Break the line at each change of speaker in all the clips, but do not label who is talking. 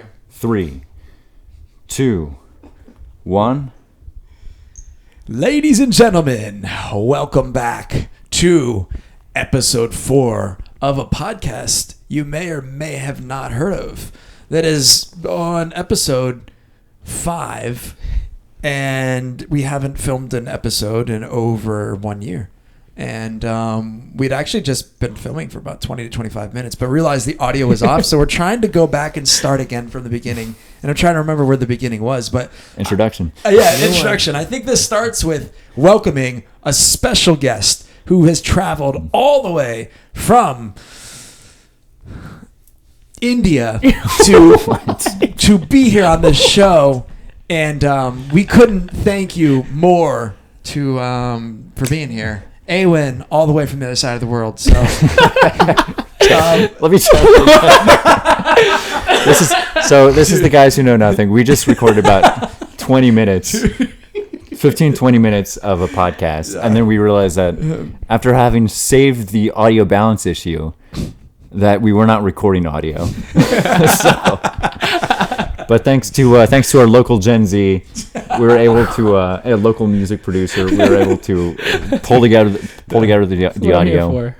Okay.
3, 2, 1.
Ladies and gentlemen, welcome back to episode 4 of a podcast you may or may have not heard of. That is on episode 5, and we haven't filmed an episode in over 1 year. And we'd actually just been filming for about 20 to 25 minutes, but realized the audio was off. So we're trying to go back and start again from the beginning. And I'm trying to remember where the beginning was. But
Introduction.
Introduction. I think this starts with welcoming a special guest who has traveled all the way from India to be here on this show. And we couldn't thank you more for being here. AWIN, all the way from the other side of the world. So,
let me tell you. This is the guys who know nothing. We just recorded about 20 minutes, 20 minutes of a podcast, and then we realized that after having saved the audio balance issue, that we were not recording audio. But thanks to our local Gen Z, we were able to a local music producer. We were able to pull together the audio.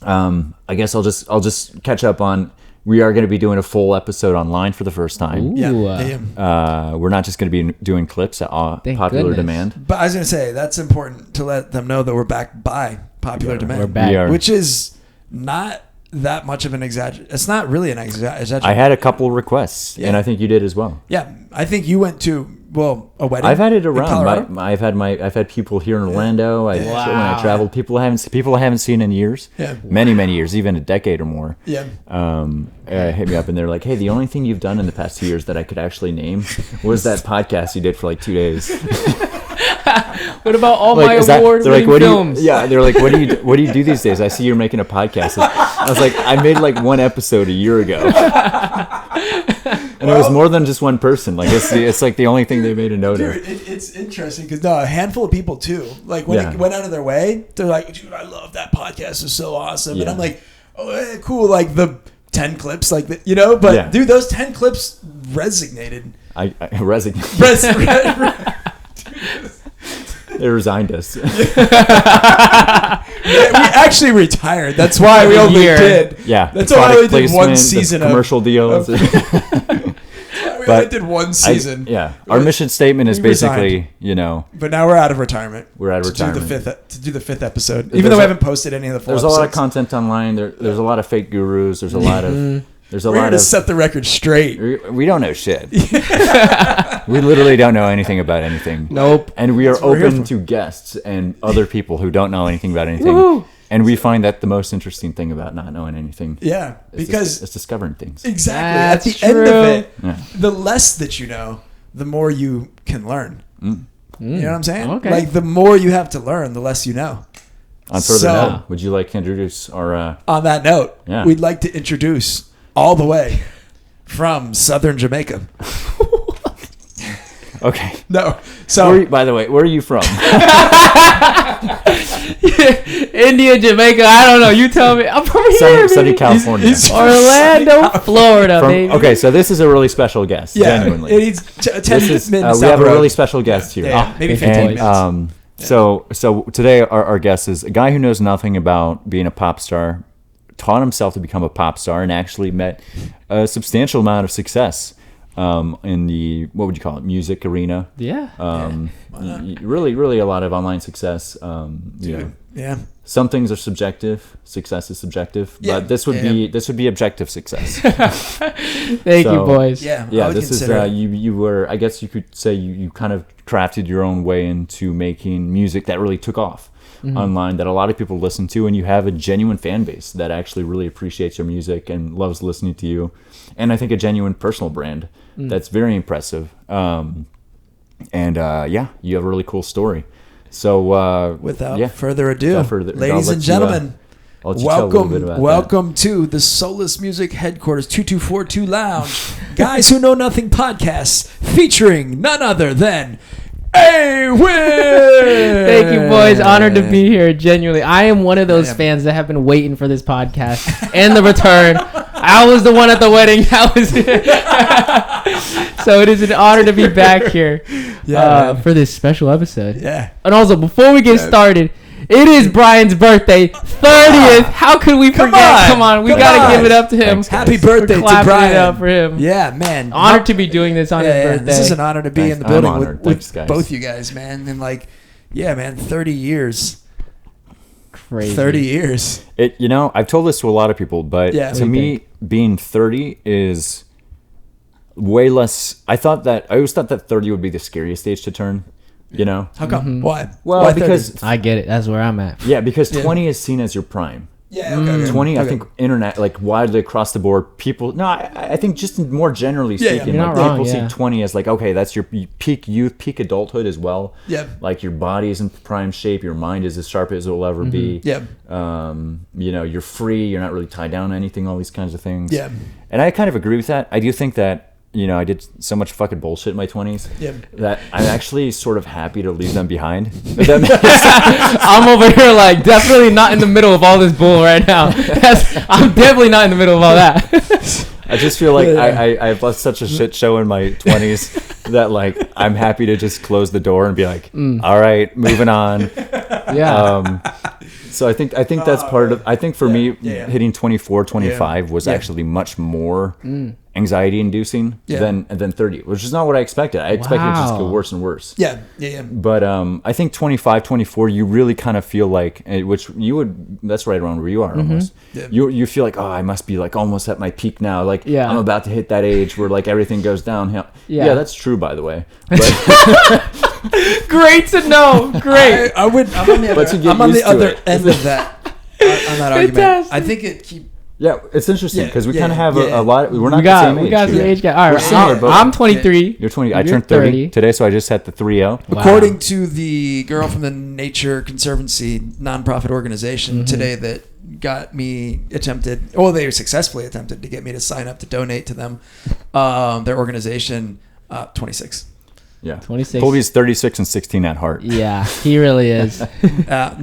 I guess I'll just catch up on. We are going to be doing a full episode online for the first time. We're not just going to be doing clips at popular demand.
But I was going to say that's important to let them know that we're back by popular demand.
We're back.
Which is not that much of an exaggeration. It's not really an exaggeration.
I had a couple requests, and I think you did as well.
Yeah, I think you went to a wedding.
I've had it around. I've had people here in Orlando. When I traveled, people I haven't seen in years. Yeah. Many years, even a decade or more.
Yeah.
Hit me up and they're like, "Hey, the only thing you've done in the past 2 years that I could actually name was that podcast you did for like 2 days."
What about all my award-winning films?
They're like, what do you do these days? I see you're making a podcast. I was like, I made like one episode a year ago, and it was more than just one person. Like it's like the only thing they made a note of.
It's interesting because a handful of people too. Like when it went out of their way, they're like, "Dude, I love that podcast. It's so awesome." And I'm like, "Oh, cool!" Like the 10 clips, like the, But dude, those 10 clips resonated.
I resonated. They resigned us.
We actually retired. That's why we only did.
Yeah.
That's why we only did one season
of commercial deals.
We only did one season.
Our mission statement is basically,
But now we're out of retirement.
We're out of retirement
to do the fifth episode. Even though we haven't posted any of the full
episodes.
There's
a lot of content online. There's a lot of fake gurus. There's a lot of.
We're going to set the record straight.
We don't know shit. We literally don't know anything about anything.
Nope.
And we are open to guests and other people who don't know anything about anything. Woo! And we find that the most interesting thing about not knowing anything.
Yeah, because
it's discovering things.
Exactly. At the end of it, the less that you know, the more you can learn. You know what I'm saying?
Okay.
Like the more you have to learn, the less you know.
On further note, would you like to introduce our...
On that note, we'd like to introduce all the way from southern Jamaica.
Okay.
No. So,
by the way, where are you from?
India, Jamaica. I don't know. You tell me. I'm from here.
Sunny California.
He's Orlando, Florida, baby.
Okay, so this is a really special guest.
Yeah,
genuinely.
It needs 10 minutes.
We have a really special guest here.
Maybe 15 minutes.
So today our guest is a guy who knows nothing about being a pop star, taught himself to become a pop star, and actually met a substantial amount of success in the, what would you call it, music arena. Really a lot of online success. Some things are subjective. Success is subjective, but this would be objective success.
Thank you, boys.
This is
you were, I guess you could say you kind of crafted your own way into making music that really took off online, that a lot of people listen to, and you have a genuine fan base that actually really appreciates your music and loves listening to you, and I think a genuine personal brand that's very impressive. You have a really cool story. So
without further ado, ladies and gentlemen, welcome to the Soulless Music Headquarters 2242 Lounge, Guys Who Know Nothing podcast, featuring none other than AWIN.
Thank you, boys. Honored to be here. Genuinely, I am one of those fans that have been waiting for this podcast and the return I was the one at the wedding. So it is an honor to be back here for this special episode.
Yeah.
And also, before we get started, it is Brian's birthday, 30th. How could we forget? Come on, we got to give it up to him.
Thanks,
Happy birthday to
Clapping
Brian.
it up for him.
Yeah, man.
Honored to be doing this on his birthday.
This is an honor to be
Thanks.
in the building
I'm
with,
honored. Thanks, guys.
both you guys, man. And like, yeah, man, 30 years.
Crazy.
30 years.
I've told this to a lot of people, but
Yeah.
to me, being 30 is way less. I always thought that 30 would be the scariest age to turn.
How come? Why?
Well,
Why 30?
because
I get it. That's where I'm at.
because 20 is seen as your prime.
Yeah, okay.
20,
okay.
I think, internet, like widely across the board, people. No, I think just more generally
Yeah,
speaking,
you're
like,
not wrong,
people
yeah.
see 20 as like, okay, that's your peak youth, peak adulthood as well.
Yeah.
Like your body is in prime shape, your mind is as sharp as it will ever be.
Yeah.
You're free, you're not really tied down to anything, all these kinds of things.
Yeah.
And I kind of agree with that. I do think that, I did so much fucking bullshit in my 20s
Yeah.
that I'm actually sort of happy to leave them behind. If that makes sense.
I'm over here like definitely not in the middle of all this bull right now. I'm definitely not in the middle of all that.
I just feel like I've left such a shit show in my 20s that like I'm happy to just close the door and be like, all right, moving on.
Yeah.
So I think that's part of. I think for me,
Yeah.
hitting 24, 25 was actually much more anxiety inducing than 30, which is not what I expected. I expected it to just go
Wow.
worse and worse.
Yeah. Yeah. Yeah.
But I think 25, 24, you really kind of feel like, which you would, that's right around where you are almost.
Yeah.
You feel like, oh, I must be like almost at my peak now. Like
Yeah.
I'm about to hit that age where like everything goes downhill.
Yeah.
Yeah, that's true, by the way. But
Great to know. Great.
I'm on the
But to
other,
get
I'm on
used
the
to
other
it.
end of that. On that argument.
Fantastic.
I think it keep.
yeah, it's interesting
Yeah,
because we
yeah,
kind of have
yeah.
a lot. We're not
we
the same age.
got some
here.
age gap. All
We're
right.
similar, but-
I'm 23.
You're 20. I
You're
turned 30
30
today, so I just had the 3-0.
Wow.
According to the girl from the Nature Conservancy nonprofit organization today that got me they successfully attempted to get me to sign up to donate to them, their organization, 26.
Yeah,
26.
Colby's 36 and 16 at heart.
Yeah, he really is.
No,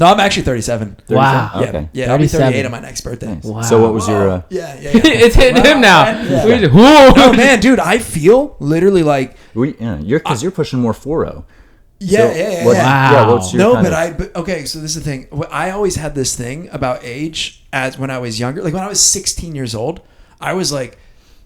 I'm actually 37.
37?
Wow.
Okay.
Yeah, I'll be
37.
38 on my next birthday.
Nice.
Wow.
So what was your?
Yeah.
It's hitting him now.
Yeah.
We just- whoa.
Oh man, dude, I feel literally like
You're pushing more 4-0.
yeah.
What,
Wow.
Yeah, what's your
No,
kind
but
of-
okay, so this is the thing. I always had this thing about age as when I was younger. Like when I was 16 years old, I was like,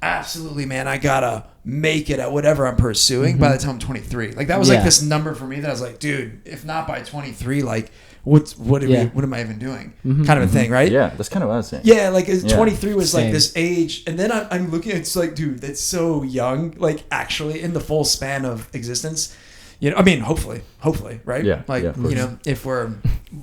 absolutely, man, I gotta make it at whatever I'm pursuing by the time I'm 23. Like that was like
Yeah.
this number for me that I was like, dude, if not by 23, like what am I even doing? Kind of a thing, right?
Yeah, that's kind of what I was saying.
Yeah, like 23 was
Same.
like this age, and then I'm looking at it's like, dude, that's so young. Like actually, in the full span of existence, I mean, hopefully, right?
Yeah,
like
yeah, of course.
if we're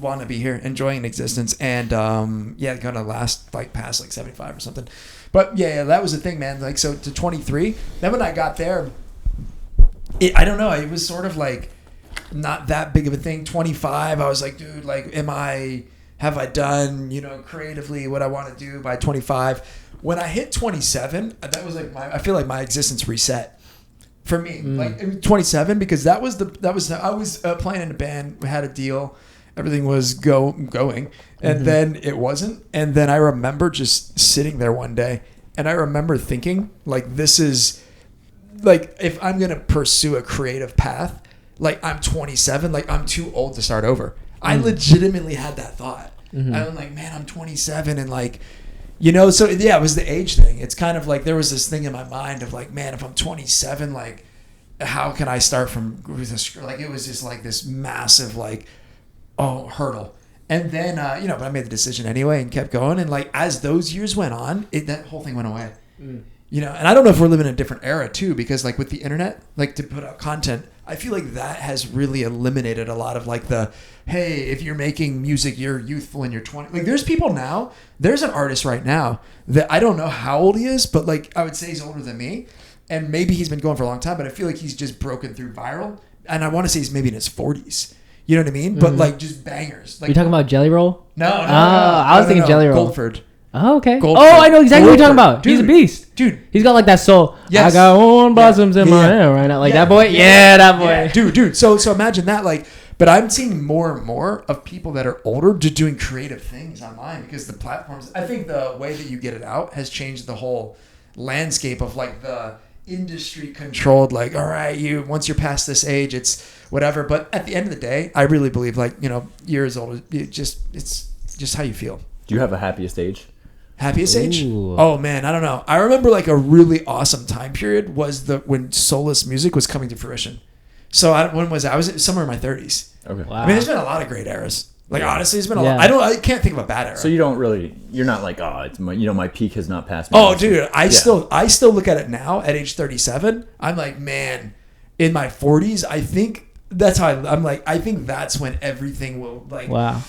want to be here enjoying existence, and gonna last like past like 75 or something. But yeah, that was the thing, man. Like so to 23. Then when I got there, I don't know. It was sort of like not that big of a thing. 25, I was like, dude, like, have I done, creatively what I want to do by 25? When I hit 27, that was like I feel like my existence reset for me. Like it was 27 because I was playing in a band, we had a deal, everything was going, and then it wasn't. And then I remember just sitting there one day, and I remember thinking, like, this is like, if I'm gonna pursue a creative path, like I'm 27, like I'm too old to start over. I legitimately had that thought. I'm like, man, I'm 27, and like, so yeah, it was the age thing. It's kind of like there was this thing in my mind of like, man, if I'm 27, like, how can I start from like, it was just like this massive like, hurdle. And then but I made the decision anyway and kept going. And like as those years went on, that whole thing went away. And I don't know if we're living in a different era too, because like with the internet, like to put out content, I feel like that has really eliminated a lot of like hey, if you're making music, you're youthful in your 20s. Like there's people now, there's an artist right now that I don't know how old he is, but like I would say he's older than me. And maybe he's been going for a long time, but I feel like he's just broken through viral. And I want to say he's maybe in his 40s. You know what I mean? But like just bangers. Like,
You talking about Jelly Roll?
No.
I was thinking Jelly Roll.
Goldford.
Oh, okay.
Goldford.
Oh, I know exactly what you're talking
Goldford.
about. He's a
Dude.
beast.
Dude.
He's got like that soul.
Yes.
I got one blossoms in
Yeah.
my hair right now. Like
Yeah.
that boy?
Yeah.
Yeah, that boy.
Yeah. Dude. So imagine that. Like, But I'm seeing more and more of people that are older just doing creative things online because the platforms, I think the way that you get it out has changed the whole landscape of like the industry controlled, like, all right, once you're past this age, it's whatever. But at the end of the day, I really believe like, years old, it's just how you feel.
Do you have a happiest age?
Happiest age?
Ooh.
Oh man, I don't know. I remember like a really awesome time period was when soulless music was coming to fruition. So when was I was somewhere in my 30s.
Okay.
Wow.
I mean, there's been a lot of great eras. Like honestly, there's been a
Yeah.
lot. I can't think of a bad era.
So you're not like, it's my peak has not passed me.
Oh, dude, I still look at it now at age 37. I'm like, man, in my 40s, I think that's how I'm like. I think that's when everything will like.
Wow.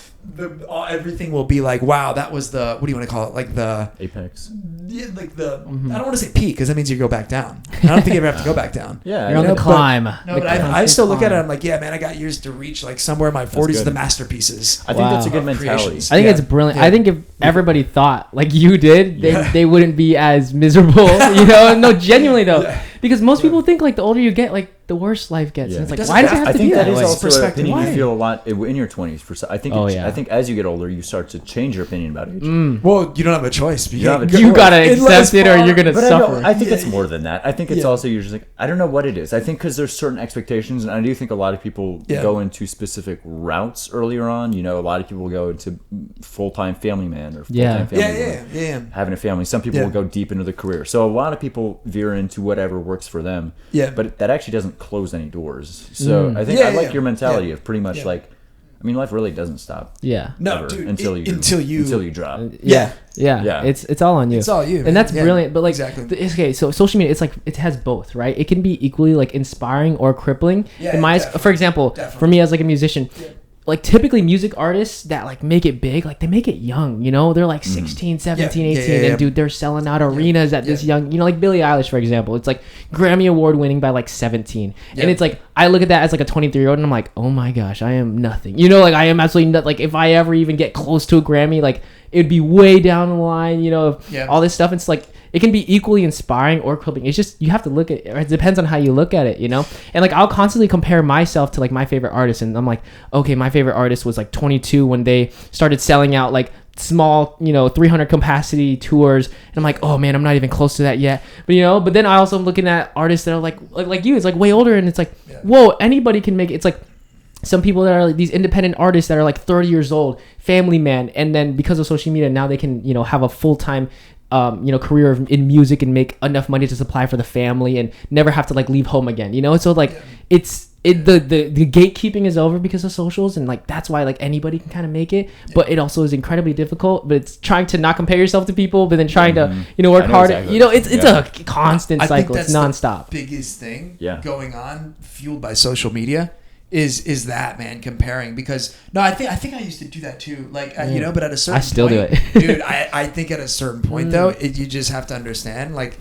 Everything will be like, wow, that was the, what do you want to call it? Like the
apex.
Yeah, like the. I don't want to say peak because that means you go back down. I don't think you ever have to go back down.
Yeah,
You're on
yeah.
the climb.
No, but I still look at it. I'm like, yeah, man, I got years to reach. Like somewhere in my 40s,
good.
the masterpieces.
I think
Wow.
that's a good mentality.
Creations.
I think
Yeah.
it's brilliant.
Yeah.
I think if everybody thought like you did,
Yeah.
they wouldn't be as miserable. No, genuinely though,
Yeah.
because most people think like the older you get, like the worse life gets.
Yeah.
And it's like,
Doesn't
why does it
have
have
I
to
think
be
that
that
is
way?
also an
Perspective.
opinion
Why?
you feel a lot in your 20s. I think.
Oh, yeah.
I think as you get older, you start to change your opinion about age.
Well, you don't have a choice.
You don't have a
You
choice.
gotta
Unless
accept it, or you're gonna
But
suffer.
I think it's more than that. I think it's
Yeah.
also you're just like, I don't know what it is. I think because there's certain expectations, and I do think a lot of people
Yeah.
go into specific routes earlier on. A lot of people go into full-time family man or full-time
Yeah.
family
Yeah.
woman, having a family. Some people
Yeah.
will go deep into the career. So a lot of people veer into whatever works for them.
Yeah.
But that actually doesn't close any doors. So I think
Yeah,
I like
yeah.
your mentality
Yeah.
of pretty much
Yeah.
like, I mean, life really doesn't stop.
Yeah.
No,
ever
dude.
until you drop.
Yeah.
Yeah. It's all on you.
It's all you, man.
And that's
Yeah.
brilliant. But like,
Exactly.
okay, so social media, it's like it has both, right? It can be equally like inspiring or crippling.
Yeah,
In my,
definitely.
for example,
Definitely.
for me as like a musician.
Yeah.
Like typically music artists that like make it big, like they make it young, they're like 16, 17,
Yeah.
18
Yeah, yeah,
and dude, they're selling out arenas at this
Yeah.
young, like Billie Eilish, for example. It's like Grammy Award winning by like 17.
Yeah.
And it's like, I look at that as like a 23-year-old and I'm like, oh my gosh, I am nothing. Like I am absolutely not, like if I ever even get close to a Grammy, like it'd be way down the line,
Yeah.
all this stuff. It's like, it can be equally inspiring or crippling. It's just, you have to look at it. It depends on how you look at it, And like, I'll constantly compare myself to like my favorite artist. And I'm like, okay, my favorite artist was like 22 when they started selling out like small, 300 capacity tours. And I'm like, oh man, I'm not even close to that yet. But, but then I also am looking at artists that are like you, it's like way older. And it's like, whoa, anybody can make it. It's like, some people that are like these independent artists that are like 30 years old, family man, and then because of social media now they can have a full-time career in music and make enough money to supply for the family and never have to like leave home again, so like the gatekeeping is over because of socials, and like that's why like anybody can kind of make it, but it also is incredibly difficult. But it's trying to not compare yourself to people, but then trying to work
I know
hard.
exactly.
It's a constant
I think
cycle. It's
that's
nonstop.
the biggest thing
Yeah.
going on, fueled by social media, is that, man, comparing. Because no, I think I used to do that too. Like but at a certain
I still
point,
do it.
dude. I think at a certain point though, you just have to understand, like,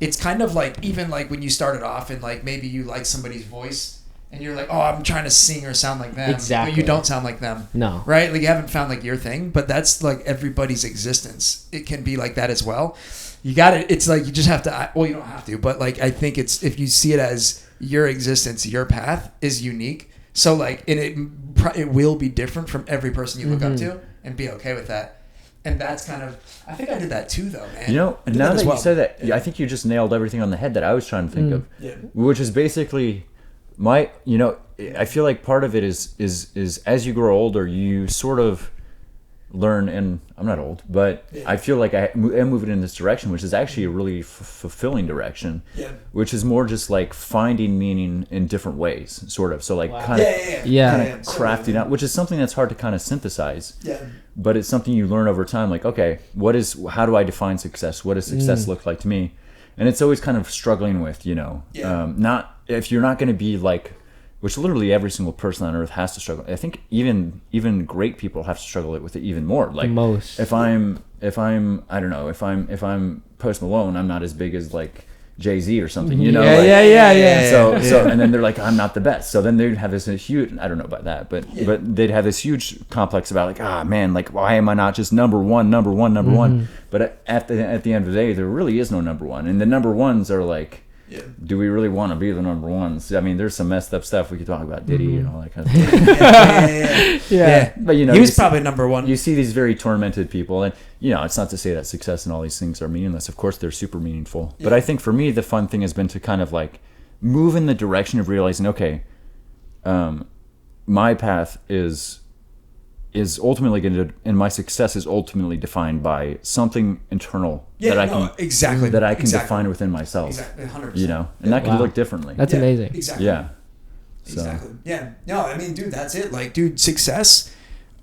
it's kind of like, even like when you started off and like maybe you like somebody's voice and you're like, oh, I'm trying to sing or sound like them.
Exactly.
But you don't sound like them.
No.
Right? Like you haven't found like your thing, but that's like everybody's existence. It can be like that as well. You got it. It's like you just have to, well, you don't have to, but like I think it's, if you see it as your existence, your path is unique. So like, and it will be different from every person you look up to, and be okay with that. And that's kind of, I think I did that too, though, man.
Now that you say that, I think you just nailed everything on the head that I was trying to think of, which is basically I feel like part of it is as you grow older, you sort of learn, and I'm not old, but I feel like I am moving in this direction, which is actually a really fulfilling direction, which is more just like finding meaning in different ways, sort of. So like kind of crafting out, which is something that's hard to kind of synthesize. But it's something you learn over time. Like, okay, how do I define success? What does success look like to me? And it's always kind of struggling with, not, if you're not going to be like, which literally every single person on earth has to struggle. I think even great people have to struggle with it even more. Like
most.
If I'm I don't know, if I'm Post Malone, I'm not as big as like Jay-Z or something,
Yeah.
So and then they're like, I'm not the best. So then they'd have this huge, I don't know about that, but they'd have this huge complex about like, man, like why am I not just number one? But at the end of the day, there really is no number one, and the number ones are like,
Yeah.
Do we really want to be the number ones? I mean, there's some messed up stuff we could talk about, Diddy and all that kind of stuff.
Yeah.
But you know,
he was probably number one.
You see these very tormented people, and you know, it's not to say that success and all these things are meaningless. Of course, they're super meaningful. But I think for me, the fun thing has been to kind of like move in the direction of realizing, okay, my path is ultimately going to, and my success is ultimately defined by something internal that I can define within myself.
Exactly, 100%.
You know, and that can look differently.
That's amazing.
Exactly.
Yeah.
Exactly. Yeah. No, I mean, dude, that's it. Like, dude, success.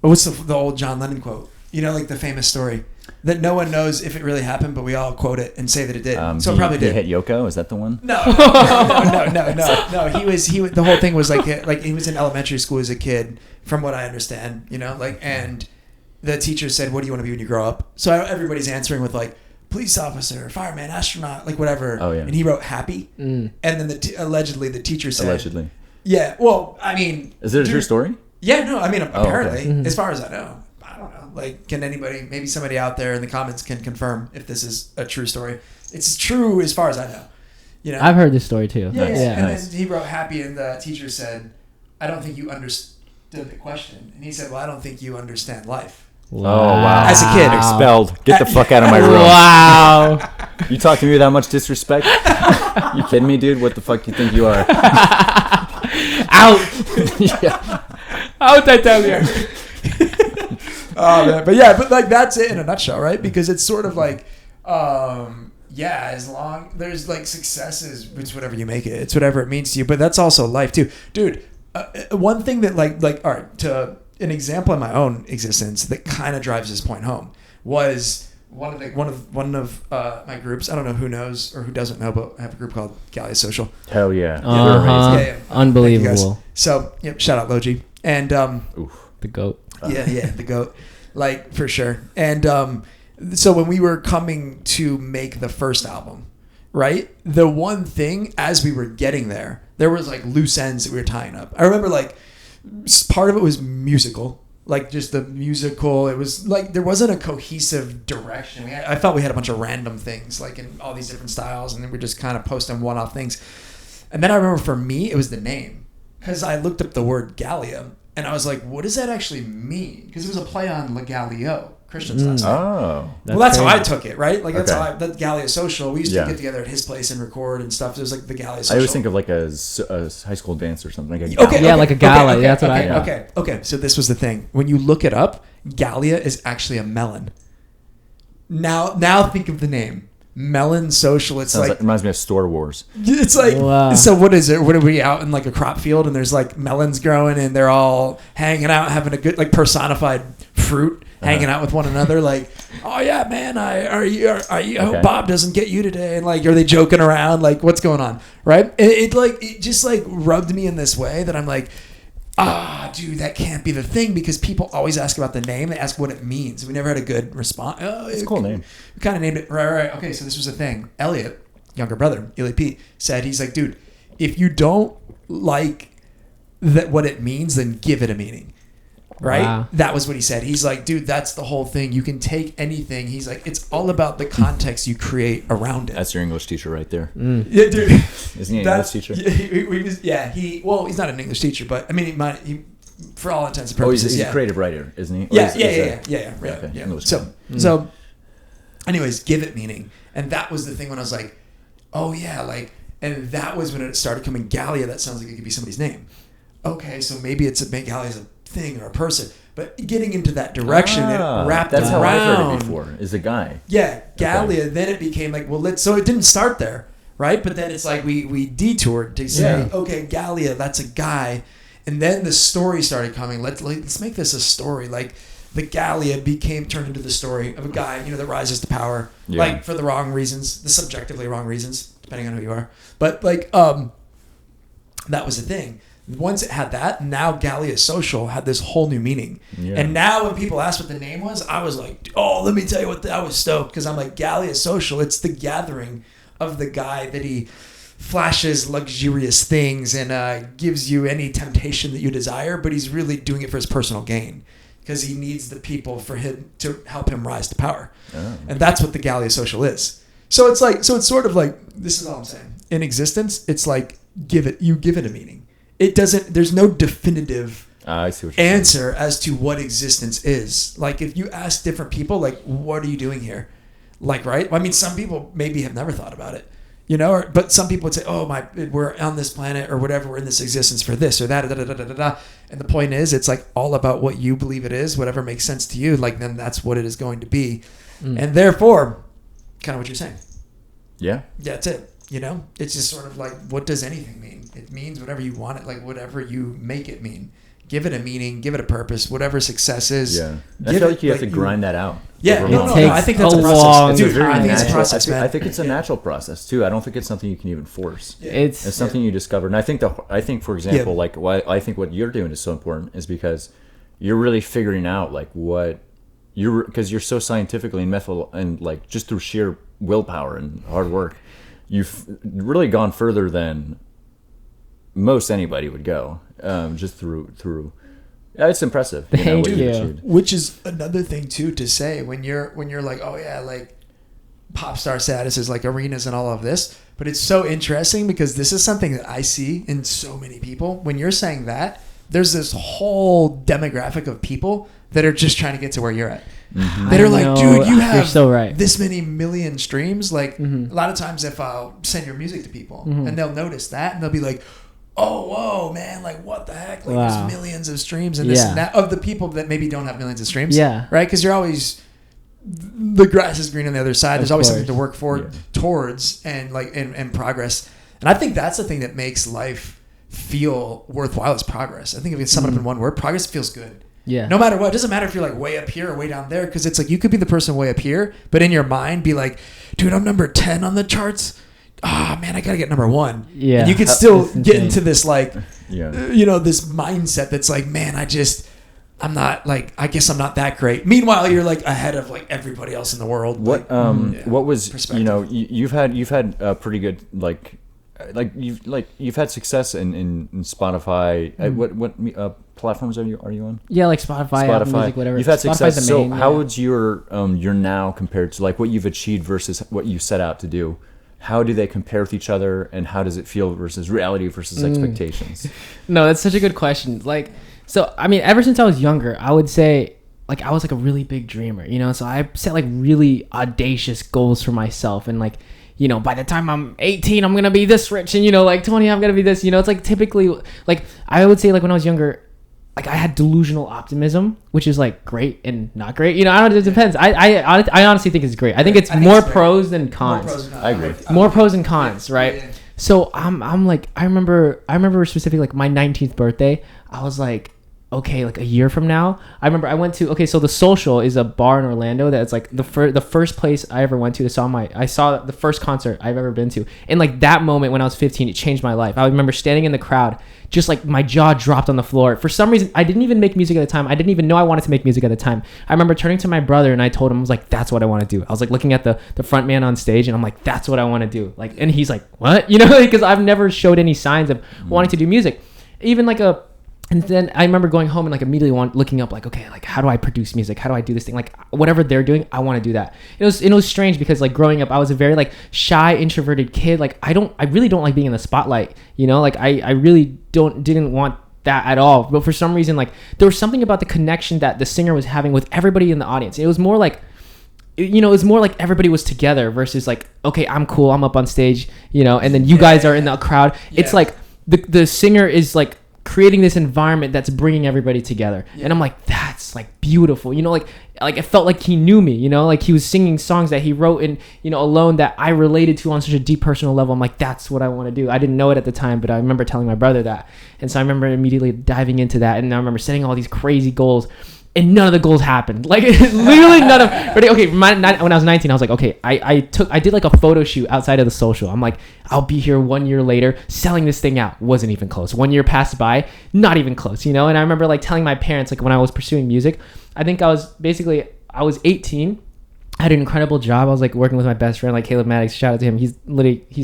What's the old John Lennon quote? You know, like the famous story that no one knows if it really happened, but we all quote it and say that it did. So it probably did.
He hit Yoko? Is that the one?
No. He was. The whole thing was like he was in elementary school as a kid, from what I understand. You know, like, and the teacher said, "What do you want to be when you grow up?" So everybody's answering with like police officer, fireman, astronaut, like whatever.
Oh yeah.
And he wrote happy. And then allegedly the teacher said.
Allegedly.
Yeah. Well, I mean.
Is it a true story?
Yeah. No. I mean, apparently,
okay.
as far as I know. I don't know. Like, can anybody, maybe somebody out there in the comments can confirm if this is a true story? It's true as far as I know. You know?
I've heard this story too.
Yeah.
Yeah.
And
Nice.
then he wrote happy, and the teacher said, "I don't think you understood the question." And he said, "Well, I don't think you understand life."
Oh wow!
As a kid.
Expelled. Get the fuck out of my room.
Wow.
You talk to me with that much disrespect? You kidding me, dude? What the fuck you think you are?
Out.
Yeah.
Out, I tell you.
Oh man, but like that's it in a nutshell, right? Because it's sort of like, as long there's like successes, it's whatever you make it, it's whatever it means to you. But that's also life too, dude. One thing that like all right, to an example in my own existence that kind of drives this point home was one of my groups. I don't know who knows or who doesn't know, but I have a group called Gallia Social.
Hell yeah.
Uh-huh.
Yeah.
Unbelievable.
So shout out Logi and
The goat.
Yeah, the goat, like for sure. And so when we were coming to make the first album, right? The one thing as we were getting there was like loose ends that we were tying up. I remember like part of it was musical, like just the musical. It was like there wasn't a cohesive direction. I felt we had a bunch of random things like in all these different styles, and then we're just kind of posting one-off things. And then I remember for me, it was the name, because I looked up the word Gallia. And I was like, what does that actually mean? Because it was a play on Legalio, Christian's last name.
Oh.
Well, that's how I took it, right? Like, that's
Okay.
how that Gallia Social. We used to get together at his place and record and stuff. It was like the Gallia Social.
I always think of like a high school dance or something. Like a
Like a gala. That's what I.
Okay. So this was the thing. When you look it up, Gallia is actually a melon. Now think of the name. Melon Social. It's
Sounds
like
reminds me of Store Wars.
it's like
Wow.
So what is it? What are we out in like a crop field and there's like melons growing and they're all hanging out having a good like personified fruit hanging out with one another like, oh yeah man, I hope Bob doesn't get you today, and like are they joking around like what's going on, right? It just like rubbed me in this way that I'm like, dude, that can't be the thing, because people always ask about the name. They ask what it means. We never had a good response.
It's a cool name.
We kind of named it. Right. Okay, so this was the thing. Elliot, younger brother, Eli Pete, said, he's like, dude, if you don't like that what it means, then give it a meaning. Right?
Wow.
That was what he said. He's like, dude, that's the whole thing. You can take anything. He's like, it's all about the context you create around it.
That's your English teacher right there.
Yeah, dude.
Isn't he an English teacher?
He's not an English teacher, but I mean, he for all intents and purposes,
he's a creative writer, isn't he?
Yeah. Right.
Okay.
Yeah. So, anyways, give it meaning, and that was the thing when I was like, oh yeah, like, and that was when it started coming. Gallia. That sounds like it could be somebody's name. Okay, so maybe Gallia is a thing or a person, but getting into that direction, it wrapped
that's
around.
how I've heard it before. Is a guy.
Yeah, Gallia. Then it became like, well, so it didn't start there, right? But then it's like we detoured to say, okay, Gallia, that's a guy, and then the story started coming. Let's make this a story. Like the Gallia turned into the story of a guy, that rises to power, like for the wrong reasons, the subjectively wrong reasons, depending on who you are. But like, that was the thing. Once it had that, now Gallia Social had this whole new meaning. Yeah. And now when people asked what the name was, I was like, oh, let me tell you I was stoked, because I'm like, Gallia Social, it's the gathering of the guy that he flashes luxurious things and gives you any temptation that you desire, but he's really doing it for his personal gain, because he needs the people for him to help him rise to power. Oh. And that's what the Gallia Social is. So it's sort of like, this is all I'm saying. In existence, it's like you give it a meaning. There's no definitive
I see what you're
answer as to what existence is. Like if you ask different people, like, what are you doing here? Like, right? I mean, some people maybe have never thought about it, but some people would say, oh, we're on this planet or whatever. We're in this existence for this or that. Da, da, da, da, da, da. And the point is, it's like all about what you believe it is, whatever makes sense to you. Like, then that's what it is going to be. And therefore, kind of what you're saying.
Yeah.
Yeah, that's it. It's just sort of like, what does anything mean? It means whatever you want it, like whatever you make it mean. Give it a meaning, give it a purpose, whatever success is.
Yeah. I feel like you have to grind that out.
Yeah,
no,
I think that's a process. Dude, I think it's a process, man.
I think it's a natural process too. I don't think it's something you can even force.
Yeah.
It's something you discover. And I think for example, like why I think what you're doing is so important is because you're really figuring out like what because you're so scientifically and method and like just through sheer willpower and hard work, you've really gone further than most anybody would go. Just through. Yeah, it's impressive.
Thank you.
Which is another thing too to say when you're like, oh yeah, like pop star status is like arenas and all of this. But it's so interesting because this is something that I see in so many people. When you're saying that, there's this whole demographic of people that are just trying to get to where you're at.
Mm-hmm.
That are like, dude, you have
so right.
this many million streams. Like a lot of times if I'll send your music to people and they'll notice that and they'll be like, oh, whoa, man, like what the heck? Like there's millions of streams and this and that of the people that maybe don't have millions of streams.
Yeah.
Right? Because you're always, the grass is green on the other side. There's always something to work towards and progress. And I think that's the thing that makes life feel worthwhile is progress. I think if you sum it up in one word, progress feels good.
Yeah.
No matter what. It doesn't matter if you're like way up here or way down there because it's like you could be the person way up here, but in your mind be like, dude, I'm number 10 on the charts. Oh man, I gotta get number 1. Yeah, and you could still get into this like, this mindset that's like, man, I guess I'm not that great. Meanwhile, you're like ahead of like everybody else in the world.
What was you've had a pretty good you've had success in Spotify. What platforms are you on?
Yeah, like Spotify, Apple Music, whatever.
You've had success. So how would your now compared to like what you've achieved versus what you set out to do? How do they compare with each other, and how does it feel versus reality versus expectations?
No, that's such a good question. Like, so I mean, ever since I was younger, I would say like I was like a really big dreamer, So I set like really audacious goals for myself, and like, by the time I'm 18, I'm gonna be this rich, and like 20, I'm gonna be this. It's like typically like I would say like when I was younger, like I had delusional optimism, which is like great and not great. I don't know. It depends. I honestly think it's great. I think it's more pros than cons.
I agree.
More pros than cons, right? Yeah. So I'm like I remember specifically like my 19th birthday. I was like, okay, like a year from now. I remember I went to so the Social is a bar in Orlando that's like the first place I ever went to. I saw the first concert I've ever been to, and like that moment when I was 15, it changed my life. I remember standing in the crowd, just like my jaw dropped on the floor. For some reason, I didn't even make music at the time. I didn't even know I wanted to make music at the time. I remember turning to my brother and I told him, I was like, that's what I want to do. I was like looking at the front man on stage and I'm like, that's what I want to do. Like, and he's like, what? Because I've never showed any signs of wanting to do music. Even like and then I remember going home and like immediately looking up like, okay, like how do I produce music? How do I do this thing? Like whatever they're doing, I want to do that. It was strange because like growing up, I was a very like shy, introverted kid. Like I really don't like being in the spotlight, Like I really didn't want that at all. But for some reason, like there was something about the connection that the singer was having with everybody in the audience. It was more like, it was more like everybody was together versus like, okay, I'm cool, I'm up on stage, and then you guys are in the crowd. Yeah. It's like the singer is like creating this environment that's bringing everybody together. Yeah. And I'm like, that's like beautiful. Like it felt like he knew me, like he was singing songs that he wrote in, alone that I related to on such a deep personal level. I'm like, that's what I want to do. I didn't know it at the time, but I remember telling my brother that. And so I remember immediately diving into that. And I remember setting all these crazy goals. And none of the goals happened. Like literally none of. Okay, when I was 19, I was like, okay, I did like a photo shoot outside of the Social. I'm like, I'll be here 1 year later, selling this thing out. Wasn't even close. 1 year passed by, not even close. And I remember like telling my parents like when I was pursuing music, I think I was 18. I had an incredible job. I was like working with my best friend, like Caleb Maddox. Shout out to him. He's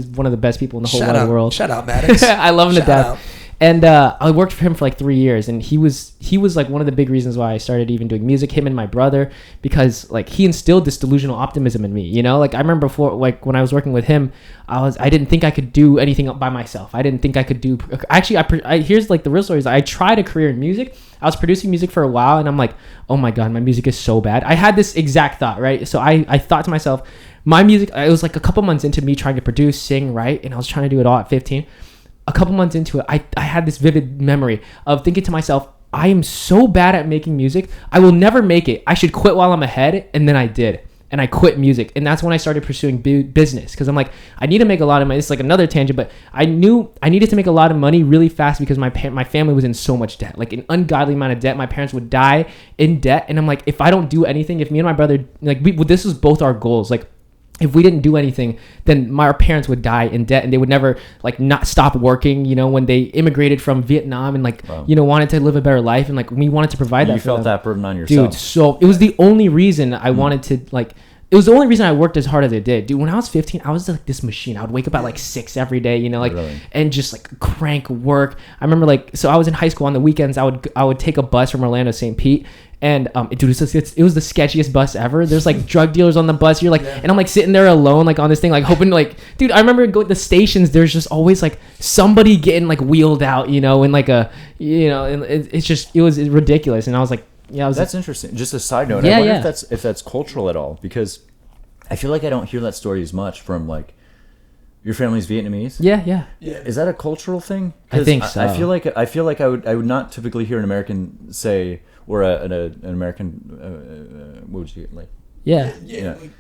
one of the best people in the whole wide world.
Shout out Maddox.
I love him to death. And I worked for him for like 3 years, and he was like one of the big reasons why I started even doing music. Him and my brother, because like he instilled this delusional optimism in me. You know, like I remember before, like when I was working with him, I didn't think I could do anything by myself. I didn't think I could do. Actually, here's like the real story: is I tried a career in music. I was producing music for a while, and I'm like, oh my god, my music is so bad. I had this exact thought, right? So I thought to myself, my music. It was like a couple months into me trying to produce, sing, write, and I was trying to do it all at 15. A couple months into it, I had this vivid memory of thinking to myself, I am so bad at making music, I will never make it. I should quit while I'm ahead. And then I did. And I quit music. And that's when I started pursuing business. Because I'm like, I need to make a lot of money. It's like another tangent, but I knew I needed to make a lot of money really fast because my family was in so much debt. Like an ungodly amount of debt. My parents would die in debt. And I'm like, if I don't do anything, if me and my brother, like this was both our goals. Like, if we didn't do anything, then our parents would die in debt, and they would never like not stop working. You know, when they immigrated from Vietnam and like wanted to live a better life, and like we wanted to provide that. You
felt that burden on yourself,
dude. So it was the only reason I wanted to like. It was the only reason I worked as hard as I did, dude. When I was 15, I was like this machine. I would wake up at like 6 every day, you know, like and just like crank work. I remember like so I was in high school on the weekends. I would take a bus from Orlando to St. Pete. And dude, it was the sketchiest bus ever. There's like drug dealers on the bus. You're like, and I'm like sitting there alone, like on this thing, like hoping, like, dude. I remember going to the stations. There's just always like somebody getting like wheeled out, you know, in like a, you know, and it was ridiculous. And I was like, yeah,
that's interesting. Just a side note. I wonder if that's cultural at all, because I feel like I don't hear that story as much from like your family's Vietnamese.
Yeah.
Is that a cultural thing?
I think so.
I feel like I would not typically hear an American say. Or an American, what would you like?
Yeah. An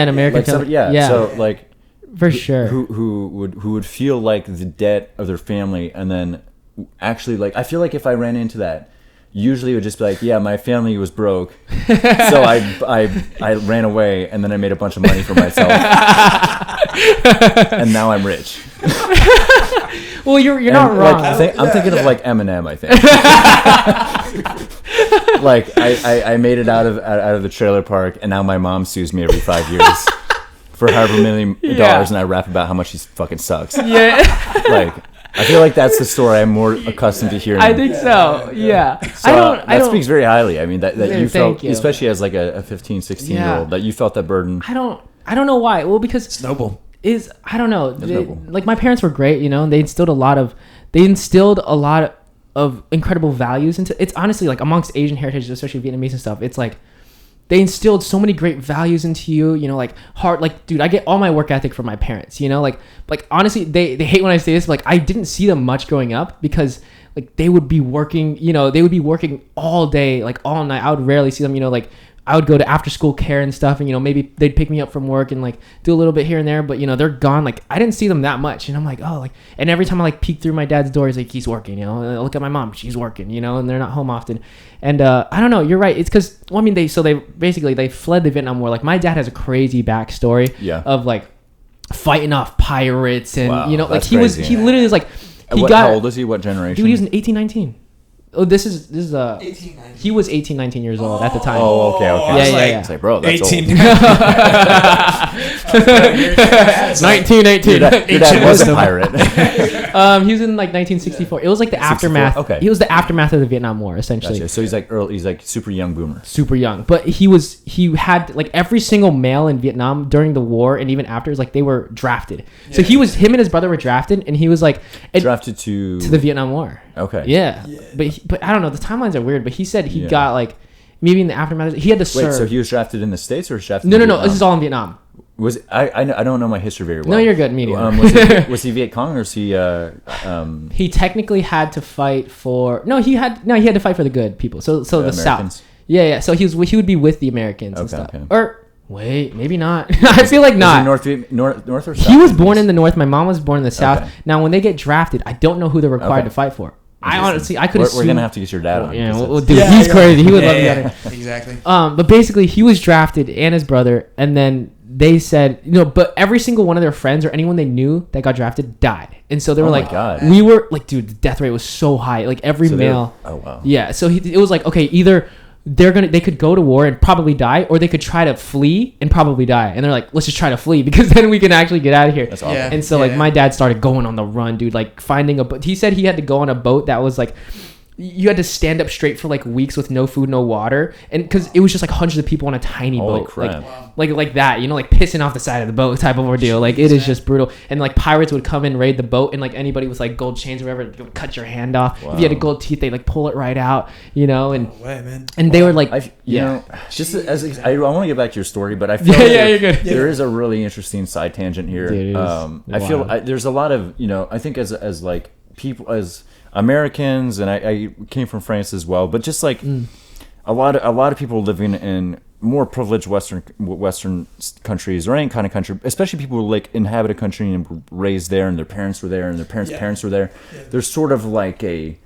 American.
Like somebody, yeah. So like,
for sure.
Who would feel like the debt of their family, and then actually like I feel like if I ran into that, usually it would just be like, yeah, my family was broke, so I ran away, and then I made a bunch of money for myself, and now I'm rich.
Well, you're not wrong.
Like, I'm thinking of like Eminem. I think. Like I made it out of the trailer park, and now my mom sues me every 5 years for however many dollars, and I rap about how much he fucking sucks.
Yeah.
Like I feel like that's the story I'm more accustomed to hearing.
I think so. Yeah.
So that speaks very highly. I mean that you felt, especially as like a 15, 16-year-old, that you felt that burden.
I don't know why. Well, because
it's noble.
I don't know. Like my parents were great, you know. They instilled a lot of incredible values into. It's honestly like amongst Asian heritage, especially Vietnamese and stuff. It's like they instilled so many great values into you, you know, like hard. Like, dude, I get all my work ethic from my parents, you know. Like honestly, they hate when I say this. But, like I didn't see them much growing up because like they would be working, you know, all day, like all night. I would rarely see them, you know, like. I would go to after school care and stuff, and you know maybe they'd pick me up from work and like do a little bit here and there, but you know they're gone. Like I didn't see them that much, and I'm like, oh, like, and every time I like peek through my dad's door, he's like, he's working, you know. And I look at my mom, she's working, you know, and they're not home often. And I don't know, you're right. It's because they fled the Vietnam War. Like my dad has a crazy backstory of like fighting off pirates, and you know, like he literally was like
how old is he? What generation?
Dude, he was in 1819. Oh, this is 1819. He was 18, 19 years old at the time.
Oh, okay.
Yeah.
It's like, bro, that's 18. Old.
1918.
Your dad was a pirate.
He was in like 1964. It was like the aftermath. Okay. He was the aftermath of the Vietnam War, essentially.
Gotcha. So he's like early. He's like super young boomer.
Super young, but he had like every single male in Vietnam during the war and even after, like they were drafted. So him and his brother were drafted, and he was like
drafted to
the Vietnam War.
Okay.
Yeah. But I don't know. The timelines are weird. But he said he got like maybe in the aftermath. He had to serve.
Wait, so he was drafted in the States or drafted?
No. This is all in Vietnam.
Was I don't know my history very well.
No, you're good. Medium.
Was he Viet Cong or was he?
He technically had to fight for. He had to fight for the good people. So the Americans? South. Yeah. So he would be with the Americans and stuff. Okay. Or wait, maybe not. I feel like not.
North or South?
He was born in the North. My mom was born in the South. Okay. Now, when they get drafted, I don't know who they're required to fight for. I honestly, I could assume.
We're gonna have to get your dad on.
Yeah, dude, he's crazy. He would love to get it.
Exactly.
But basically, he was drafted and his brother, and then they said, but every single one of their friends or anyone they knew that got drafted died, and so they were we were like, dude, the death rate was so high, like every male.
Oh wow.
Yeah, so it was like, okay, either they could go to war and probably die, or they could try to flee and probably die. And they're like, let's just try to flee because then we can actually get out of here.
That's awful.
Yeah.
And so like my dad started going on the run, dude, like finding a boat. He said he had to go on a boat that was like, you had to stand up straight for like weeks with no food, no water, and because it was just like hundreds of people on a tiny
Holy
boat,
crap.
like that, you know, like pissing off the side of the boat type of ordeal. Like it is just brutal. And like pirates would come and raid the boat, and like anybody with like gold chains or whatever, they would cut your hand off.
Wow.
If you had a gold teeth, they like pull it right out, you know. And
No way, man.
and they were like,
You know, just as I want to get back to your story, but I feel like
you're good.
there is a really interesting side tangent here.
Dude, it is
I feel
wild.
there's a lot of, you know, I think as like people, as Americans, and I came from France as well, but just like a lot of people living in more privileged Western countries or any kind of country, especially people who like inhabit a country and were raised there, and their parents were there, and their parents' parents were there. There's sort of like a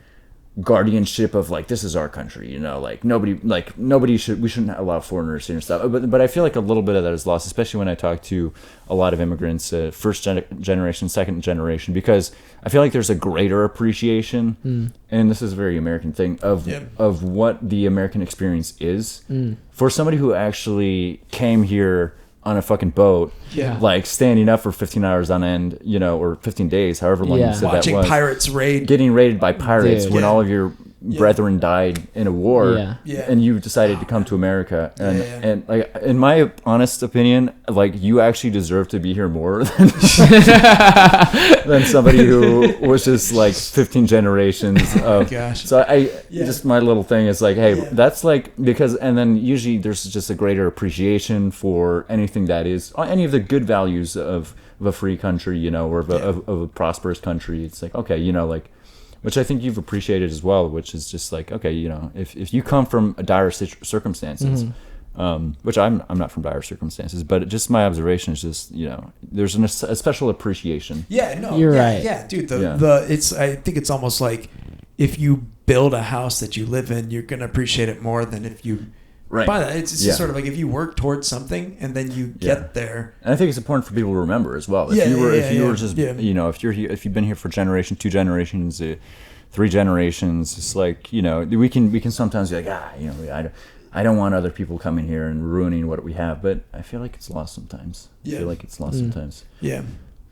guardianship of like, this is our country, you know, like we shouldn't allow foreigners here and stuff. But I feel like a little bit of that is lost, especially when I talk to a lot of immigrants, first generation, second generation, because I feel like there's a greater appreciation, and this is a very American thing, of what the American experience is for somebody who actually came here on a fucking boat, like standing up for 15 hours on end, you know, or 15 days, however long you said
watching
that was.
pirates raid,
Getting raided by pirates
Dude.
when all of your brethren died in a war,
Yeah.
and you decided to come to America, and like, in my honest opinion, like, you actually deserve to be here more than than somebody who was just like 15 generations of.
Gosh.
So just my little thing is like, hey, that's like, because, and then usually there's just a greater appreciation for anything that is any of the good values of a free country, you know, or of a prosperous country. It's like, okay, you know, like, which I think you've appreciated as well, which is just like, okay, you know, if you come from dire circumstances, which I'm not from dire circumstances, but just my observation is just, you know, there's a special appreciation.
Yeah, no,
You're right.
Yeah, dude.
Yeah.
I think it's almost like if you build a house that you live in, you're gonna appreciate it more than if you buy that. It's just sort of like if you work towards something and then you get there.
And I think it's important for people to remember as well. If you were just, you know, if you've been here for generation, 2 generations, 3 generations, it's like, you know, we can sometimes be like, you know, I don't want other people coming here and ruining what we have, but I feel like it's lost sometimes. I feel like it's lost sometimes.
Yeah.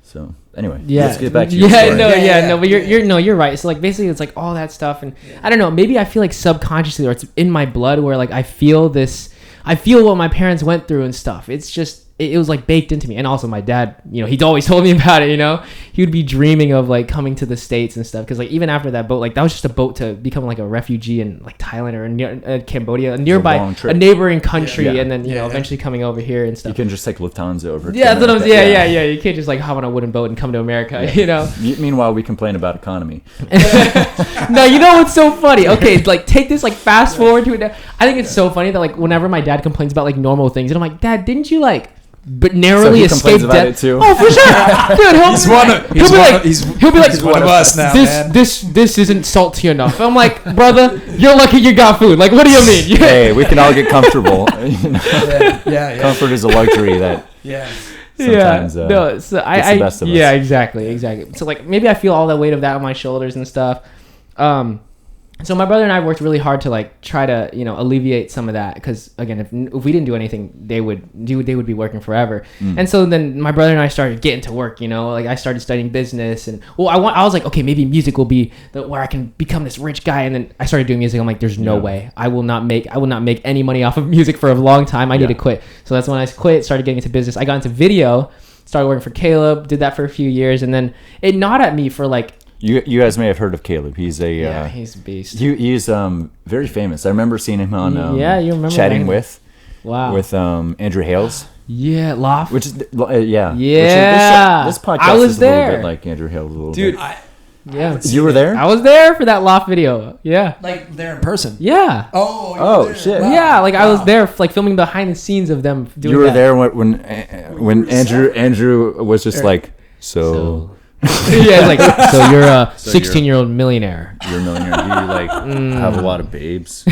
So anyway,
Yeah.
let's get back to your story.
But you're right. So like basically it's like all that stuff, and I don't know, maybe I feel like subconsciously, or it's in my blood, where like I feel what my parents went through and stuff. It's just it was like baked into me. And also my dad, you know, he'd always told me about it, you know. He would be dreaming of like coming to the States and stuff, because like even after that boat, like that was just a boat to become like a refugee in like Thailand or Cambodia, a neighboring country, and then you know eventually coming over here and stuff.
You can just take Lufthansa over.
Yeah, you can't just like hop on a wooden boat and come to America, you know.
Meanwhile, we complain about economy.
No, you know what's so funny? Okay, like take this, like fast forward to it. I think it's so funny that like whenever my dad complains about like normal things, and I'm like, Dad, didn't you like but narrowly escape death
too?
Oh, for sure, dude. He'll be like,
he's one of us now, man.
This isn't salty enough. I'm like, brother, you're lucky you got food. Like, what do you mean?
Hey, we can all get comfortable. You know?
Yeah.
Comfort is a luxury that. Sometimes,
no, so
it's the best of us.
Yeah, exactly. So like maybe I feel all the weight of that on my shoulders and stuff. So my brother and I worked really hard to like try to, you know, alleviate some of that, because again, if we didn't do anything, they would be working forever. And so then my brother and I started getting to work, you know, like I started studying business, and I was like, okay, maybe music will be where I can become this rich guy. And then I started doing music. I'm like, there's no way. I will not make any money off of music for a long time. I need to quit. So that's when I quit, started getting into business. I got into video, started working for Caleb, did that for a few years, and then it gnawed at me for like.
You guys may have heard of Caleb. He's
he's a beast.
He's very famous. I remember seeing him on
you remember
Chatting
that.
with Andrew Hales.
Yeah, Loft.
Which is this podcast
I was
is a
there.
little bit like Andrew Hales a little
Dude,
bit. You were there?
I was there for that Loft video. Yeah.
like there in person.
Yeah.
Oh,
shit.
Wow.
Yeah, like I was there like filming behind the scenes of them doing
You were
that.
there when Andrew was just like, so
yeah, like, so you're a 16-year-old millionaire.
You're a millionaire. Do you like have a lot of babes?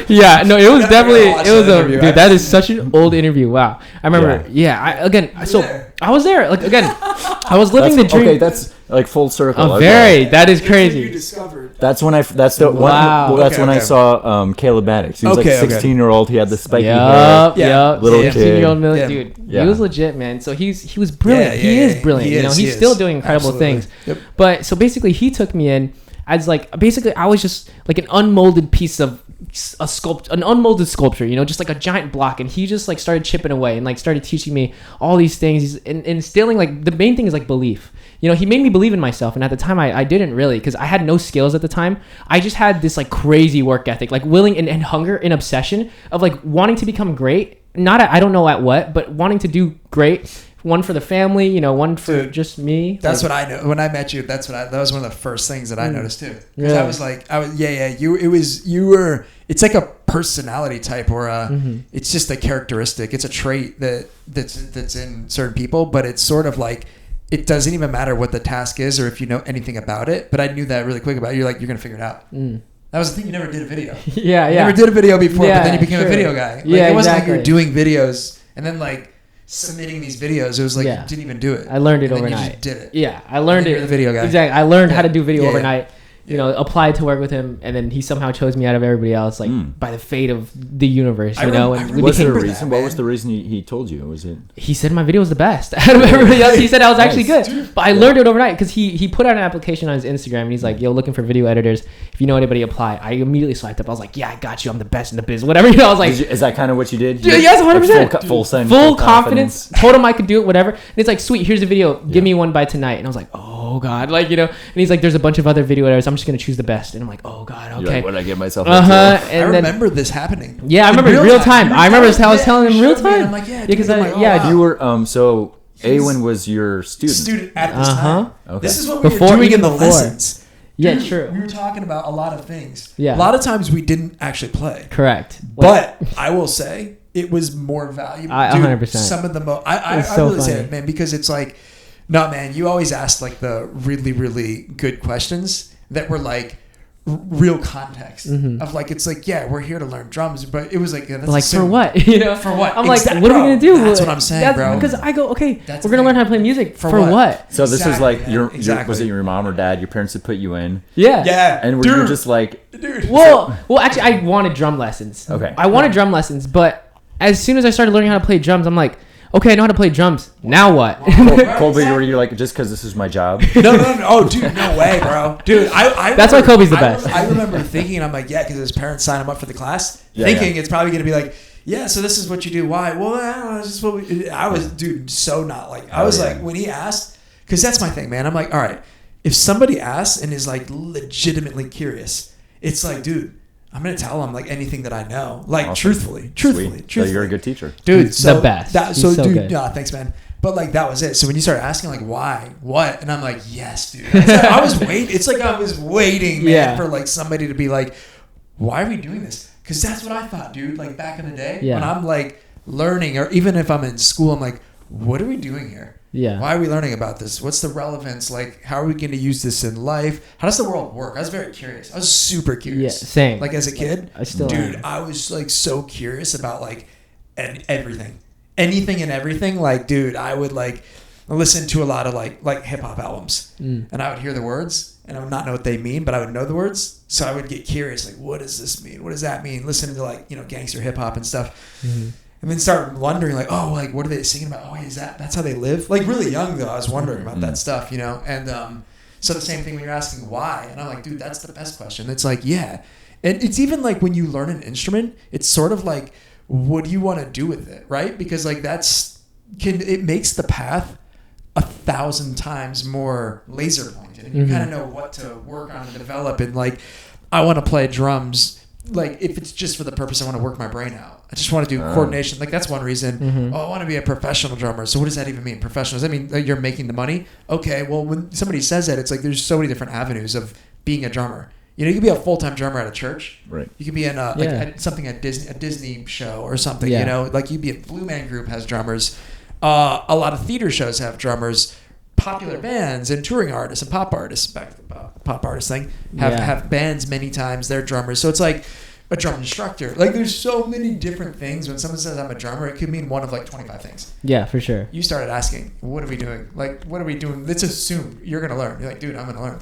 Yeah, no, it was definitely
interview,
dude. That is such an old interview. Wow, I remember. I was there. Like again, I was living the dream.
Okay, that's like full circle.
That is crazy.
You discovered.
That's when that's the
Wow.
one. That's
Okay,
when I
okay.
saw Caleb Maddox. He was
Okay,
like
okay.
16-year-old. He had the spiky hair.
Yup.
Little kid.
16-year-old
Yeah.
dude.
Yeah.
He was legit, man. So he was brilliant.
Yeah,
he
yeah,
is
yeah.
brilliant.
He is,
he's still doing incredible
Absolutely.
things.
Yep.
But so basically, he took me in as like basically I was just like an unmolded piece of an unmolded sculpture, just like a giant block, and he just like started chipping away and like started teaching me all these things. He's instilling like the main thing is like belief. He made me believe in myself, and at the time I didn't really, because I had no skills at the time. I just had this like crazy work ethic, like willing and hunger and obsession of like wanting to become great. Not I don't know at what, but wanting to do great. One for the family, one for just me.
That's
like,
what I know. When I met you, that was one of the first things that I noticed too. Because
Yeah.
I was like, you were. It's like a personality type, or it's just a characteristic. It's a trait that's in certain people, but it's sort of like it doesn't even matter what the task is or if you know anything about it. But I knew that really quick about you. You're like, you're gonna figure it out. That was the thing. You never did a video.
Yeah.
You never did a video before,
Yeah,
but then you became
true.
a video guy. Like,
Yeah,
it wasn't
exactly.
like you were doing videos and then like submitting these videos. It was like
Yeah.
you didn't even do it.
I learned it
And then
overnight.
You just did it.
Yeah, I learned
And then
it.
you're the video guy.
Exactly. I learned how to do video
Yeah, yeah.
overnight. Applied to work with him, and then he somehow chose me out of everybody else, like by the fate of the universe.
I
And we
Was there a
remember
reason?
that,
What was
man.
the reason he told you? Was it?
He said my video was the best out of everybody else. He said I was actually
Nice.
good, but I learned it overnight because he put out an application on his Instagram, and he's like, "Yo, looking for video editors. If you know anybody, apply." I immediately swiped up. I was like, "Yeah, I got you. I'm the best in the biz." Whatever. I was like,
Is that kind of what you did?
Yeah, yes, 100%.
Like
full confidence. Told him I could do it, whatever. And it's like, sweet, here's a video. Give me one by tonight. And I was like, oh God, And he's like, there's a bunch of other video editors. I'm just gonna choose the best. And I'm like, oh God,
You're
okay.
like, what did I get myself
Uh huh.
into?
I
And then
remember this happening.
yeah, I remember in real time. I remember I was telling him in real
showed me, and
time.
I'm like, yeah,
because
dude, I'm like, oh,
yeah,
wow.
You were so AWIN was your student.
Student at this
Uh-huh.
time.
Okay.
This is what we
Before-
were doing in the
even before.
lessons.
yeah,
Dude,
true.
We were talking about a lot of things.
Yeah.
A lot of times we didn't actually play.
Correct.
But I will say it was more valuable.
I-
Dude,
100%.
Some of the most. I
It's so
really say
funny.
it, man, because it's like, no, man, you always ask like the really, really good questions that were like real context of like, it's like, yeah, we're here to learn drums, but it was like, yeah, that's
like for
assumed.
what?
For what?
I'm like,
Exact-
what are we
bro,
gonna do?
That's what I'm saying, bro.
Because I go, okay,
That's
we're
the
gonna learn
thing.
how to play music
For
for
what?
what?
So this was
Exactly,
like
man.
your
Exactly.
was it your mom or dad? Your parents had put you in,
Yeah.
Yeah.
and were
dude,
you just like,
dude.
Well, actually, I wanted drum lessons.
Okay.
I wanted drum lessons, but as soon as I started learning how to play drums, I'm like, okay, I know how to play drums. Now what?
Colby, were you like, just because this is my job?
No. Oh, dude, no way, bro. Dude, I
That's why
remember-
Kobe's the best.
I remember thinking, I'm like, yeah, because his parents signed him up for the class, thinking it's probably going to be like, yeah, so this is what you do. Why? Well, I don't know. This is what we. I was, dude, so not like. I was like, when he asked, because that's my thing, man. I'm like, all right, if somebody asks and is like legitimately curious, it's like, dude, I'm gonna tell him like anything that I know, like
Awesome.
truthfully.
So you're a good teacher.
Dude. So
the best.
That,
He's
so,
so
dude,
good.
yeah, thanks, man. But like that was it. So when you started asking like why, what, and I'm like, yes, dude. I was waiting. It's like I was waiting, man,
Yeah.
for like somebody to be like, why are we doing this? Because that's what I thought, dude. Like back in the day,
Yeah.
when I'm like learning, or even if I'm in school, I'm like, what are we doing here?
Yeah.
Why are we learning about this? What's the relevance? Like, how are we going to use this in life? How does the world work? I was very curious. I was super
Yeah,
curious.
same.
Like as a kid,
I still
dude,
am.
I was like so curious about like everything, anything and everything. Like, dude, I would like listen to a lot of like hip hop albums, and I would hear the words and I would not know what they mean, but I would know the words, so I would get curious. Like, what does this mean? What does that mean? Listening to like gangster hip hop and stuff. And then start wondering like, oh, like what are they singing about? Oh, is that's how they live? Like really young though, I was wondering about that stuff, And so the same thing when you're asking why, and I'm like, dude, that's the best question. It's like, yeah, and it's even like when you learn an instrument, it's sort of like, what do you want to do with it, right? Because like it makes the path 1,000 times more laser pointed, and you kind of know what to work on and develop. And like, I want to play drums. Like if it's just for the purpose I want to work my brain out. I just want to do coordination. Like that's one reason. Oh, I want to be a professional drummer. So what does that even mean? Professional? Does that mean that you're making the money? Okay. Well, when somebody says that, it's like there's so many different avenues of being a drummer. You could be a full-time drummer at a church.
Right.
You could be in a Disney show or something.
Yeah.
Like you'd be a Blue Man Group has drummers. A lot of theater shows have drummers. Popular bands and touring artists and pop artists, back to the pop artist thing, have bands many times. They're drummers. So it's like a drum instructor. Like there's so many different things. When someone says I'm a drummer, it could mean one of like 25 things.
Yeah, for sure.
You started asking, what are we doing? Like, what are we doing? Let's assume you're going to learn. You're like, dude, I'm going to learn.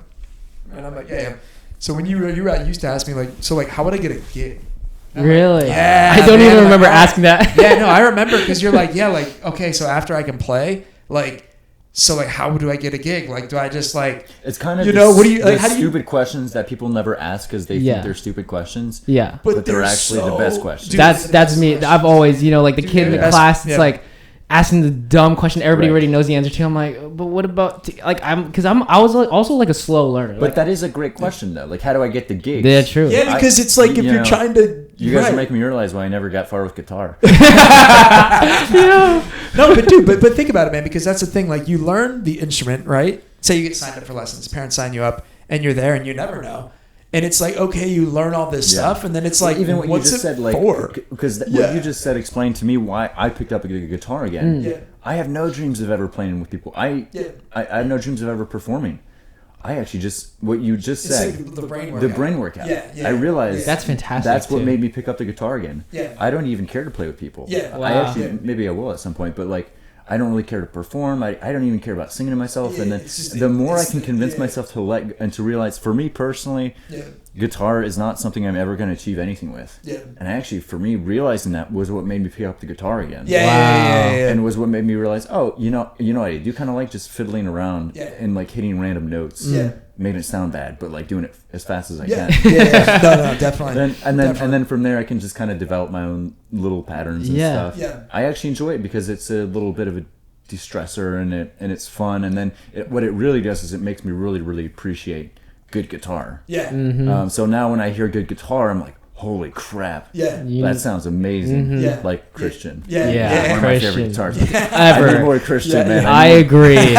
And I'm like, yeah. So when you used to ask me like, so like, how would I get a gig?
Really?
Yeah.
I don't
man,
even
like,
remember asking that.
Yeah, no, I remember because you're like, yeah, like, okay, so after I can play, like, so like, how do I get a gig? Like, do I just like,
it's kind of,
you know, what do you like?
the
How do you?
stupid questions that people never ask because they think they're stupid questions.
Yeah.
But they're actually the best questions.
Dude,
That's me. I've always, like the kid in the class, it's like asking the dumb question everybody already knows the answer to. I'm like, but what about like I was like, also like a slow learner.
But
like,
that is a great question though. Like, how do I get the gigs?
Yeah, true.
Yeah, because it's like if you're trying to.
You guys are making me realize why I never got far with guitar.
No, but dude, but think about it, man, because that's the thing. Like, you learn the instrument, right? Say you get signed up for lessons, parents sign you up, and you're there, and you never know. And it's like, okay, you learn all this stuff, and then it's like,
even what
what's
you just
it
said, like,
for?
because what you just said explained to me why I picked up a guitar again.
Yeah.
I have no dreams of ever playing with people. I have no dreams of ever performing. I actually just, what you just said,
like the brain workout.
the brain workout.
Yeah.
I realized
that's fantastic.
that's what
too.
made me pick up the guitar again.
Yeah.
I don't even care to play with people.
Yeah.
I actually, maybe I will at some point, but like, I don't really care to perform. I don't even care about singing to myself. And then the more I can convince myself to realize, for me personally, guitar is not something I'm ever going to achieve anything with.
Yeah.
And actually, for me, realizing that was what made me pick up the guitar again.
Yeah.
And was what made me realize, I do kind of like just fiddling around and like hitting random notes.
Yeah.
Making it sound bad, but like doing it as fast as I can.
Yeah. No, definitely.
And then from there, I can just kind of develop my own little patterns and stuff.
Yeah.
I actually enjoy it because it's a little bit of a de-stressor and it's fun. And then what it really does is it makes me really, really appreciate good guitar.
Yeah.
Mm-hmm.
So now when I hear good guitar, I'm like, holy crap.
Yeah.
That sounds amazing.
Mm-hmm.
Yeah.
Like Christian.
Yeah.
One of my favorite guitars.
Ever.
I need more Christian, man.
I agree.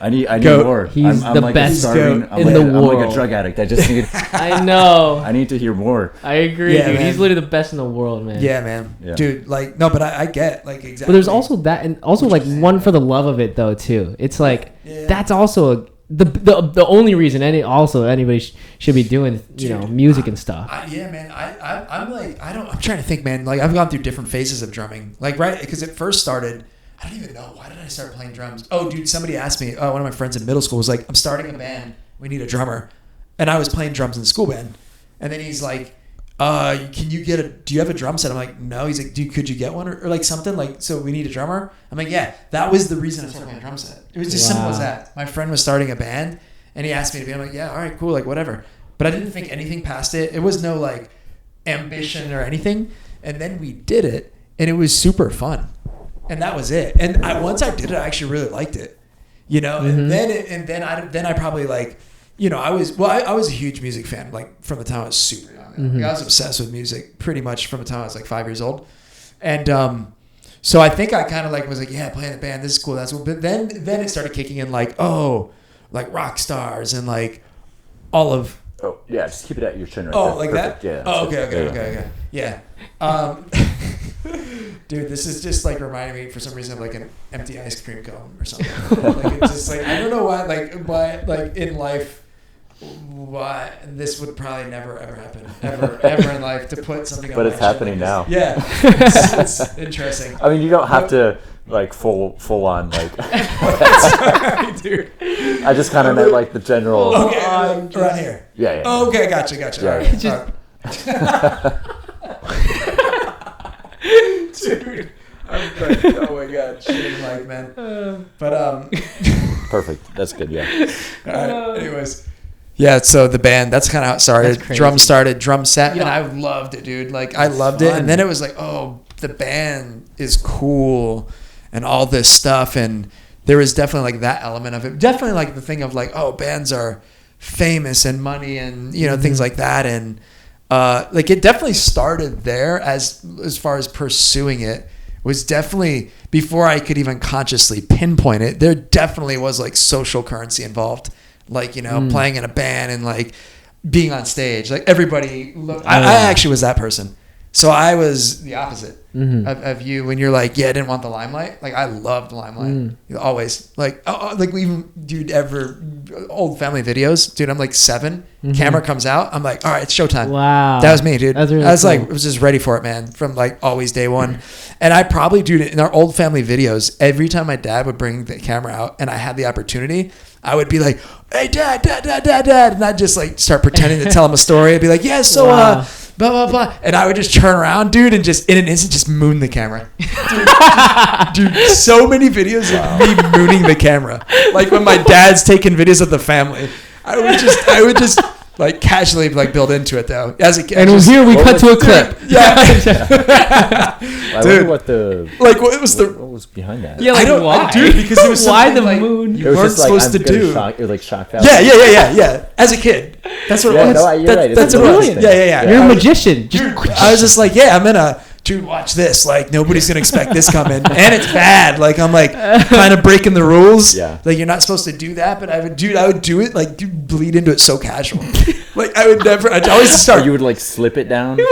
I need
Goat.
more.
He's
I'm
the
like
best
starving.
goat in the
I'm like
world.
a drug addict. I just need.
I know.
I need to hear more.
I agree,
Yeah,
dude.
man.
He's literally the best in the world, man.
Yeah, man.
Yeah.
Dude, like, no, but I get, like, exactly.
But there's also that, and also like one for the love of it though too. It's like that's also the only reason anybody should be doing music and stuff.
Man. I'm trying to think, man. Like, I've gone through different phases of drumming. Like, right, because it first started. I don't even know. Why did I start playing drums? Oh, dude, somebody asked me. One of my friends in middle school was like, I'm starting a band. We need a drummer. And I was playing drums in the school band. And then he's like, do you have a drum set? I'm like, no. He's like, could you get one or like something? Like, so we need a drummer? I'm like, yeah. That was the reason I started playing a drum set. It was just simple as that. My friend was starting a band and he asked me to be. I'm like, yeah, all right, cool, like whatever. But I didn't think anything past it. It was no like ambition or anything. And then we did it and it was super fun. And that was it. And once I did it, I actually really liked it, And then I probably like, I was a huge music fan, like from the time I was super young.
Mm-hmm.
Like, I was obsessed with music pretty much from the time I was like 5 years old, and so I think I kind of like was like, yeah, playing the band, this is cool, that's cool. But then it started kicking in like, like rock stars and like all of.
Oh yeah, just keep it at your chin right
Oh,
there.
like
Perfect.
that?
Yeah.
Oh, okay. Yeah. Dude, this is just like reminding me for some reason of like an empty ice cream cone or something. Like, it's just like, I don't know why, like in life, why this would probably never ever happen, ever in life, to put something on
But
my
it's
chin
happening
like
now.
this. Yeah, it's interesting.
I mean, you don't have to like full on like.
Dude.
I just kind of meant like the general.
Okay, around here.
Yeah.
Oh, okay, gotcha.
Yeah.
All right.
Just-
Dude, I'm like, oh my god, shitting like, man. But
Perfect. That's good. Yeah.
all right. Anyways, yeah. So the band, that's kind of how it started.
That's crazy.
Drum set,
Yeah.
and I loved it, dude. Like, I loved it, and then it was like, oh, the band is cool, and all this stuff, and there was definitely like that element of it. Definitely like the thing of like, oh, bands are famous and money and things like that, and like it definitely started there as far as pursuing it. Was definitely before I could even consciously pinpoint it. There definitely was like social currency involved, like playing in a band and like being on stage. Like everybody looked. I actually was that person. So I was the opposite of you when you're like, yeah, I didn't want the limelight. Like I loved the limelight. Always like, like we even, dude, ever old family videos, dude. I'm like 7. Camera comes out. I'm like, all right, it's showtime.
Wow.
That was me, dude.
That's really
I was
cool.
like, I was just ready for it, man. From like always day one. And I probably, dude, in our old family videos, every time my dad would bring the camera out and I had the opportunity, I would be like, hey, dad. And I'd just like start pretending to tell him a story. I'd be like, yeah, so,
Wow.
blah, blah, blah. And I would just turn around, dude, and just in an instant, just moon the camera. Dude, so many videos of me mooning the camera. Like when my dad's taking videos of the family, I would just like casually like build into it though. As a kid,
And here we cut to a clip.
Yeah.
I
Dude.
wonder
Like what was
what was behind that.
Yeah, like
I don't,
why?
dude, because it was
Why
something
the
like
moon?
you weren't supposed to do.
It was like shock value.
Yeah. As a kid, that's what it
Yeah,
was.
no, you're right. It's
That's
a
what it was.
brilliant
Yeah.
You're
I
a
was-
magician.
Dude, I was just like, yeah, I'm gonna, dude, watch this. Like, nobody's gonna expect this coming, and it's bad. Like, I'm like kind of breaking the rules.
Yeah.
Like, you're not supposed to do that, but I would do it. Like, dude, bleed into it so casual. Like, I'd always
Or
start.
you would like slip it down.
No.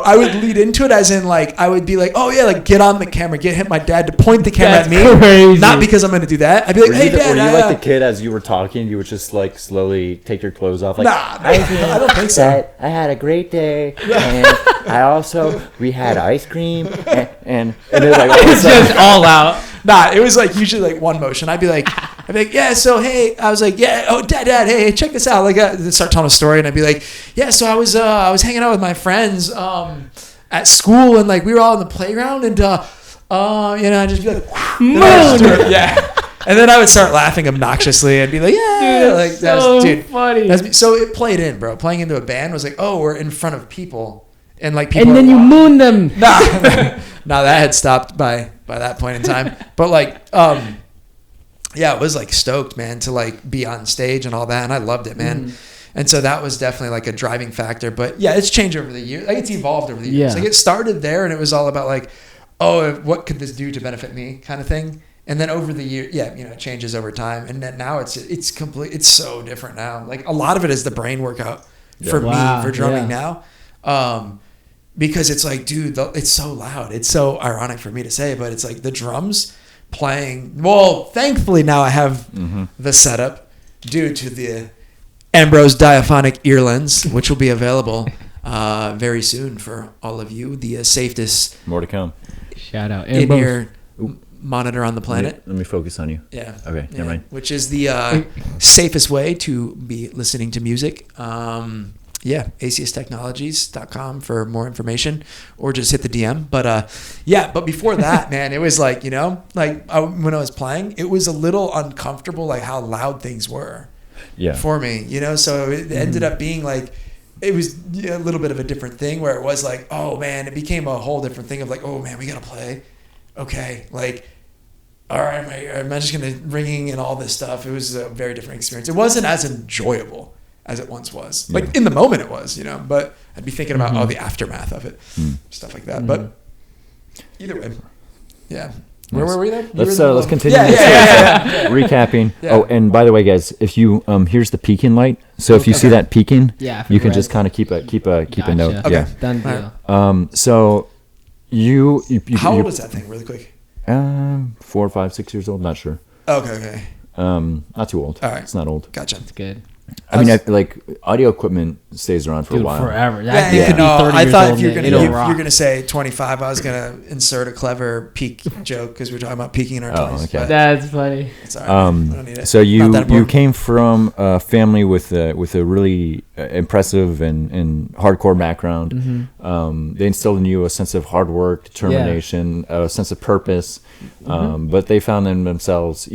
I would lead into it as in like I would be like, oh yeah, like get on the camera, hit my dad to point the camera
That's
at me.
crazy.
Not because I'm gonna do that. I'd be like,
Were
hey
you,
dad,
were you like the kid as you were talking? You would just like slowly take your clothes off. Like,
Nah, I don't think so.
Dad, I had a great day, and I also we had ice cream, and then like all of a
It's
sudden-
just all out.
Nah, it was like usually like one motion. I'd be like, yeah, so hey, I was like, yeah, oh dad, hey, check this out. Like, then start telling a story, and I'd be like, yeah, so I was hanging out with my friends at school, and like we were all in the playground, and I'd just be like, and I would just do it, yeah. And then I would start laughing obnoxiously and be like, yeah,
Dude,
like
so
dude,
funny.
so it played in, bro. Playing into a band was like, oh, we're in front of people, and like people.
And then
are
you
watching.
moon them.
Nah, that had stopped by that point in time. But like, yeah, it was like stoked, man, to like be on stage and all that, and I loved it, man. And so that was definitely like a driving factor. But yeah, it's changed over the years. Like it's evolved over the years.
Yeah.
Like it started there, and it was all about like, oh, what could this do to benefit me, kind of thing. And then over the year, yeah, it changes over time. And then now it's complete. It's so different now. Like a lot of it is the brain workout for
Wow,
me for drumming
yeah.
now. Because it's like, dude, it's so loud. It's so ironic for me to say, but it's like the drums playing. Well, thankfully now I have the setup due to the Ambrose diaphonic ear lens, which will be available very soon for all of you. The safest
more to come.
Shout out.
in-ear monitor on the planet.
Let me focus on you.
Yeah.
Okay, never mind.
Which is the safest way to be listening to music. ACStechnologies.com for more information, or just hit the DM. But but before that, man, it was like, when I was playing, it was a little uncomfortable, like how loud things were for me, so it ended up being like, it was a little bit of a different thing where it was like, oh man, it became a whole different thing of like, oh man, we got to play. Okay. Like, all right, am I just going to ringing and all this stuff? It was a very different experience. It wasn't as enjoyable as it once was. Like in the moment it was, but I'd be thinking about all the aftermath of it, stuff like that. But either way, yeah. Where were we then?
Let's continue.
Yeah.
Recapping.
Yeah.
Oh, and by the way, guys, if you here's the peaking light. So if you see that peaking,
Yeah,
you can
red.
just kind of keep a note.
Gotcha.
Okay.
Yeah.
Done deal.
So you
How old is that thing, really quick?
4, 5, 6 years old. Not sure.
Okay.
Not too old.
All right.
It's not old.
Gotcha.
It's good.
I mean, like audio equipment stays around for a
Dude,
while.
forever.
Yeah,
That could be 30
I
years
thought
old
if you're
and
gonna
it'll rock.
you're gonna say 25, I was gonna insert a clever peak joke because we're talking about peaking in our 20s.
okay.
but
That's funny.
it's all right. I don't need it.
So
Not
you
that important.
came from a family with a really impressive and hardcore background. They instilled in you a sense of hard work, determination, a sense of purpose. But they found themselves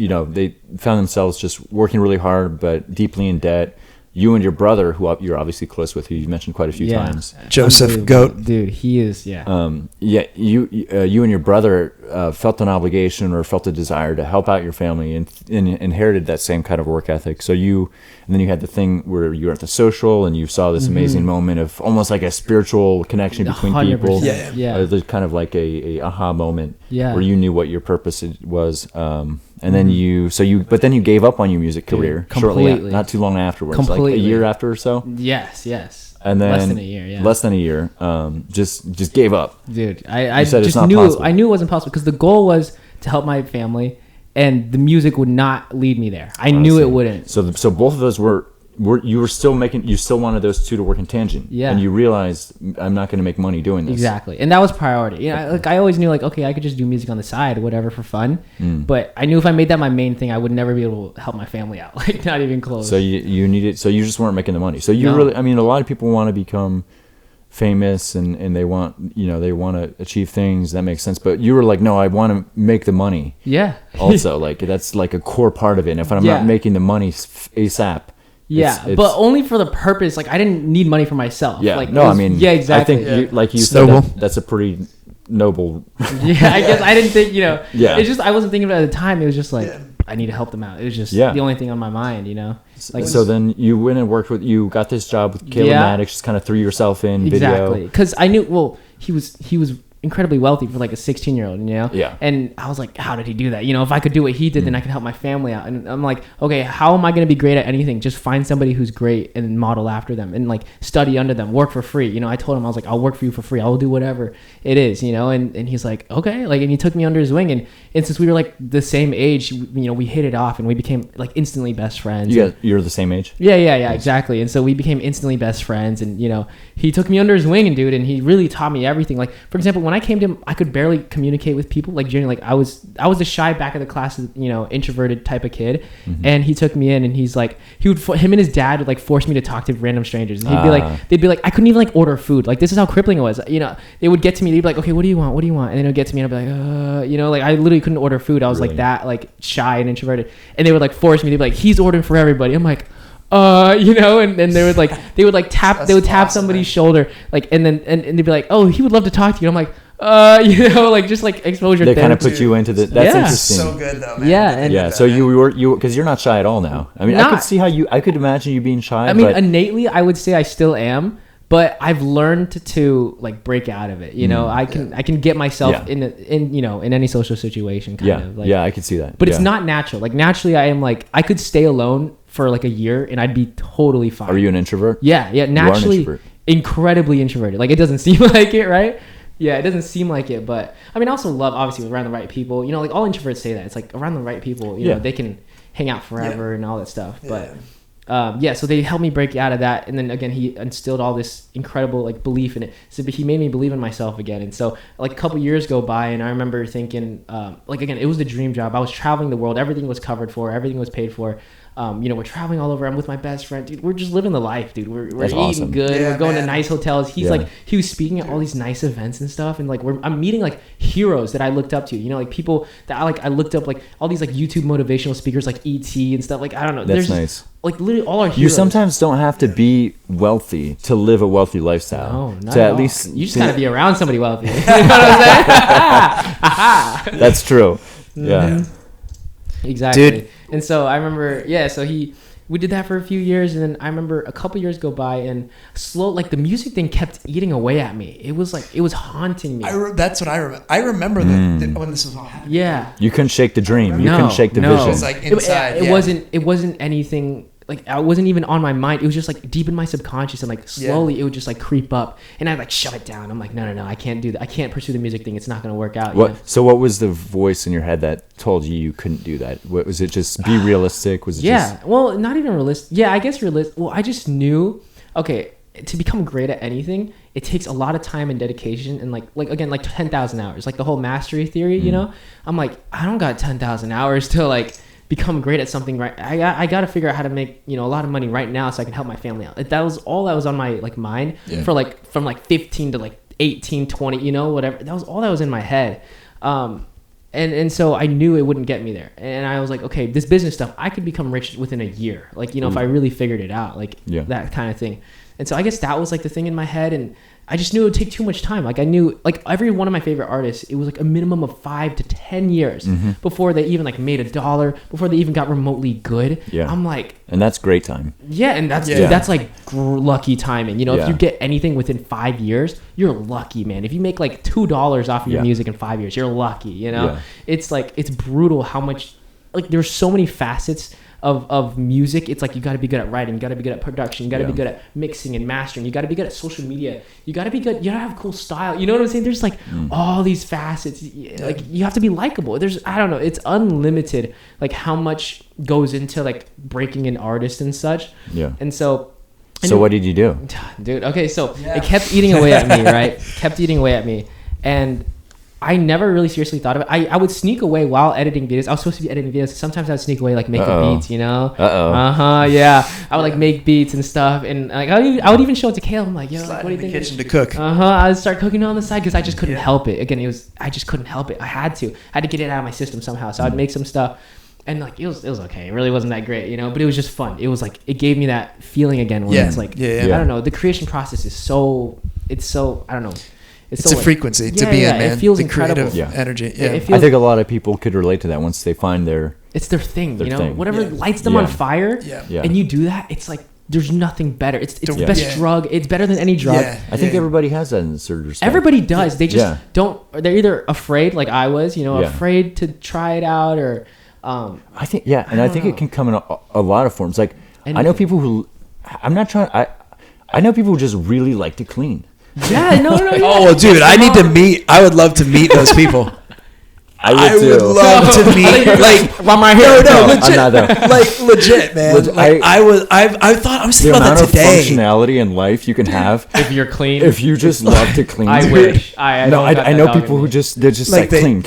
just working really hard, but deeply in debt. You and your brother, who you're obviously close with, who you mentioned quite a few times.
Joseph
Unbelievable.
Goat.
Dude, he is,
You and your brother felt an obligation or felt a desire to help out your family and inherited that same kind of work ethic. So and then you had the thing where you were at the social and you saw this amazing moment of almost like a spiritual connection between
100%.
people.
Yeah.
There's kind of like a aha moment
Yeah.
where you knew what your purpose was. And then you gave up on your music career shortly,
completely.
not too long afterwards,
Completely.
like a year after or so.
Yes.
And then
less than a year, yeah.
Less than a year. Just gave up.
Dude, I
said it's
just
not
knew
possible.
I knew it wasn't possible because the goal was to help my family and the music would not lead me there. I knew it wouldn't.
So both of those were you still wanted those two to work in tangent.
Yeah.
And you realized, I'm not going to make money doing this.
Exactly. And that was priority. You know, like I always knew, like, okay, I could just do music on the side, whatever, for fun. But I knew if I made that my main thing, I would never be able to help my family out. Like, not even close.
So you needed, so you just weren't making the money. So you
No.
really, I mean, a lot of people want to become famous and they want, they want to achieve things. That makes sense. But you were like, no, I want to make the money.
Yeah.
Also, like, that's like a core part of it. And if I'm not making the money ASAP,
yeah,
it's,
but only for the purpose. Like, I didn't need money for myself.
Yeah,
like,
no, I mean,
yeah, exactly.
I think, like you
It's
said,
noble.
that's a pretty noble.
Yeah, I guess I didn't think,
Yeah.
It's just, I wasn't thinking of it at the time. It was just like, I need to help them out. It was just the only thing on my mind, Like,
So then you went and you got this job with Caleb Maddox, just kind of threw yourself in
exactly.
video.
Because I knew, well, he was incredibly wealthy for like a 16-year-old,
Yeah.
And I was like, how did he do that? If I could do what he did, then I could help my family out. And I'm like, okay, how am I going to be great at anything? Just find somebody who's great and model after them and like study under them, work for free. I told him, I was like, I'll work for you for free. I'll do whatever it is, and he's like, okay, like, and he took me under his wing. And since we were like the same age, we hit it off and we became like instantly best friends.
You're the same age?
Yeah, exactly. And so we became instantly best friends, and he took me under his wing, and he really taught me everything. Like, for example, when I came to him, I could barely communicate with people. Like, generally, like I was a shy back of the class, introverted type of kid. And he took me in, and he's like, him and his dad would like force me to talk to random strangers. And they'd be like, I couldn't even like order food. Like, this is how crippling it was. They would get to me, they'd be like, okay, what do you want? And then it would get to me, and I'd be like, like I literally couldn't order food. I was like that, like shy and introverted. And they would like force me. They'd be like, he's ordering for everybody. I'm like, and then they would tap tap somebody's shoulder, like, and they'd be like, oh, he would love to talk to you. And I'm like, like just like exposure.
They kind of put you into the. That's interesting.
So good though, man.
Yeah,
So you because you're not shy at all now. I mean, I could see how I could imagine you being shy.
I mean, innately, I would say I still am, but I've learned to like break out of it. I can get myself in any social situation. Kind of. Like,
I could see that.
But it's not natural. Like, naturally, I am like, I could stay alone for like a year and I'd be totally fine.
Are you an introvert?
Yeah. Naturally, incredibly introverted. Like, it doesn't seem like it, right? Yeah, it doesn't seem like it, but I mean, I also love, obviously, around the right people. Like, all introverts say that. It's like, around the right people, they can hang out forever and all that stuff. But so they helped me break out of that. And then again, he instilled all this incredible like belief in it. So he made me believe in myself again. And so like a couple years go by, and I remember thinking, like, again, it was the dream job. I was traveling the world. Everything was covered for. Everything was paid for. We're traveling all over. I'm with my best friend, dude. We're just living the life, dude. We're eating
awesome.
good.
Yeah,
we're going to
man.
nice hotels. He's like, he was speaking at all these nice events and stuff, and like I'm meeting like heroes that I looked up to. Like people that I looked up, like all these like YouTube motivational speakers like ET and stuff. Like, I don't know.
That's
There's
nice.
Like literally all our heroes.
You sometimes don't have to be wealthy to live a wealthy lifestyle.
No, not
to
at
at
all.
least
You just gotta be around somebody wealthy. You know what I'm saying?
That's true. Yeah.
Exactly.
Dude.
And so I remember, so we did that for a few years, and then I remember a couple years go by, and like the music thing kept eating away at me. It was like, it was haunting me.
That's what I remember. I remember that when this was all happening.
Yeah.
You couldn't shake the dream. You couldn't shake the vision.
It's like inside.
It wasn't anything. Like, I wasn't even on my mind. It was just like deep in my subconscious, and like slowly it would just like creep up, and I'd like shut it down. I'm like, no, I can't do that. I can't pursue the music thing. It's not going to work out.
So what was the voice in your head that told you couldn't do that? What was it? Just be realistic? Was it just...
well, not even realistic. Yeah, I guess realistic. Well, I just knew, okay, to become great at anything, it takes a lot of time and dedication, and like again, like 10,000 hours, like the whole mastery theory, I'm like, I don't got 10,000 hours to like become great at something, right? I got to figure out how to make a lot of money right now so I can help my family out. That was all that was on my like mind for like from like 15 to like 18, 20, whatever. That was all that was in my head. And so I knew it wouldn't get me there. And I was like, okay, this business stuff, I could become rich within a year. Like, if I really figured it out, like that kind of thing. And so I guess that was like the thing in my head. And I just knew it would take too much time. Like, I knew, like, every one of my favorite artists, it was like a minimum of 5 to 10 years before they even like made $1, before they even got remotely good.
Yeah.
I'm like,
and that's great time.
Yeah, and that's dude, that's like lucky timing. If you get anything within 5 years, you're lucky, man. If you make like $2 off of your music in 5 years, you're lucky. It's like, it's brutal how much, like, there's so many facets of music, it's like you got to be good at writing, you got to be good at production, you got to be good at mixing and mastering, you got to be good at social media, you got to be good, you got to have cool style. You know what I'm saying? There's like all these facets. Like you have to be likable. There's, I don't know, it's unlimited like how much goes into like breaking an artist and such.
Yeah.
And so
what did you do?
Dude, okay, so it kept eating away at me, right? Kept eating away at me. And I never really seriously thought of it. I would sneak away while editing videos. I was supposed to be editing videos. Sometimes I would sneak away, like making beats, you know? Yeah. I would like make beats and stuff. And like I would even show it to Kale. I'm like, yo, like, what do you think?
Kitchen to cook.
I would start cooking on the side because I just couldn't help it. Again, I just couldn't help it. I had to get it out of my system somehow. So I'd make some stuff. And like it was okay. It really wasn't that great, you know, but it was just fun. It was like it gave me that feeling again when it's like I don't know. The creation process is so I don't know.
It's so a frequency to be in, man.
It feels
the
incredible.
Creative energy. Yeah.
I think a lot of people could relate to that once they find
it's their thing, you know.
thing.
Whatever lights them on fire, and you do that, it's like there's nothing better. It's the best drug. It's better than any drug.
I think everybody has that in the surgery.
Everybody does. They just don't. They're either afraid, like I was, you know, afraid to try it out, or.
I think I think it can come in a lot of forms. Like I know people who I know people who just really like to clean.
Yeah, no.
Oh, dude, I would love to meet those people.
I would
love to meet, like,
while my hair.
No, legit,
I'm not that.
like legit, man. I was thinking about that today.
The amount of functionality in life you can have
if you're clean.
If you just love to clean.
I wish. I
know people who they're just like clean.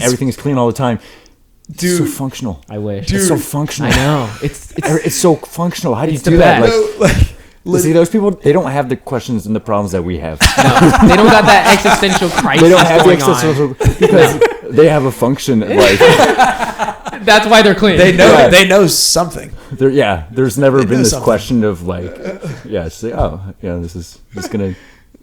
Everything's clean all the time.
Dude,
it's so functional.
I wish.
Dude, it's so functional.
I know. It's
so functional. How do you do
that?
Like, see, those people, they don't have the questions and the problems that we have.
No, they don't got that existential crisis.
They don't have
going
the existential because they have a function. Like
that's why they're clean.
They know. They know something.
There's never been this question of like, say, this is just gonna.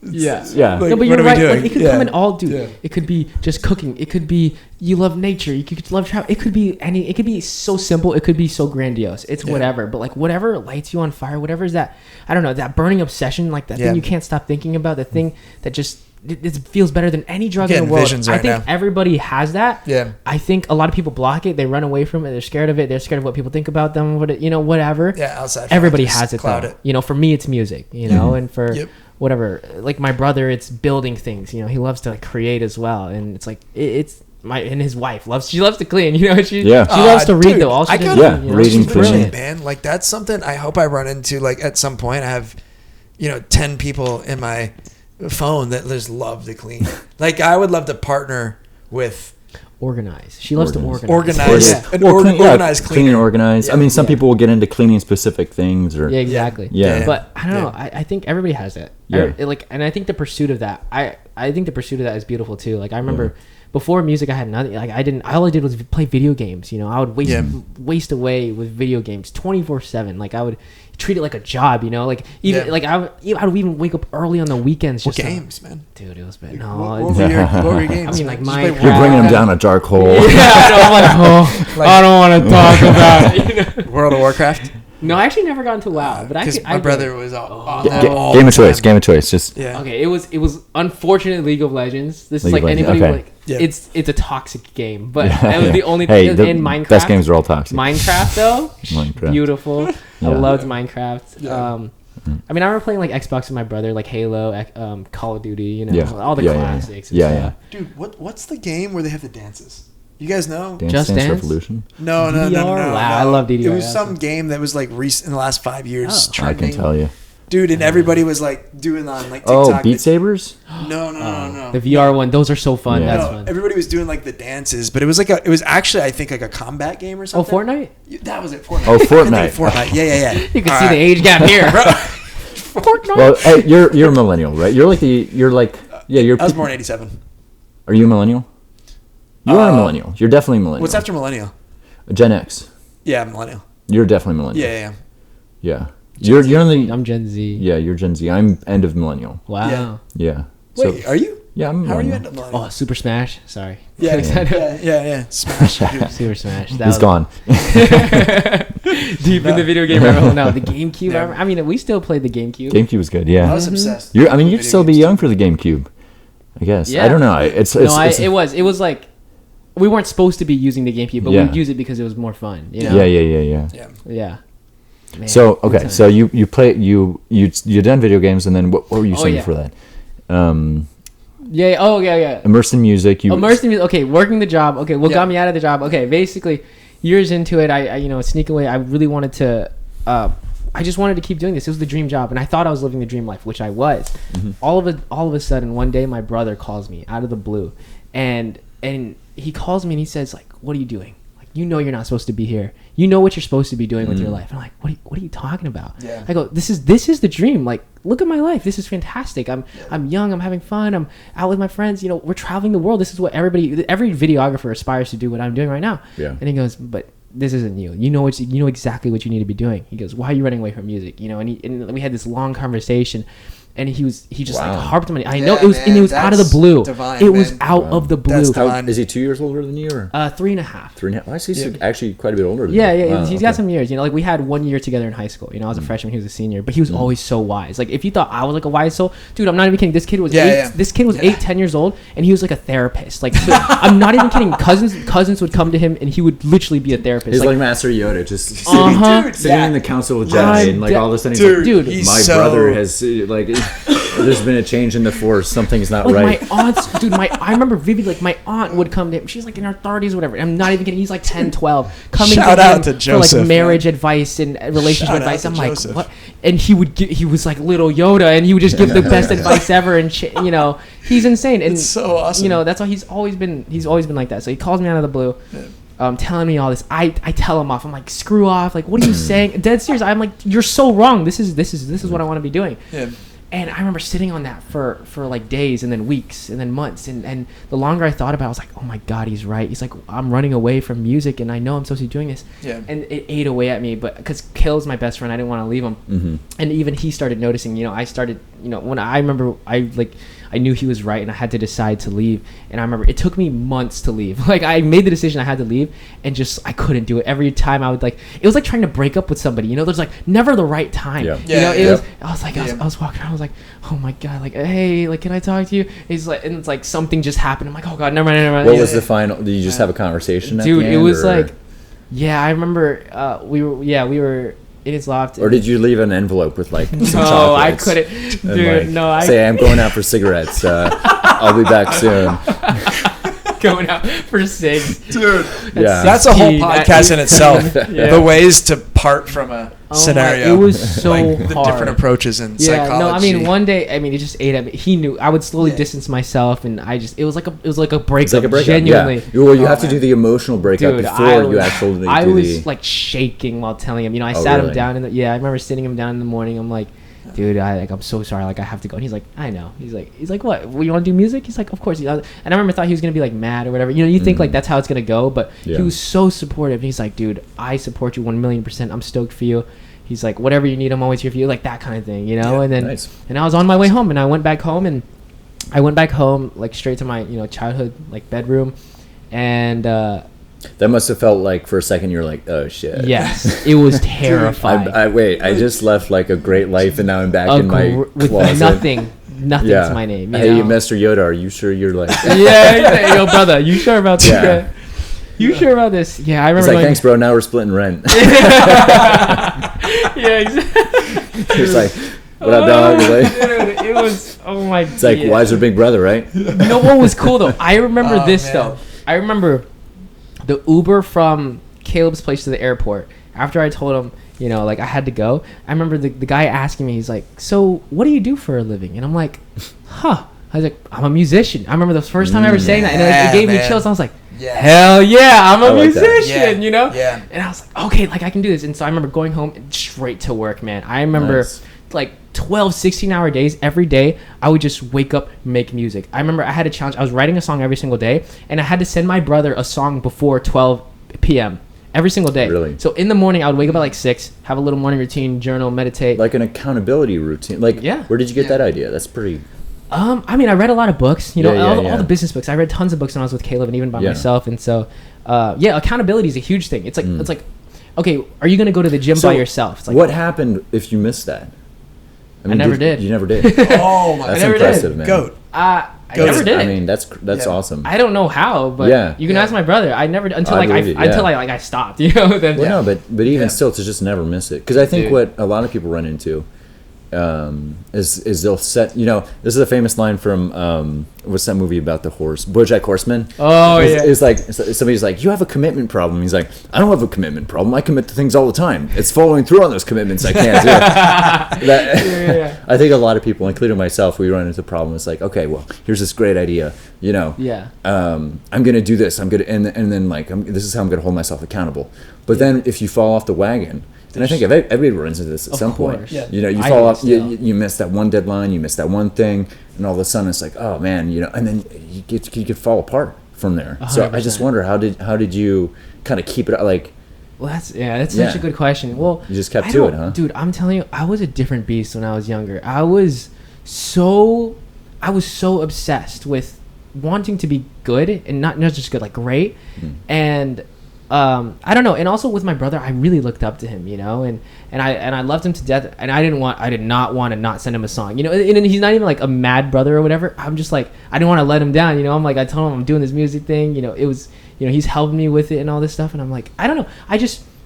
Yeah.
Like,
no, but you're right. Like, it could come in all, dude.
Yeah.
It could be just cooking. It could be you love nature. You could love travel. It could be It could be so simple. It could be so grandiose. It's whatever. But like whatever lights you on fire, whatever is that, I don't know, that burning obsession, like that thing you can't stop thinking about, the thing that just it feels better than any drug in the world. I think everybody has that.
Yeah.
I think a lot of people block it. They run away from it. They're scared of it. They're scared of what people think about them. Whatever.
Yeah. Outside.
Everybody has it though. You know, for me, it's music. You know, and for. Whatever, like my brother, it's building things. You know, he loves to like create as well, and it's like and his wife loves to clean. You know, she loves to read though. All she does,
reading, cleaning,
man. Like that's something I hope I run into. Like at some point, I have, 10 people in my phone that just love to clean. Like I would love to partner with.
Organize. She loves to organize.
Organize
clean and organize. I mean, some people will get into cleaning specific things, or
exactly.
Yeah.
But I don't know. I think everybody has it.
Yeah.
And I think the pursuit of that. I think the pursuit of that is beautiful too. Like I remember before music, I had nothing. Like all I did was play video games. You know, I would waste away with video games 24/7. Like I would treat it like a job. You know, like even like I would even wake up early on the weekends.
What games, man?
Dude, it was bad.
What were your games?
I mean, like Minecraft.
You're bringing them down a dark hole.
I'm like, I don't want to talk about it.
World of Warcraft.
No, I actually never got into WoW, but
my brother was all
Game of choice. Just
okay. It was unfortunate League of Legends. This is like anybody like it's a toxic game, but that was the only thing in Minecraft.
Best games are all toxic.
Minecraft though, beautiful. I loved Minecraft. I mean, I remember playing like Xbox with my brother, like Halo, Call of Duty, all the classics.
Dude, what's the game where they have the dances? You guys know?
Just Dance
Revolution? No.
Wow, I love DDR.
It was some game that was like recent in the last 5 years.
I can tell you.
Dude, and everybody was like doing on like TikTok.
Oh, Beat Sabers?
No.
The VR one, those are so fun.
Yeah.
That's fun.
Everybody was doing like the dances, but it was actually I think like a combat game or something.
Oh, Fortnite?
That was it, Fortnite.
Oh, Fortnite.
Fortnite. Yeah.
You can see the age gap here, bro. Fortnite.
Well, hey, you're a millennial, right? You're
I was born in 87.
Are you a millennial? You are a millennial. You're definitely a millennial.
What's after millennial?
Gen X.
Yeah, millennial.
You're definitely millennial.
Yeah.
You're only.
I'm Gen Z.
Yeah, you're Gen Z. I'm end of millennial.
Wow.
Yeah.
Wait, are you?
Yeah, I'm.
How are you end of millennial?
Oh, Super Smash. Sorry.
Yeah. Smash.
Super Smash.
He's gone.
Deep in the video game rabbit hole now. The GameCube. Yeah. I mean, we still played the GameCube.
GameCube was good. Yeah.
I was obsessed.
You'd still be young for the GameCube. I guess.
Yeah.
I don't know. It was
like. we weren't supposed to be using the GameCube, but
Yeah.
we'd use it because it was more fun. You know?
Yeah.
Yeah. Man,
So
good
okay,
time.
so you done video games, and then what were you saying before that?
Yeah.
Immersed in music.
Immersed in music. Okay, working the job. Okay, what
Yeah.
got me out of the job? Okay, basically, years into it, I sneak away. I really wanted to. I just wanted to keep doing this. It was the dream job, and I thought I was living the dream life, which I was.
Mm-hmm.
All of a sudden, one day, my brother calls me out of the blue, and he calls me and he says, like, "What are you doing? Like, you know you're not supposed to be here. You know what you're supposed to be doing with your life." And I'm like, what are you talking about?
Yeah.
I go, this is the dream. Like, look at my life. This is fantastic. I'm young. I'm having fun. I'm out with my friends. You know, we're traveling the world. This is what every videographer aspires to do. What I'm doing right now.
Yeah.
And he goes, but this isn't you. You know exactly what you need to be doing. He goes, why are you running away from music? You know, and we had this long conversation. And he just like harped on me. I know it was,
man,
and it was out of the blue.
Divine,
it was
man.
out of the blue.
That's divine.
Is he 2 years older than you, or
3.5.
3.5? I see. He's actually quite a bit older than
Yeah,
you.
yeah.
Wow,
He's got some years. You know, like we had 1 year together in high school. You know, I was a freshman, he was a senior, but he was always so wise. Like if you thought I was like a wise soul, dude, I'm not even kidding. This kid was This kid was 8-10 years old, and he was like a therapist. Like so, I'm not even kidding. Cousins would come to him, and he would literally be a therapist.
He's like Master Yoda, just
Uh-huh.
sitting in the Council of Jedi, and like all of a sudden, he's like,
Dude,
he's
my
so-
brother has like. There's been a change in the Force. Something's not
like
right.
my aunts, dude. I remember vividly. Like my aunt would come to him. She's like in her 30s, or whatever. I'm not even kidding. He's like 10, 12, coming
Shout
to
out
him
to
for
Joseph,
like marriage advice and relationship
Shout out
advice.
to
I'm like,
Joseph.
what? And he was like little Yoda, and he would just give the best advice ever. And you know, he's insane. And
It's so awesome.
You know, that's why he's always been like that. So he calls me out of the blue. Telling me all this. I tell him off. I'm like, screw off. Like, what are you saying? Dead serious. I'm like, you're so wrong. This is what I want to be doing.
Yeah.
And I remember sitting on that for like days and then weeks and then months. And the longer I thought about it, I was like, oh my God, he's right. He's like, I'm running away from music and I know I'm supposed to be doing this.
Yeah.
And it ate away at me. But because Kale's my best friend, I didn't want to leave him.
Mm-hmm.
And even he started noticing, you know, when I remember I knew he was right and I had to decide to leave. And I remember it took me months to leave. Like I made the decision I had to leave and just I couldn't do it. Every time I would it was like trying to break up with somebody. You know, there's like never the right time.
Yeah.
You know,
Yeah.
I was walking around, I was like, oh my God, like, hey, like, can I talk to you? He's like, and it's like something just happened. I'm like, oh God, never mind.
What was the final? Did you just have a conversation?
Dude,
at the
it
end,
was
or?
like, yeah, I remember we were in his loft.
Or did you leave an envelope with like some
No, I
chocolates?
couldn't.
And,
Dude,
like,
no, I
say I'm going out for cigarettes. I'll be back soon.
going out for cigs.
Dude,
Yeah.
that's a whole
key.
podcast in itself.
Yeah.
The ways to part from a scenario.
It was so
like
hard.
the different approaches in
Yeah,
psychology.
no, I mean, one day, I mean, it just ate at me. He knew I would slowly
Yeah.
distance myself, and it was like a breakup.
It's like a breakup.
Genuinely.
Yeah. Well, you
Oh,
have to
man.
do the emotional breakup
Dude,
before you actually
I
do
was
the.
like shaking while telling him. You know, I
Oh,
sat him
really?
down I remember sitting him down in the morning. I'm like, dude, I'm so sorry. Like, I have to go. And he's like, I know. He's like, what? You want to do music? He's like, of course. And I remember thought he was gonna be like mad or whatever. You know, you think like that's how it's gonna go, but
Yeah.
he was so supportive. He's like, dude, I support you 1,000,000%. I'm stoked for you. He's like, whatever you need, I'm always here for you. Like that kind of thing, you know.
Yeah,
and then
nice.
and I was on my way home, and I went back home like straight to my childhood like bedroom, and
That must have felt like for a second you're like, oh shit.
yes, it was terrifying.
I just left like a great life and now I'm back in my
with
closet.
nothing's
Yeah.
my name.
Hey,
You know?
Mr. Yoda, are you sure you're like?
yeah, yo, brother, you sure about this?
Yeah.
You sure about this? Yeah, I
He's
remember.
like, thanks, bro. Now we're splitting rent.
Yeah, exactly.
He's like, what up, dog? He's like,
Dude, it was. Oh my.
it's like, why's your big brother, right?
You know what was cool though? I remember
Oh,
this
man.
though. I remember the Uber from Caleb's place to the airport. After I told him, like I had to go. I remember the guy asking me. He's like, "So, what do you do for a living?" And I'm like, "Huh." I was like, "I'm a musician." I remember the first time ever saying that, and
Yeah,
it gave me
man.
chills. I was like,
Yeah.
"Hell yeah, I'm a
I like that.
musician!"
Yeah, yeah.
And I was like, "Okay, like I can do this." And so I remember going home and straight to work, man. I remember
Nice.
like 12, 16-hour days every day. I would just wake up, make music. I remember I had a challenge. I was writing a song every single day, and I had to send my brother a song before 12 p.m. every single day.
Really?
So in the morning, I would wake up at like 6, have a little morning routine, journal, meditate.
Like an accountability routine. Like,
Yeah.
where did you get
Yeah.
that idea? That's pretty.
I mean, I read a lot of books,
Yeah,
all the business books. I read tons of books when I was with Caleb and even by
Yeah.
myself. And so, accountability is a huge thing. It's like, okay, are you going to go to the gym by yourself? It's like,
what happened if you missed that?
I never did.
You never did.
Oh my
That's
never did.
impressive, man.
Goat.
I never did.
I mean, that's
Yeah.
awesome.
I don't know how, but you can ask my brother. I never until I stopped. You know. Then,
Well, no, but even still, to just never miss it, because I think what a lot of people run into is they'll set. This is a famous line from what's that movie about the horse, BoJack Horseman?
Oh yeah.
It's like somebody's like, you have a commitment problem. He's like, I don't have a commitment problem. I commit to things all the time. It's following through on those commitments I can't do. I think a lot of people, including myself, we run into the problem. It's like, okay, well, here's this great idea. I'm gonna do this. I'm gonna and then like this is how I'm gonna hold myself accountable. But then if you fall off the wagon. And I think everybody runs into this at some point.
Yeah.
You fall off, you miss that one deadline, you miss that one thing, and all of a sudden it's like, oh man, and then you could fall apart from there. 100%. So I just wonder how did you kind of keep it like? Well,
that's such a good question. Well,
you just kept to it, huh?
Dude, I'm telling you, I was a different beast when I was younger. I was so obsessed with wanting to be good and not just good, like great, and. I don't know, and also with my brother, I really looked up to him, and I loved him to death, and I did not want to not send him a song, and he's not even like a mad brother or whatever. I'm just like, I didn't want to let him down, I'm like, I told him I'm doing this music thing, it was, he's helping me with it and all this stuff, and I'm like, I don't know,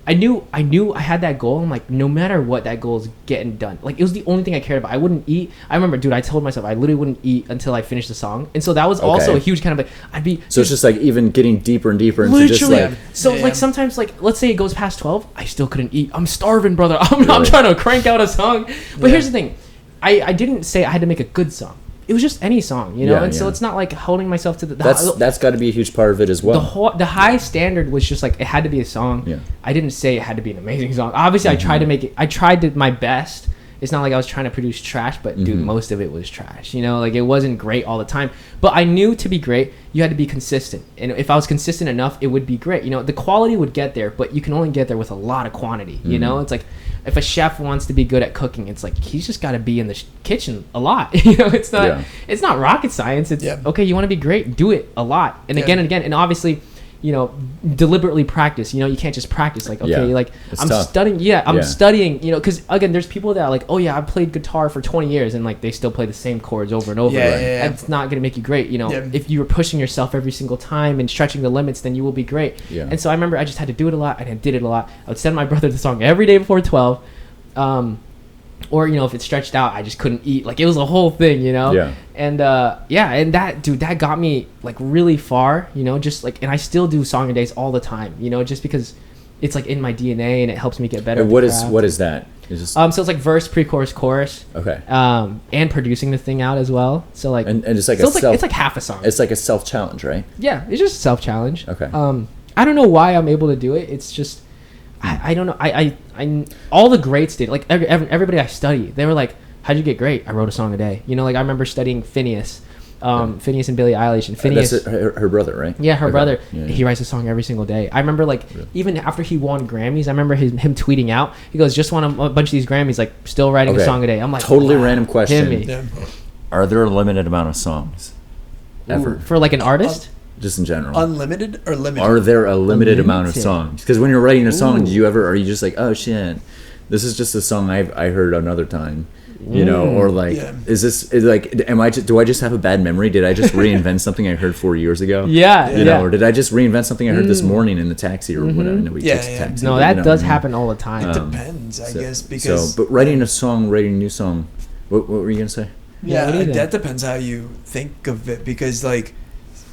I knew I had that goal. I'm like, no matter what, that goal is getting done. Like, it was the only thing I cared about. I wouldn't eat. I remember, dude, I told myself I literally wouldn't eat until I finished the song. And so that was also a huge kind of like,
So it's just like even getting deeper and deeper into just like.
So like sometimes like, let's say it goes past 12, I still couldn't eat. I'm starving, brother. I'm trying to crank out a song. But here's the thing. I didn't say I had to make a good song. It was just any song, so it's not like holding myself to the
that's got to be a huge part of it as well.
The high standard was just like, it had to be a song. I didn't say it had to be an amazing song. Obviously, I tried to make it. I tried my best. It's not like I was trying to produce trash, but dude, most of it was trash. Like it wasn't great all the time. But I knew to be great, you had to be consistent. And if I was consistent enough, it would be great. The quality would get there, but you can only get there with a lot of quantity. It's like, if a chef wants to be good at cooking, it's like he's just got to be in the kitchen a lot. It's not rocket science. It's okay. You want to be great, do it a lot and again and again, and obviously, deliberately practice. You can't just practice like, okay, like I'm tough. Studying. I'm studying. Because again, there's people that are like, oh yeah, I've played guitar for 20 years, and like they still play the same chords over and over. That's not going to make you great. If you were pushing yourself every single time and stretching the limits, then you will be great. And so I remember I just had to do it a lot, and I did it a lot. I would send my brother the song every day before 12. Or if it stretched out, I just couldn't eat. Like it was a whole thing, And and that got me like really far, just like, and I still do song and days all the time, just because it's like in my DNA and it helps me get better.
And what is that?
So it's like verse, pre-chorus, chorus.
Okay.
And producing the thing out as well. So like,
and it's like
it's like half a song.
It's like a self challenge, right?
Yeah, it's just a self challenge.
Okay.
I don't know why I'm able to do it. It's just. I don't know. I all the greats did. Like everybody I study, they were like, "How'd you get great?" I wrote a song a day. Like I remember studying Phineas, Phineas and Billie Eilish, and Phineas.
That's her brother, right?
Yeah, her brother. Yeah. He writes a song every single day. I remember like even after he won Grammys, I remember him tweeting out. He goes, "Just won a bunch of these Grammys, like still writing a song a day." I'm like,
totally random question.
Hit me.
Are there a limited amount of songs ever
for like an artist?
Just in general,
unlimited or limited?
Are there a limited amount of songs? Because when you're writing a song, are you just like, oh shit, this is just a song I heard another time, or like, is do I just have a bad memory? Did I just reinvent something I heard 4 years ago? Or did I just reinvent something I heard this morning in the taxi or whatever? Taxi,
no, that does happen all the time.
It depends, I guess, because.
But writing a new song, what were you gonna say?
Yeah, that depends how you think of it, because like.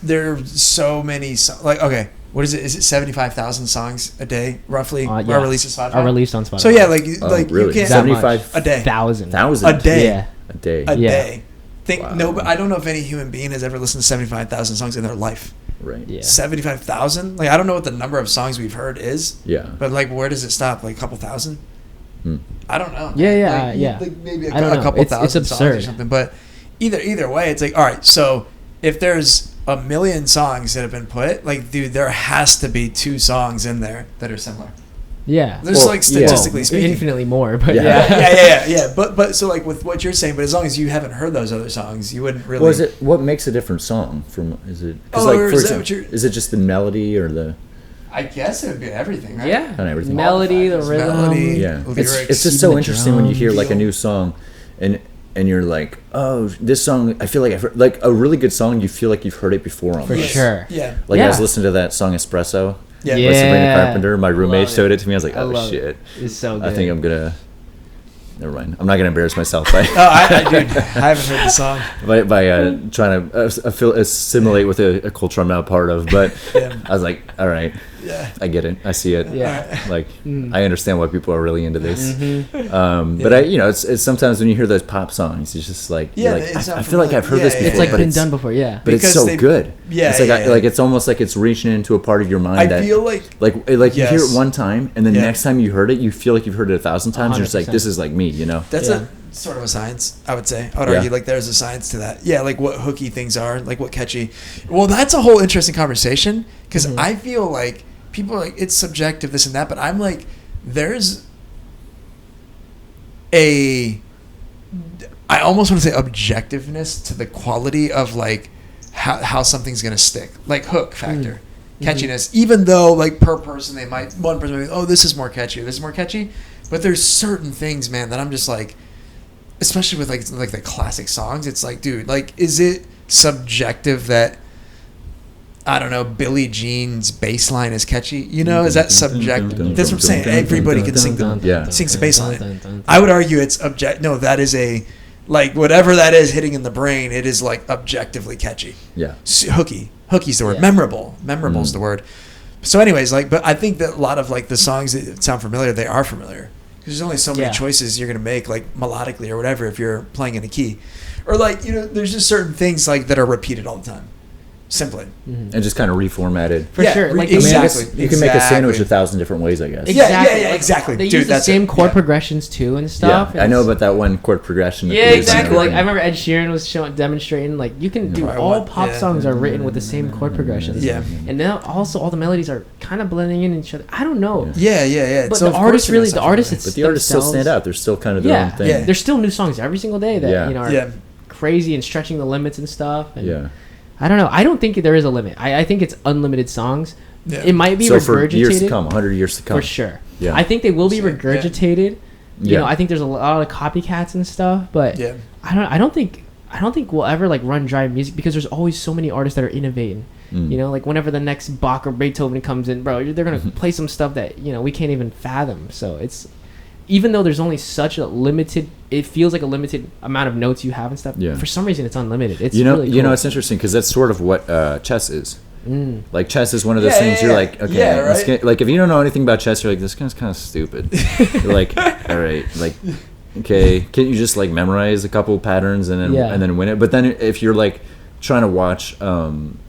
There are so many like, okay, what is it? Is it 75,000 songs a day roughly? Are released on Spotify?
Are released on Spotify.
So yeah, like really? You can't
75
a day.
Thousand
a day.
Yeah.
A day. But I don't know if any human being has ever listened to 75,000 songs in their life.
Right.
Yeah.
75,000? Like I don't know what the number of songs we've heard is.
Yeah.
But like where does it stop? Like a couple thousand? I don't know.
Yeah.
Like maybe a
It's
couple thousand
absurd.
songs or something. But either way, it's like, all right, so if there's a million songs that have been put, like, dude, there has to be 2 songs in there that are similar.
Yeah.
There's like statistically speaking.
Infinitely more, but
yeah. But so like with what you're saying, but as long as you haven't heard those other songs, you wouldn't really.
What makes a different song from? Is it? Is it just the melody or the?
I guess it would be everything, right?
Yeah.
Kind of everything.
Melody, the rhythm.
Yeah. It's just so interesting when you hear like a new song, and and you're like, oh, this song, I feel like I've heard, like a really good song, you feel like you've heard it before almost.
For sure.
Yeah.
Like I was listening to that song Espresso
Yeah.
by Sabrina
Yeah.
Carpenter. My roommate
Love
showed
it.
it to me. I was like,
I
oh
love
shit.
it. It's so good.
I think I'm gonna. Never mind. I'm not gonna embarrass myself by
Oh, I haven't heard the song.
by trying to assimilate with a culture I'm not part of. But
Yeah.
I was like, all right,
Yeah.
I get it. I see it.
Yeah.
Like I understand why people are really into this.
Mm-hmm.
But it's sometimes when you hear those pop songs, it's just like,
Yeah,
you're like,
it's not
I feel like I've heard
familiar.
this
Yeah,
before.
It's like
but
been done before. Yeah.
But it's
Because
so
they-
good.
Yeah,
it's like
yeah, yeah.
like it's almost like it's reaching into a part of your mind
I
that
feel like
like you hear
Yes.
it one time, and then
Yeah.
next time you heard it, you feel like you've heard it 1,000 times. You're just like,
100%.
this is like me, you know?
that's
Yeah.
a sort of a science, I would say. I would
Yeah.
argue like there's a science to that. Yeah, like what hooky things are, like what catchy. Well, that's a whole interesting conversation because I feel like people are like it's subjective, this and that, but I'm like there's I almost want to say objectiveness to the quality of like how something's gonna stick, like hook factor. Catchiness, even though like per person one person might be, oh, this is more catchy, this is more catchy, but there's certain things, man, that I'm just like, especially with like the classic songs, it's like, dude, like, is it subjective that I don't know, Billie Jean's bass line is catchy? You know, is that subjective? That's what I'm saying. Everybody can sing sings the bass line. I would argue it's no, that is a like whatever that is hitting in the brain, it is like objectively catchy.
Yeah.
Hooky's the word.
Yeah.
Memorable's the word. So anyways, like, but I think that a lot of like the songs that sound familiar, they are familiar because there's only so many
Yeah.
choices you're gonna make, like melodically or whatever, if you're playing in a key, or like there's just certain things like that are repeated all the time, simply.
And just kind of reformatted.
For sure. Like,
exactly.
You can make a sandwich
Exactly.
1,000 different ways, I guess.
Yeah, exactly.
They
Dude,
use the
that's
same
it.
chord
Yeah.
progressions too and
Yeah,
stuff.
I know about that one chord progression. that
Yeah,
they use and
exactly. Like I
everything.
remember Ed Sheeran was demonstrating like you can do
Right,
all
what?
pop
Yeah.
songs are written with the same chord progressions.
Yeah.
And now also all the melodies are kind of blending in each other. I don't know.
Yeah.
But
So
the
of course
artists
it
really,
does
the
sound
artists,
familiar.
But the artists still stand out. They're still kind of their own thing.
Yeah.
There's still new songs every single day that
Yeah.
are
Yeah.
crazy and stretching the limits and stuff. And
Yeah.
I don't know. I don't think there is a limit. I think it's unlimited songs.
Yeah.
It might be
So for
regurgitated
years to come, 100 years to come.
for sure.
Yeah.
I think they will be
Sure, yeah.
regurgitated. You
Yeah.
know, I think there's a lot of copycats and stuff, but
Yeah.
I don't think we'll ever like run dry of music because there's always so many artists that are innovating.
Mm.
You know, like whenever the next Bach or Beethoven comes in, bro, they're gonna play some stuff that we can't even fathom. So it's even though there's only such a limited, it feels like a limited amount of notes you have and stuff.
Yeah.
For some reason, it's unlimited. It's
You know,
really cool.
it's interesting because that's sort of what chess is. Like chess is one of those
Yeah,
things
yeah,
you're
yeah.
like, okay,
Yeah,
let's
right?
get, like if you don't know anything about chess, you're like, this guy's kind of stupid. You're like, all right, like, okay, can't you just like memorize a couple patterns and then win it? But then if you're like trying to watch,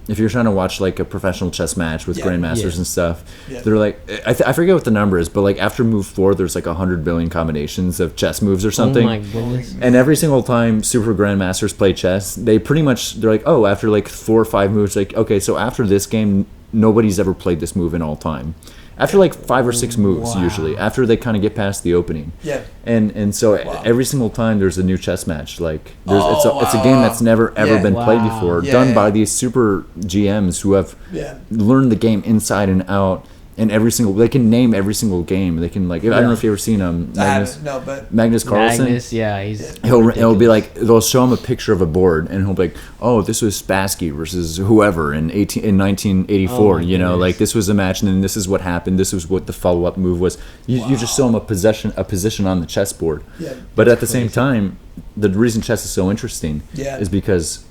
if you're trying to watch like a professional chess match with
Yeah.
grandmasters
Yeah.
and stuff,
Yeah.
they're like, I forget what the number is, but like after move 4, there's like 100 billion combinations of chess moves or something.
Oh my goodness.
And every single time super grandmasters play chess, they're like, oh, after like 4 or 5 moves, like, okay, so after this game, nobody's ever played this move in all time. After like 5 or 6 moves,
Wow.
usually, after they kind of get past the opening.
Yeah.
And so
Wow.
every single time there's a new chess match. Like it's a
wow,
game
wow.
that's never ever
Yeah.
been played
Wow.
before,
Yeah,
done
yeah.
by these super GMs who have
Yeah.
learned the game inside and out. And they can name every single game. They can like, I don't know if you ever seen
I
Magnus
haven't, no, but
Magnus Carlsen.
Magnus, yeah, he's.
It'll be like they'll show him a picture of a board and he'll be like, oh, this was Spassky versus whoever in 1984.
Oh, my
you know,
goodness.
like this was a match and then this is what happened. This was what the follow up move was. You just show him a position on the chessboard.
Yeah.
But at the same time, the reason chess is so interesting
Yeah.
is because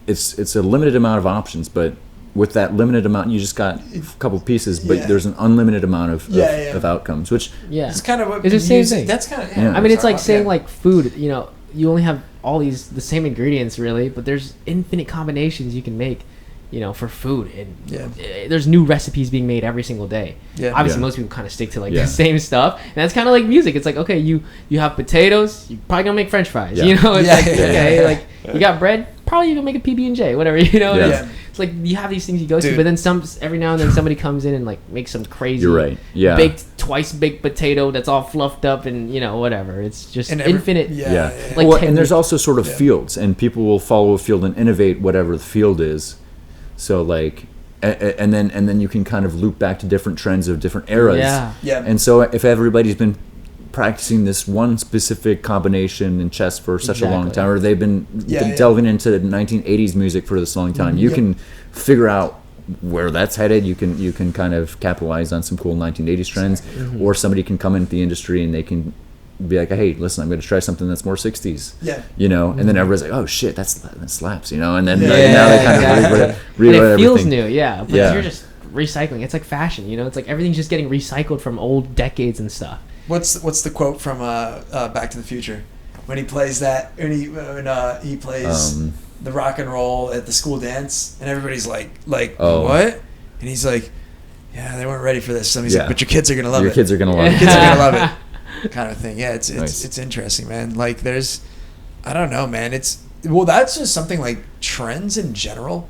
it's a limited amount of options, but with that limited amount, you just got a couple pieces, but
Yeah.
there's an unlimited amount of
Yeah.
outcomes, which
Yeah.
it's kind of what
It's the same
music-
thing.
That's kind of
Yeah.
I mean, it's like saying
yeah.
like food. You only have all the same ingredients really, but there's infinite combinations you can make. For food, and there's new recipes being made every single day.
Yeah.
Obviously,
Yeah.
most people kind of stick to like
Yeah.
the same stuff, and that's kind of like music. It's like, okay, you have potatoes, you're probably gonna make French fries.
Yeah.
It's
Yeah,
like
yeah,
okay,
yeah.
like you got bread, probably you can make a PB&J, whatever.
Yeah.
It's like you have these things you go to,
Dude.
but then every now and then somebody comes in and like makes some crazy,
You're right. Yeah.
twice baked potato that's all fluffed up and whatever. It's just
And
infinite.
Yeah.
Like
Well,
10
and there's
years-
also sort of
Yeah.
fields, and people will follow a field and innovate whatever the field is. So like, and then you can kind of loop back to different trends of different eras.
Yeah.
Yeah.
And so if everybody's been practicing this one specific combination in chess for such a long
Exactly.
time, or they've been delving into 1980s music for this long time. You can figure out where that's headed. You can kind of capitalize on some cool 1980s trends, or somebody can come into the industry and they can be like, hey, listen, I'm going to try something that's more 60s.
Yeah.
You know, and then everybody's like, oh shit, that slaps, you know, and then
Yeah.
now they kind of
And
rewrite
it feels
everything.
new, yeah. But
Yeah.
you're just recycling. It's like fashion, you know. It's like everything's just getting recycled from old decades and stuff.
What's the quote from Back to the Future when he plays he plays the rock and roll at the school dance and everybody's like what? And he's like, yeah, they weren't ready for this. Somebody's like, but your kids are gonna love it.
Your kids are gonna love
Your
it.
kids are gonna love it. Kind of thing. Yeah, it's
Nice.
interesting, man. Like I don't know, man. That's just something like trends in general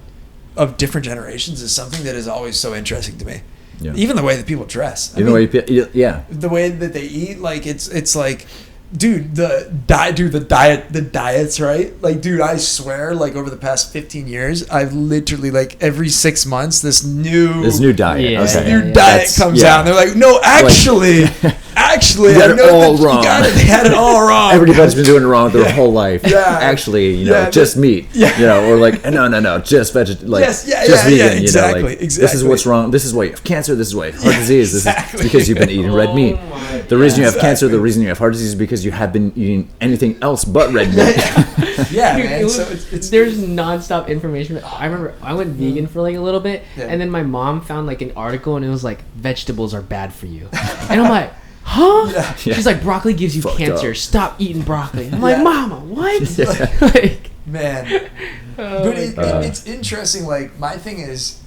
of different generations is something that is always so interesting to me.
Yeah.
Even the way that people dress.
The way
The way that they eat, like it's like, dude, the diets, right? Like, dude, I swear, like over the past 15 years, I've literally like every 6 months this new
diet.
Yeah.
this
Okay.
new diet
That's-
comes
yeah.
out. And they're like, no, actually,
You got
I
it
know
all
that you
wrong.
got it. They had it all wrong.
Everybody's been doing it wrong their whole life.
Yeah.
Actually,
Yeah,
just meat.
Yeah.
You know, or like no, just vegetarian. Like,
Yes, yeah,
just
yeah,
vegan.
exactly,
You know, like this is
exactly.
what's wrong. This is why you have cancer. This is why you have heart disease. This
Exactly.
is because you've been eating red meat.
my
The reason you have
Exactly.
cancer, the reason you have heart disease is because you have been eating anything else but red meat.
Yeah,
Dude,
man.
it was-
So it's
there's nonstop information. I remember I went vegan for like a little bit,
Yeah.
and then my mom found like an article, and it was like vegetables are bad for you, and I'm like, huh?
Yeah.
She's like, broccoli gives you
Fucked
cancer.
up.
Stop eating broccoli. I'm
Yeah.
like, Mama, what?
Yeah.
like,
man.
oh
But
my God.
it's interesting. Like, my thing is,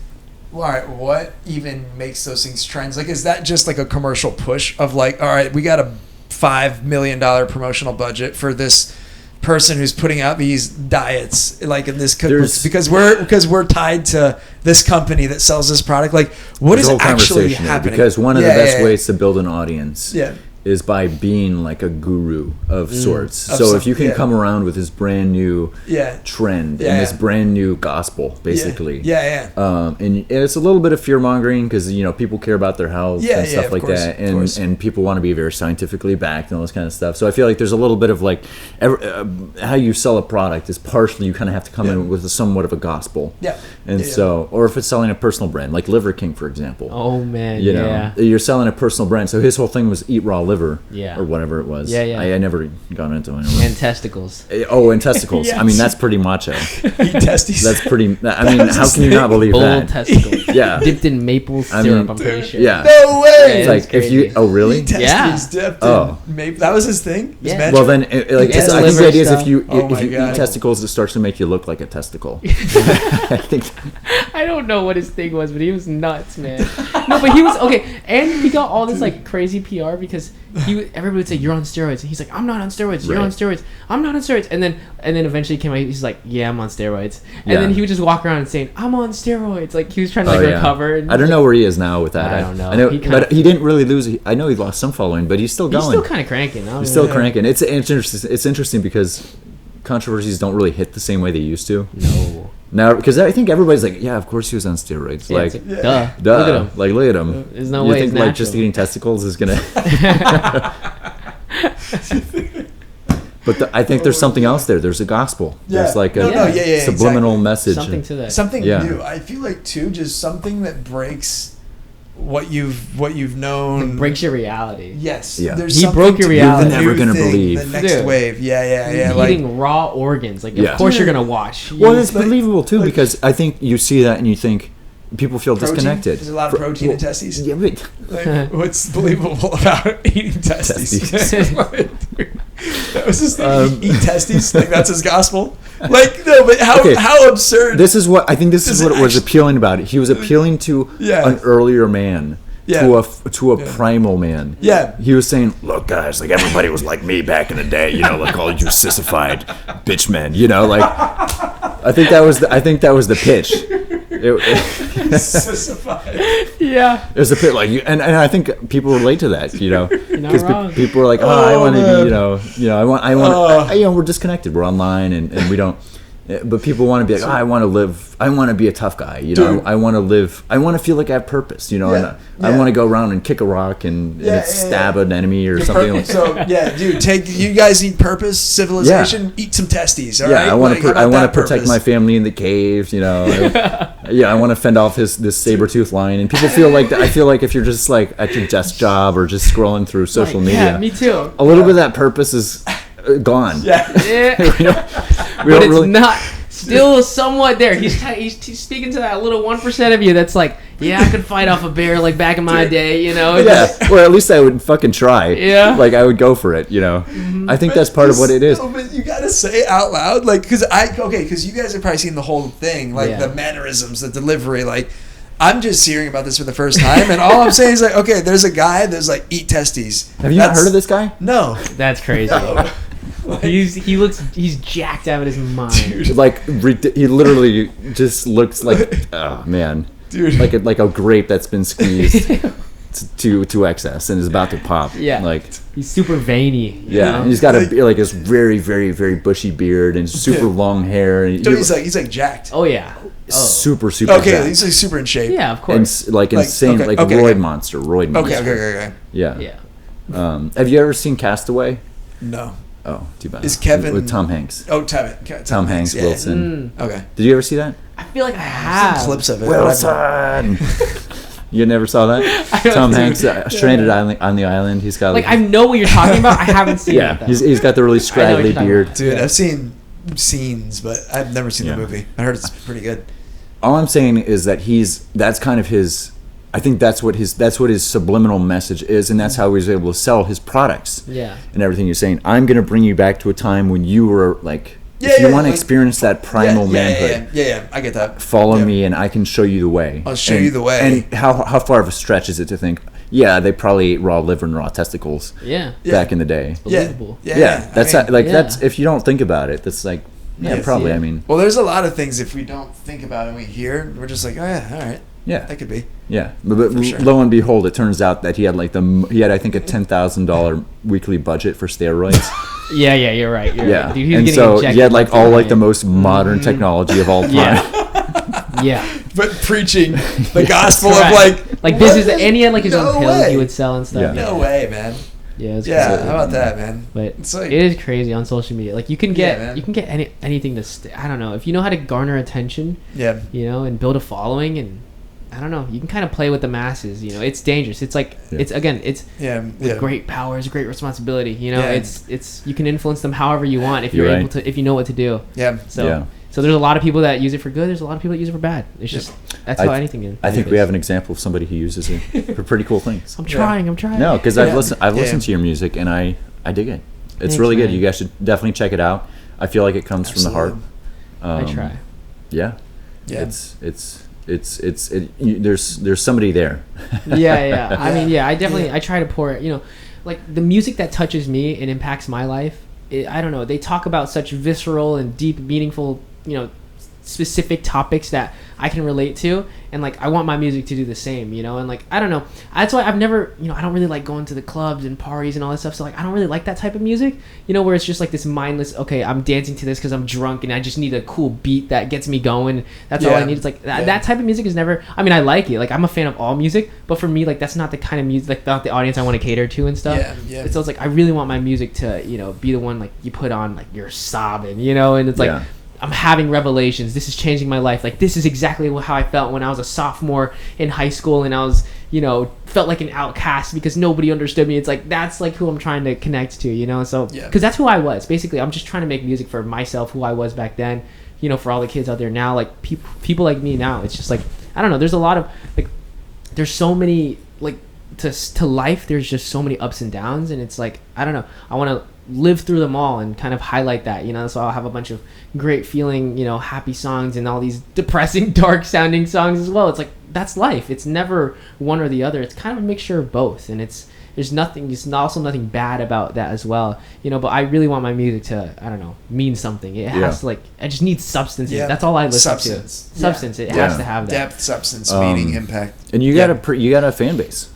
all right, what even makes those things trends? Like, is that just like a commercial push of like, all right, we got a $5 million promotional budget for this person who's putting out these diets, like in this
There's-
because we're tied to this company that sells this product. Like, what
There's
is
a whole
actually
conversation there,
happening?
because one of the
Yeah,
best
yeah,
ways to build an audience
yeah.
is by being like a guru of sorts.
Of
So
some-
if you can
yeah.
come around with this brand new
Yeah.
trend
Yeah,
and this
yeah.
brand new gospel, basically.
Yeah, yeah.
And it's a little bit of fear mongering because people care about their health
Yeah,
and
yeah,
stuff
of
like
course,
that,
of course.
and people want to be very scientifically backed and all this kind of stuff. So I feel like there's a little bit of like how you sell a product is partially you kind of have to come
Yeah.
in with somewhat of a gospel.
Yeah.
And
Yeah, yeah.
so, or if it's selling a personal brand like Liver King, for example.
Oh man,
You know,
yeah.
you're selling a personal brand. So his whole thing was eat raw liver,
Yeah.
or whatever it was.
Yeah, yeah.
I never got into it.
And testicles.
Oh, and testicles.
Yes.
I mean, that's pretty macho.
Eat testes.
That's pretty. I mean,
That's
how
his
can you not
thing.
believe
Bull
that?
testicles.
Yeah.
Dipped in maple
I
syrup,
mean,
I'm pretty sure.
Yeah.
No way.
Yeah,
It's
that's
like if you.
crazy.
Oh, really?
Eat testes
Yeah.
dipped
Oh.
in maple. That was his thing. His
Yeah.
mantra?
Well, then, like,
Yeah,
I think
liver
the idea is
stuff.
if you
Oh my
eat
God.
testicles, it starts to make you look like a testicle. I think.
I don't know what his thing was, but he was nuts, man. No, but he was okay, and he got all this like crazy PR because everybody would say you're on steroids, and he's like, I'm not on steroids. You're
Right.
on steroids. I'm not on steroids. And then eventually he came out. He's like, yeah, I'm on steroids. And
Yeah.
then he would just walk around and saying, I'm on steroids. Like he was trying to like
Oh, yeah.
recover. And
I don't know where he is now with that.
I don't know.
I know,
He kinda-
but he didn't really lose. I know he lost some following, but he's still going.
He's still kind of cranking.
He's still
Yeah.
cranking. It's interesting. It's interesting because controversies don't really hit the same way they used to
No.
now. Because I think everybody's like, yeah, of course he was on steroids.
Yeah,
like,
it's
Yeah.
duh.
duh.
Look at him.
Like, look at him.
There's no
you
way
think
it's
like just
natural.
eating testicles is gonna? But I think there's something else there. There's a gospel.
Yeah.
There's like a
No, yeah,
subliminal
exactly.
message.
Something to that.
Something
Yeah.
new. I feel like too, just something that breaks what you've known.
It breaks your reality.
Yes.
Yeah.
There's
He
something
broke your
to
reality.
the
You're never
new
gonna
thing,
believe.
the next
Dude.
wave. Yeah.
You're
Like,
eating raw organs. Like,
Yeah.
of course you're
Dude.
gonna watch.
Well, it's
like-
believable too
like-
because I think you see that and you think people feel
protein?
disconnected.
There's a lot of protein in testes.
Yeah, but
Like, what's believable about eating testes?
Testes.
That was his thing. Eat testes. Like that's his gospel. Like no, but
Okay.
how absurd.
this is what I think. This
Does
is what
it
was
actually-
appealing about it. He was appealing to
Yeah.
an earlier man.
Yeah.
To a primal man.
Yeah.
He was saying, "Look, guys, like everybody was like me back in the day, like all you sissified bitch men, like." I think that was the pitch. It
Sissified.
Yeah.
was a pitch, like you, and I think people relate to that,
not
because
wrong.
people are like, "Oh, I
Oh,
want to
man.
be, I want, we're disconnected. We're online, and we don't." But people want to be like, I want to be a tough guy, you know. I want to feel like I have purpose, you know.
Yeah.
And I want to go around and kick a rock and stab an enemy or something. Like
So dude, you guys need purpose, civilization. Eat some testes, all right?
I want to protect my family in the cave, you know. I want to fend off this saber-tooth lion. And people feel like I feel like if you're just like at your desk job or just scrolling through social media,
me too.
A little bit of that purpose is gone.
But it's not still somewhat there. He's speaking to that little 1% of you that's like, I could fight off a bear like back in my day, you know.
Or at least I would fucking try.
Yeah,
like I would go for it, you know. I think that's part of what it is.
But you gotta say it out loud, like, because you guys have probably seen the whole thing, like the mannerisms, the delivery, like. I'm just hearing about this for the first time, and all I'm saying is like, okay, there's a guy that's like, eat testes.
Have you not heard of this guy?
No.
That's crazy. No. He's jacked out of his mind.
Dude.
Like he literally just looks like, oh man,
dude,
like a grape that's been squeezed to excess and is about to pop.
Yeah,
like
he's super veiny.
Yeah, and he's got this very very very bushy beard and super long hair. And
he's like jacked.
Oh yeah.
Super
okay,
jacked.
He's like super in shape.
Yeah, of course.
And insane, roid monster.
Okay.
Yeah. Have you ever seen Castaway?
No.
Oh, too bad.
Is Kevin
with Tom Hanks?
Oh,
Tom Hanks,
yeah.
Wilson.
Okay.
Did you ever see that?
I feel like I have
some clips of it.
Wilson. You never saw that? Tom Hanks stranded on the island. He's got
I know what you're talking about. I haven't seen it.
Yeah, he's got the really scraggly beard.
Dude, I've seen scenes, but I've never seen the movie. I heard it's pretty good.
All I'm saying is that that's kind of his. I think that's what his subliminal message is, and that's how he was able to sell his products.
Yeah.
And everything you're saying. I'm going to bring you back to a time when you were like, if you want to experience that primal manhood.
Yeah, I get that.
Follow me, and I can show you the way.
I'll show you the way.
And how far of a stretch is it to think? Yeah, they probably ate raw liver and raw testicles.
Yeah.
Back in the day.
Believable.
Yeah. That's that's if you don't think about it, that's like. Yeah, probably. I mean,
well, there's a lot of things if we don't think about it and we hear, we're just like, oh yeah, all right.
Yeah,
that could be.
Yeah, but sure. Lo and behold, it turns out that he had I think a $10,000 weekly budget for steroids.
Yeah, you're right. Right. Dude,
and so he had all the most modern technology of all time.
Yeah.
But preaching the gospel of
this is, and he had his own pills he would sell and stuff.
Yeah. No way, man.
Yeah,
how about that, man?
But it is crazy on social media. Like you can get anything to I don't know, if you know how to garner attention.
Yeah.
You know, and build a following, and I don't know, you can kind of play with the masses. You know, it's dangerous. It's with great power is great responsibility. You know, it's you can influence them however you want if you're able to, if you know what to do.
Yeah.
So there's a lot of people that use it for good. There's a lot of people that use it for bad. It's just that's how anything is.
I think we have an example of somebody who uses it for pretty cool things.
I'm trying.
No, because I've listened to your music and I dig it. It's really good. You guys should definitely check it out. I feel like it comes from the heart.
I try.
Yeah. There's somebody there.
Yeah. I mean, I try to pour it. You know, like the music that touches me and impacts my life. I don't know. They talk about such visceral and deep, meaningful, specific topics that I can relate to, and I want my music to do the same, and I don't know. That's why I've never, I don't really like going to the clubs and parties and all that stuff. So I don't really like that type of music, where it's just this mindless. Okay, I'm dancing to this because I'm drunk and I just need a cool beat that gets me going. That's all I need. It's that type of music is never. I mean, I like it. I'm a fan of all music, but for me, that's not the kind of music, not the audience I want to cater to and stuff.
Yeah.
So it's I really want my music to, be the one you put on you're sobbing, and it's I'm having revelations. This is changing my life. This is exactly how I felt when I was a sophomore in high school and I was, felt like an outcast because nobody understood me. It's that's who I'm trying to connect to, so because that's who I was. Basically, I'm just trying to make music for myself, who I was back then, for all the kids out there now, people like me now. It's just I don't know. There's a lot of there's so many to life. There's just so many ups and downs, and it's I don't know. I want to live through them all and kind of highlight that, so I'll have a bunch of great feeling, happy songs and all these depressing, dark sounding songs as well. It's that's life. It's never one or the other. It's kind of a mixture of both, and there's also nothing bad about that as well, but I really want my music to, I don't know, mean something. It has to I just need substance. That's all I listen to. Substance. It has to have that
depth, substance, meaning, impact.
And you got a fan base.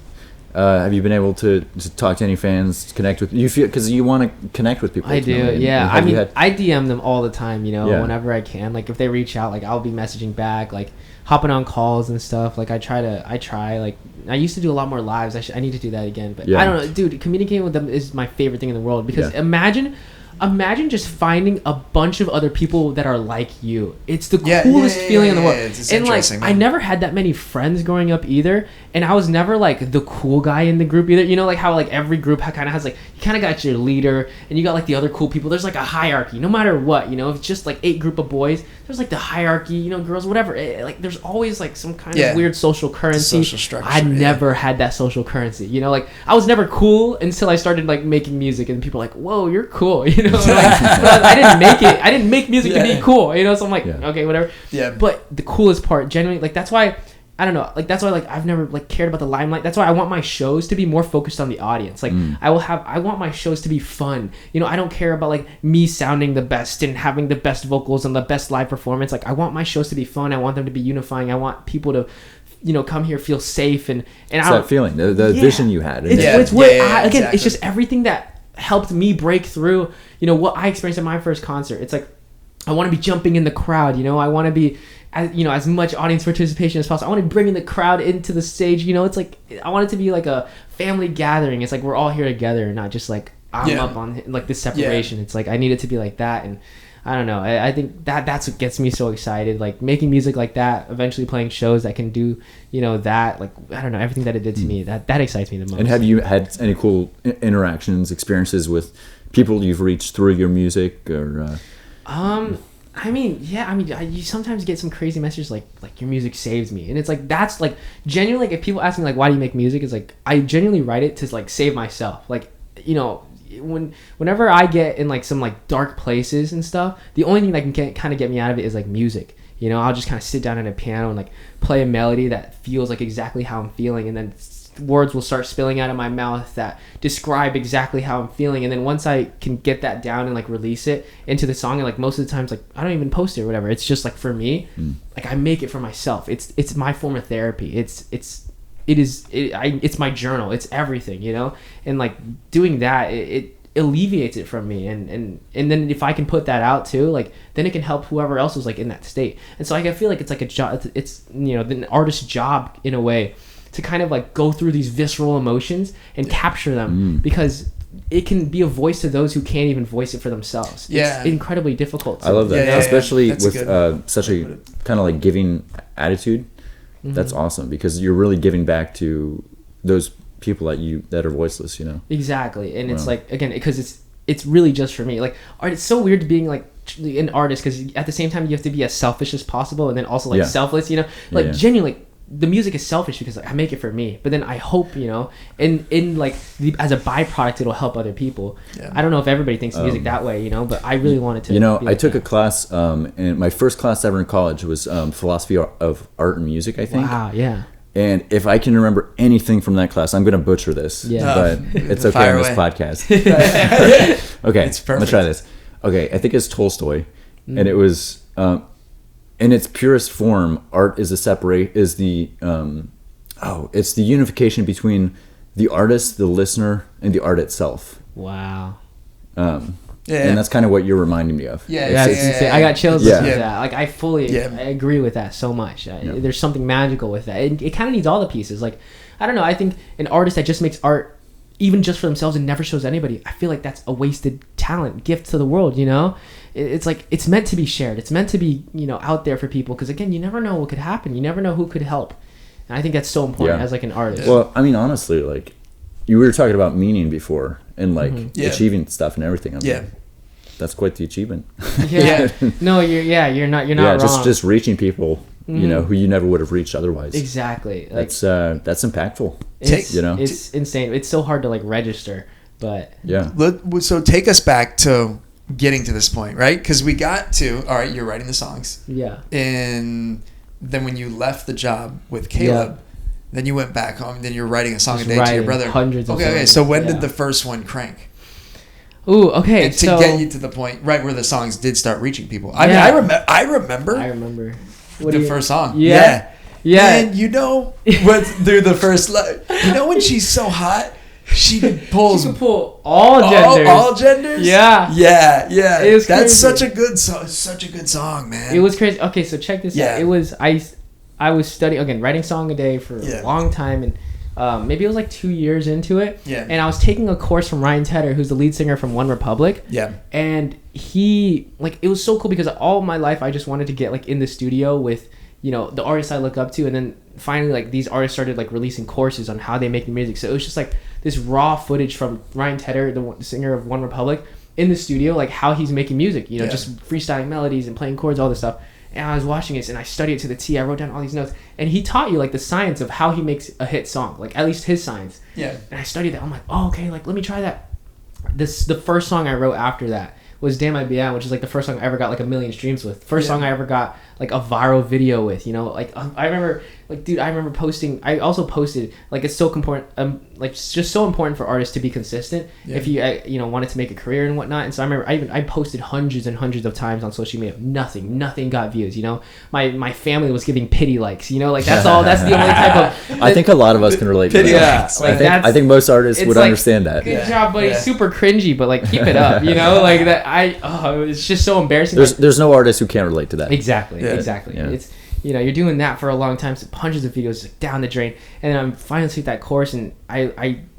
Have you been able to talk to any fans, connect with you? Feel because you want to connect with people.
I do,
ultimately,
yeah.
and
I mean,
had,
I DM them all the time, you know,
Yeah.
whenever I can. Like if they reach out, like I'll be messaging back, like hopping on calls and stuff. Like I try. Like I used to do a lot more lives. I need to do that again. But
Yeah.
I don't know, dude. Communicating with them is my favorite thing in the world because
Yeah.
imagine just finding a bunch of other people that are like you. It's the
Yeah,
coolest
yeah,
feeling in the
yeah,
world.
yeah. It's
And like
interesting,
I
man.
never had that many friends growing up either, and I was never like the cool guy in the group either. You know, like how like every group kind of has like you kind of got your leader, and you got like the other cool people. There's like a hierarchy, no matter what. You know, if it's just like 8 group of boys, there's like the hierarchy. You know, girls, whatever. Like there's always like some kind
Yeah.
of weird social currency.
Social structure,
I
yeah.
never had that social currency. You know, like I was never cool until I started like making music, and people were like, "Whoa, you're cool." You know, like, I didn't make it. I didn't make music to
Yeah.
be cool. You know, so I'm like,
Yeah.
okay, whatever.
Yeah.
But the coolest part, genuinely, like that's why I don't know, like that's why like I've never like cared about the limelight. That's why I want my shows to be more focused on the audience. Like I want my shows to be fun. You know, I don't care about like me sounding the best and having the best vocals and the best live performance. Like I want my shows to be fun. I want them to be unifying. I want people to, you know, come here feel safe and
it's
I don't
that feeling, the
Yeah.
vision you had.
It's,
Yeah.
it's what
Yeah,
I, again.
exactly.
It's just everything that helped me break through. You know what I experienced at my first concert. It's like I want to be jumping in the crowd. You know, I want to be, as much audience participation as possible. I want to bring the crowd into the stage. You know, it's like I want it to be like a family gathering. It's like we're all here together, not just like I'm
Yeah.
up on like this separation. It's like I need it to be like that, and I don't know. I think that's what gets me so excited. Like making music like that, eventually playing shows that can do, you know, that. Like I don't know, everything that it did to me. That excites me the most.
And have you had any cool interactions, experiences with people you've reached through your music, or?
I mean, you sometimes get some crazy messages like your music saves me, and it's like that's like genuinely like if people ask me like why do you make music, it's like I genuinely write it to like save myself. Like, you know, whenever I get in like some like dark places and stuff, the only thing that can kind of get me out of it is like music. You know, I'll just kind of sit down at a piano and like play a melody that feels like exactly how I'm feeling, and then words will start spilling out of my mouth that describe exactly how I'm feeling. And then once I can get that down and like release it into the song, and like most of the times like I don't even post it or whatever, it's just like for me, like I make it for myself. It's my form of therapy. It's my journal. It's everything, you know. And like doing that, it alleviates it from me, and then if I can put that out too, like then it can help whoever else is like in that state. And so like, I feel like it's like a job. It's you know, an artist's job in a way to kind of like go through these visceral emotions and capture them, because it can be a voice to those who can't even voice it for themselves.
Yeah.
It's incredibly difficult.
I love that,
Yeah,
especially
that's
with
good.
such a kind of like giving attitude. That's awesome because you're really giving back to those people that are voiceless. You know.
Exactly, and it's
Wow.
like again because it's really just for me. Like art, it's so weird being like an artist because at the same time you have to be as selfish as possible and then also like
Yeah.
selfless. You know, like
Yeah.
genuinely. The music is selfish because like, I make it for me, but then I hope, you know, in like as a byproduct it'll help other people.
Yeah.
I don't know if everybody thinks of music that way, you know, but I really wanted to.
You know,
be
I
like
took
that.
a class, and my first class ever in college was philosophy of art and music, I think.
Wow, yeah.
And if I can remember anything from that class, I'm going to butcher this.
Yeah.
But it's okay
Fire
on this
away.
podcast. Okay,
It's
I'm going to
perfect.
try this. Okay, I think it's Tolstoy. And it was, in its purest form, art is it's the unification between the artist, the listener, and the art itself.
Wow.
Yeah.
And that's kind of what you're reminding me of.
Yeah,
That's
yeah,
insane.
yeah,
I got chills
yeah.
listening to that. Like I fully,
Yeah.
I agree with that so much.
Yeah.
There's something magical with that. It kind of needs all the pieces. Like I don't know. I think an artist that just makes art, even just for themselves and never shows anybody, I feel like that's a wasted talent, gift to the world. You know, it's like it's meant to be shared. It's meant to be, you know, out there for people. Because again, you never know what could happen. You never know who could help. And I think that's so important
Yeah.
as like an artist.
Well, I mean, honestly, like you were talking about meaning before and like
Yeah.
achieving stuff and everything. I mean,
Yeah.
that's quite the achievement.
Yeah. No, you're not
yeah,
wrong.
just reaching people, you know, who you never would have reached otherwise.
Exactly. Like
That's impactful.
it's,
you know?
it's insane. It's so hard to like register, but
Yeah.
So take us back to getting to this point, right? Because we got to, all right, you're writing the songs.
yeah.
And then when you left the job with Caleb, then you went back home, and then you're writing a song
Just
a day to your
writing
brother.
hundreds of
Okay,
songs.
so when
Yeah.
did the first one crank?
Ooh, okay.
And to
so
get you to the point, right, where the songs did start reaching people. I
Yeah.
mean, I remember
I remember. What do
the
you-
first song.
Yeah. Yeah.
Man, you know what through the first you know when she's so hot, she pulls
She can pull all genders.
all genders?
Yeah.
Yeah, yeah.
It was
That's
crazy.
such a good song. Such a good song, man.
It was crazy. Okay, so check this
Yeah.
out. It was I was studying again, writing song a day for a long time, and maybe it was like 2 years into it.
Yeah.
And I was taking a course from Ryan Tedder, who's the lead singer from One Republic.
Yeah.
And he it was so cool because all my life I just wanted to get like in the studio with, the artists I look up to, and then finally like these artists started like releasing courses on how they make music. So it was just like this raw footage from Ryan Tedder, the singer of One Republic, in the studio, like how he's making music, just freestyling melodies and playing chords, all this stuff. And I was watching this and I studied it to the T. I wrote down all these notes, and he taught you like the science of how he makes a hit song, like at least his science.
Yeah.
And I studied that. I'm like, oh, okay, like let me try that. The first song I wrote after that was Damn I Be Down, which is like the first song I ever got like 1 million streams with. First song I ever got like a viral video with, like I remember like, dude, I remember posting, I also posted like, it's so important, like it's just so important for artists to be consistent if you wanted to make a career and whatnot. And so I remember I posted hundreds and hundreds of times on social media. Nothing got views, my family was giving pity likes, like that's the only type of
I think a lot of us can relate to
Pity
that.
likes.
I think most artists would
like,
understand that.
Good job, buddy. Super cringy, but like keep it up, like that. It's just so embarrassing.
There's no artist who can't relate to that.
Exactly.
Yeah.
It's you're doing that for a long time, so hundreds of videos like, down the drain, and then I'm finally took that course, and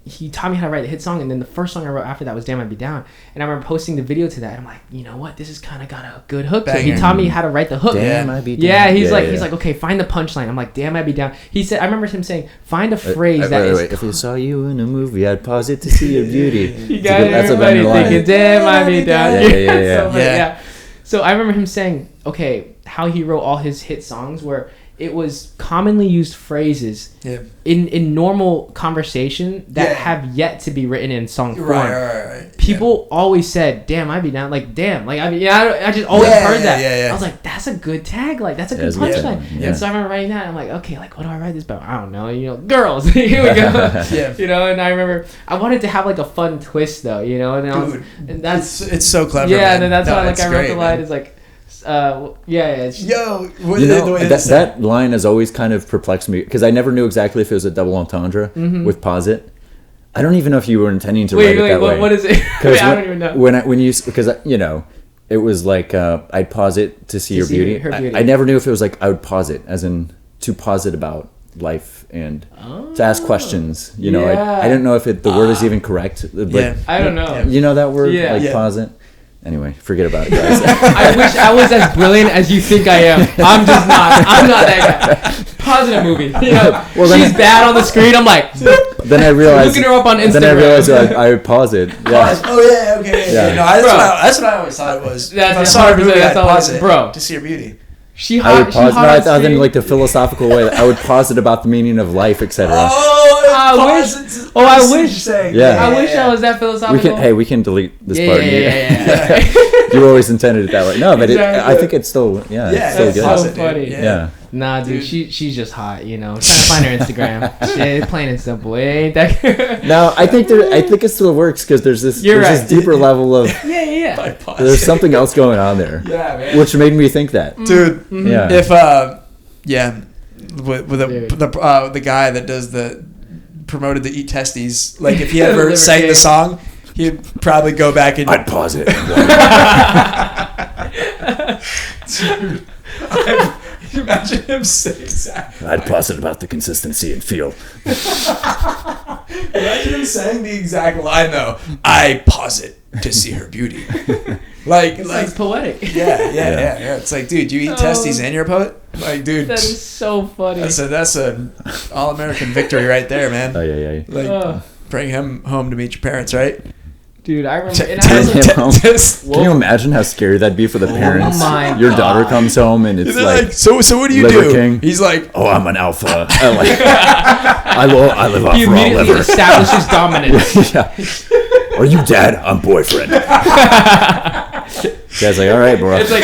he taught me how to write the hit song, and then the first song I wrote after that was Damn I Be Down, and I remember posting the video to that, and I'm like, you know what, this has kind of got a good hook to it. He taught me how to write the hook.
Damn I Be Down.
Yeah, he's like, okay, find the punchline. I'm like, Damn I Be Down. He said, I remember him saying, find a phrase that is.
Wait. If I saw you in a movie, I'd pause it to see your beauty.
You got everybody thinking, Damn I Be Down.
Yeah.
So I remember him saying, okay, how he wrote all his hit songs, where it was commonly used phrases in normal conversation that have yet to be written in song form.
Right.
People always said, Damn, I'd be down. Like, damn. Like, I mean, I just always heard that.
Yeah.
I was like, that's a good tag. Like, that's a good punchline. And so I remember writing that. And I'm like, okay, like, what do I write this about? I don't know. Girls. Here we go. And I remember I wanted to have like a fun twist though, and
Dude, it's so clever.
Yeah,
man.
and then that's why like I wrote the line
man.
is like,
Yo,
that line has always kind of perplexed me because I never knew exactly if it was a double entendre with pause it. I don't even know if you were intending to write it that way.
What is it? I don't even know.
Because it was like I'd pause it to see your beauty.
Her beauty.
I never knew if it was like I would pause it as in to pause it about life and to ask questions. I didn't know if the word is even correct. But
I don't know.
You know that word, pause it. Anyway, forget about it, guys.
I wish I was as brilliant as you think I am. I'm just not. I'm not that guy. Positive movie. She's bad on the screen. I'm like,
then I realized.
Looking her up on Instagram.
Then I realized I would pause it. Yeah.
Oh yeah, okay. Yeah. No, that's what I always thought it was.
That's
I'd
all
pause it,
bro.
to see your beauty.
I would pause. I thought in like the philosophical way. I would pause it about the meaning of life, etc.
I wish.
Yeah.
I wish I was that philosophical.
We can delete this part.
Yeah.
You always intended it that way. No, but I think it's still it's still good.
So funny.
Yeah.
Nah, dude, she's just hot. Trying to find her Instagram. Shit, plain and simple. It ain't that good.
No, I think it still works because there's this deeper level of there's something else going on there.
Yeah, man.
Which made me think that,
dude.
Yeah.
If with the guy that does promoted the Eat Testes, like if he ever sang the song, he'd probably go back and
I'd pause it.
Dude, imagine him saying exactly.
I'd pause it about the consistency and feel.
Imagine him saying the exact line though. I pause it to see her beauty. Like
poetic.
Yeah. It's like, dude, you eat testes and you're a poet? Like, dude,
that is so funny.
That's a all-American victory right there, man.
Oh yeah.
Like, bring him home to meet your parents, right?
Dude, I remember.
Can you imagine how scary that'd be for the parents?
Oh my
Your
God.
daughter comes home and it's like,
so what do you
Liver
do?
King.
He's like,
oh, I'm an alpha. I live off
He
raw
immediately
liver.
establishes dominance.
Yeah. Are you dad? I'm boyfriend. Dad's like, all right, bro.
It's like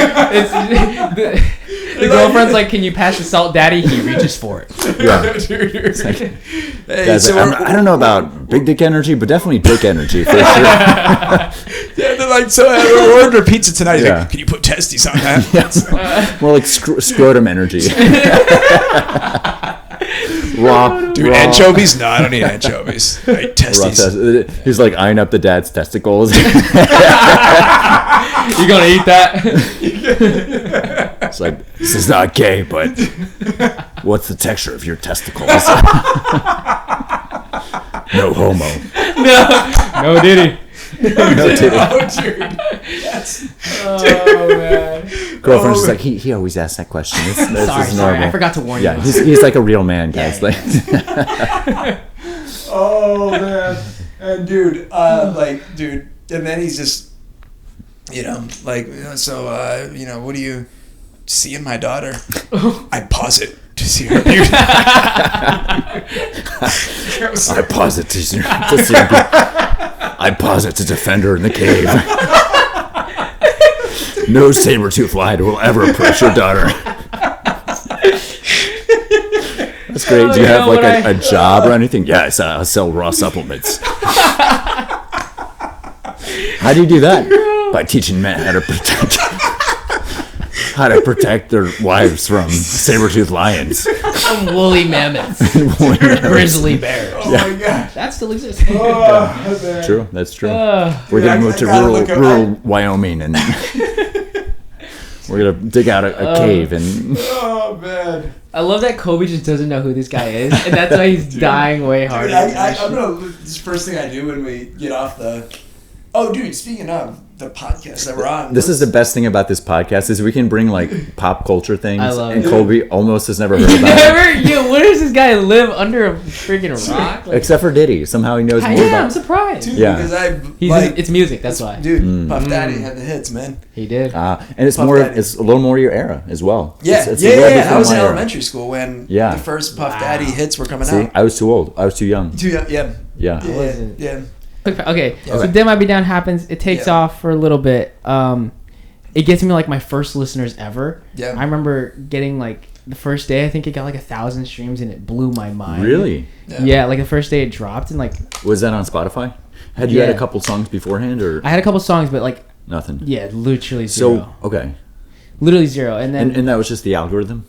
The girlfriend's like, "Can you pass the salt, daddy?" He reaches for it.
Yeah.
Dude.
Like,
Hey,
guys,
so
I don't know about big dick energy, but definitely dick energy for sure.
yeah, they're like, so we're ordering pizza tonight. He's
Yeah.
like, can you put testes on that?
Yes. More like scrotum energy. Raw,
Dude, anchovies? No, I don't need anchovies. Right, testes.
He's like eyeing up the dad's testicles.
You gonna eat that?
It's like, this is not gay, but what's the texture of your testicles? No homo.
No, diddy.
No titty.
Oh, dude. Yes.
Oh man.
Girlfriend's just like, he always asks that question. This is
Sorry,
normal.
I forgot to warn
Yeah,
you.
he's like a real man, guys.
Yeah.
Like,
Oh, man. And, dude, and then he's just, so, what do you see in my daughter? I pause it to see her beauty.
I pause it to see I pause it to defend her in the cave. No saber-toothed lion will ever approach your daughter. That's great. Do you have like a job or anything? Yes, I sell raw supplements. How do you do that? By teaching men how to protect their wives from saber-toothed lions.
Woolly mammoths. Grizzly bears.
Oh, my God.
That still exists.
Oh, man.
True, that's true.
Uh,
We're gonna move to
gotta
rural Wyoming, and we're gonna dig out a cave and.
Oh, man.
I love that Kobe just doesn't know who this guy is, and that's why he's dying way harder.
Dude, I'm gonna. This is the first thing I do when we get off the. Oh, dude! Speaking of the podcast that we're on,
This is the best thing about this podcast is we can bring like pop culture things,
I love
and
it.
Colby almost has never heard about it,
Where does this guy live under a freaking rock? Like,
except for Diddy. Somehow he knows more
yeah, I'm
about.
surprised.
Dude,
Yeah.
because
It's music, that's why.
Dude, Puff Daddy had the hits, man.
He did.
And it's
Puff
more.
Daddy.
It's a little more your era as well.
Yeah,
It's
yeah.
a little bit
I was
from
in
my era.
elementary school when
Yeah.
the first Puff Daddy hits were coming
See,
out.
I was too old. I was too young.
Yeah.
Yeah.
wasn't.
Yeah.
Okay, so
Okay.
Damn Might Be Down happens. It takes
Yeah.
off for a little bit. It gets me like my first listeners ever.
Yeah.
I remember getting like the first day. I think it got like 1,000 streams, and it blew my mind.
Really?
Yeah, like the first day it dropped, and like
Was that on Spotify? Had you had
Yeah.
a couple songs beforehand or
I had a couple songs, but like
nothing?
literally zero.
So okay,
Literally zero, and then
and that was just the algorithm.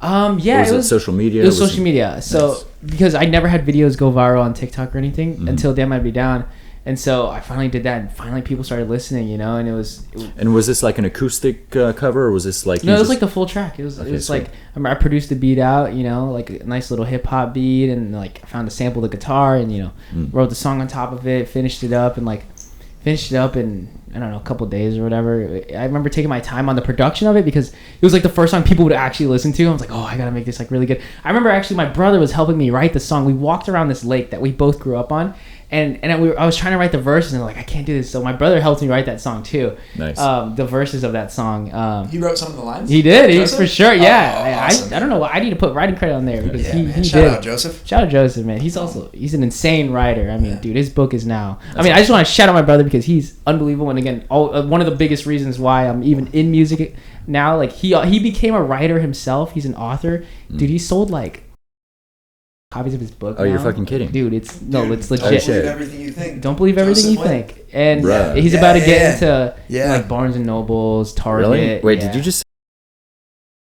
yeah,
Or was it social media?
It was social media. So
Nice.
because I never had videos go viral on TikTok or anything
Mm-hmm.
until Damn Might Be Down, and so I finally did that, and finally people started listening, and it was.
And was this like an acoustic cover, or was this like?
No,
you
it was
just-
like the full track. It was
sweet.
like I remember I produced the beat out, like a nice little hip hop beat, and like I found a sample of the guitar, and wrote the song on top of it, finished it up in I don't know, a couple days or whatever. I remember taking my time on the production of it because it was like the first song people would actually listen to. I was like, oh, I gotta make this like really good. I remember actually my brother was helping me write the song. We walked around this lake that we both grew up on, and I was trying to write the verses, and like I can't do this. So my brother helped me write that song too.
Nice.
The verses of that song.
He wrote some of the lines?
He did. He
Joseph?
for sure. Yeah.
Oh, awesome.
I don't know why I need to put writing credit on there because
Yeah,
he
man.
did.
Shout out, Joseph.
Shout out Joseph, man. He's an insane writer. I mean,
Yeah.
dude, his book is now. I mean, I just want to shout out my brother because he's unbelievable. And again, one of the biggest reasons why I'm even in music now. Like he became a writer himself. He's an author. Dude, he sold like copies of his book.
Oh, you're
now.
fucking kidding.
Dude, it's
Don't
legit.
shit.
believe everything you think.
Don't believe everything
Joseph
you
Wayne.
think. And
Bruh.
he's
Yeah,
about to
yeah,
get
yeah.
into
Yeah.
like Barnes and Nobles, Target.
Really? Wait,
yeah.
did you just?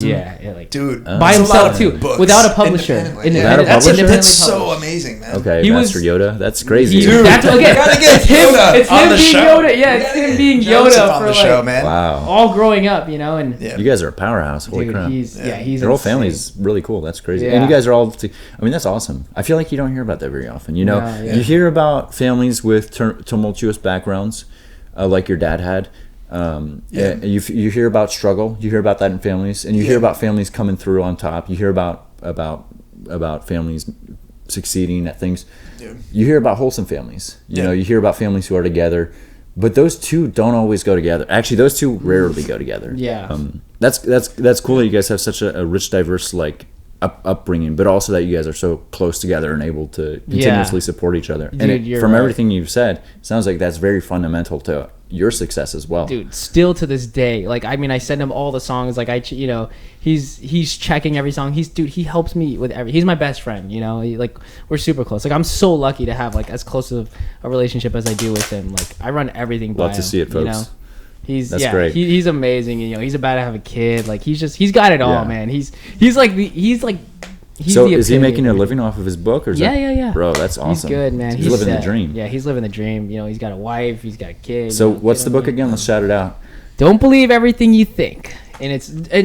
Yeah, like
Dude,
by
that's a lot
himself
of
too,
books.
without a publisher.
Independently.
Without a
That's
publisher?
That's so
Independently
amazing, man.
Okay,
He
Master
was-
Yoda. That's crazy.
Dude,
That's okay.
we gotta get
It's him.
Yoda
It's
on
him
the
being
show.
Yoda. Yeah, it's
We
him
gotta
being
get Joseph
Yoda
on
for
the
like
show, man.
Wow.
all growing up, and
Yeah.
You guys are a powerhouse. Holy
dude,
crap.
he's
Your whole
insane.
family is really cool. That's crazy.
Yeah.
And you guys are all. I mean, that's awesome. I feel like you don't hear about that very often. You know,
No, yeah.
you hear about families with tumultuous backgrounds, like your dad had.
Yeah.
You hear about struggle. You hear about that in families, and you hear
Yeah.
about families coming through on top. You hear about families succeeding at things.
Dude.
You hear about wholesome families. You
Yeah.
know, you hear about families who are together, but those two don't always go together. Actually, those two rarely go together.
Yeah.
That's cool that you guys have such a rich, diverse like upbringing, but also that you guys are so close together and able to continuously support each other.
Dude,
And
you're
from
right.
everything you've said, it sounds like that's very fundamental to your success as well.
Dude, still to this day, like, I mean, I send him all the songs, like, he's checking every song. He helps me with he's my best friend, like, we're super close. Like, I'm so lucky to have, like, as close of a relationship as I do with him. Like, I run everything by him.
Love to see it, folks.
That's
great.
He's amazing. He's about to have a kid. Like, he's got it all, man. He's
So is he making a living off of his book, or is
yeah.
Bro, that's awesome.
He's good, man.
He's living the
set.
dream.
Yeah, he's living the dream. He's got a wife. He's got a kid.
So what's the book again? Let's shout it out.
Don't believe everything you think. And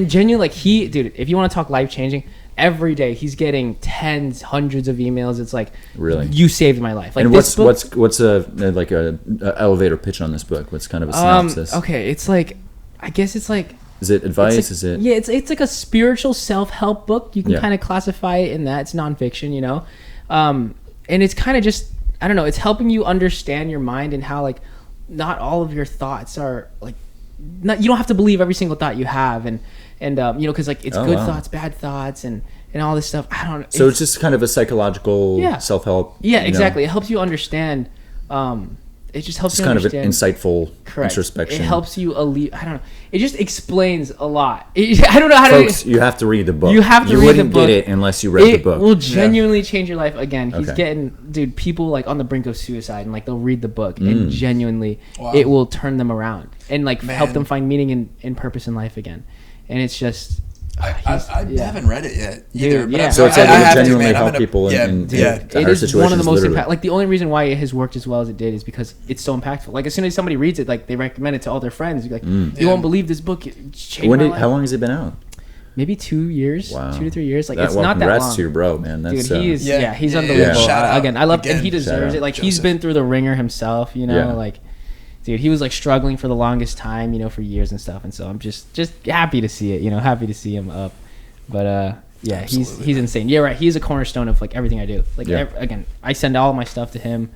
genuinely, like, dude, if you want to talk life changing, every day he's getting tens, hundreds of emails. It's like,
really,
you saved my life. Like,
and
this
what's a elevator pitch on this book? What's kind of a synopsis?
Okay, it's like, I guess it's like,
is it advice?
Like,
is it?
Yeah, it's like a spiritual self-help book. You can
Yeah.
kind of classify it in that. It's nonfiction, and it's kind of just, I don't know. It's helping you understand your mind and how, like, not all of your thoughts are like, you don't have to believe every single thought you have, and because, like, it's good thoughts, bad thoughts, and all this stuff. I don't know.
So it's just kind of a psychological self-help.
Yeah, exactly. It helps you understand. It just helps
It's
you
kind
understand.
of an insightful
Correct.
introspection.
It helps you I don't know. It just explains a lot. I don't know how
Folks,
to.
you have to read the book.
You have to read the
wouldn't
book.
get it unless you read the book.
It will genuinely change your life. Again, he's
Okay.
getting, dude, people, like, on the brink of suicide, and, like, they'll read the book, and genuinely
Wow.
it will turn them around and, like, help
Man.
them find meaning and purpose in life again. And it's just,
I haven't read it yet either.
Dude,
but
yeah.
I'm-
So it's
I
able to
have
genuinely
man. I'm
help
gonna-
people in
dude,
dire
it is one of the
situations,
most
literally.
like, the only reason why it has worked as well as it did is because it's so impactful. Like, as soon as somebody reads it, like, they recommend it to all their friends. You're like, you
Yeah.
won't believe this book. It changed my life.
How long has it been out?
Maybe 2 years,
Wow.
2 to 3 years. Like, it's not that
congrats
long.
to your bro, man. That's,
Dude, he is,
Yeah.
he's
Yeah.
unbelievable.
Shout out
Again, I love,
again.
and he
Shout
deserves
out.
it. Like, he's
Joseph.
been through the ringer himself,
Yeah.
like, dude, he was, like, struggling for the longest time, for years and stuff. And so I'm just happy to see it, happy to see him up. But, yeah,
Absolutely.
he's insane. Yeah, right. He's a cornerstone of, like, everything I do. Like,
Yeah.
again, I send all my stuff to him.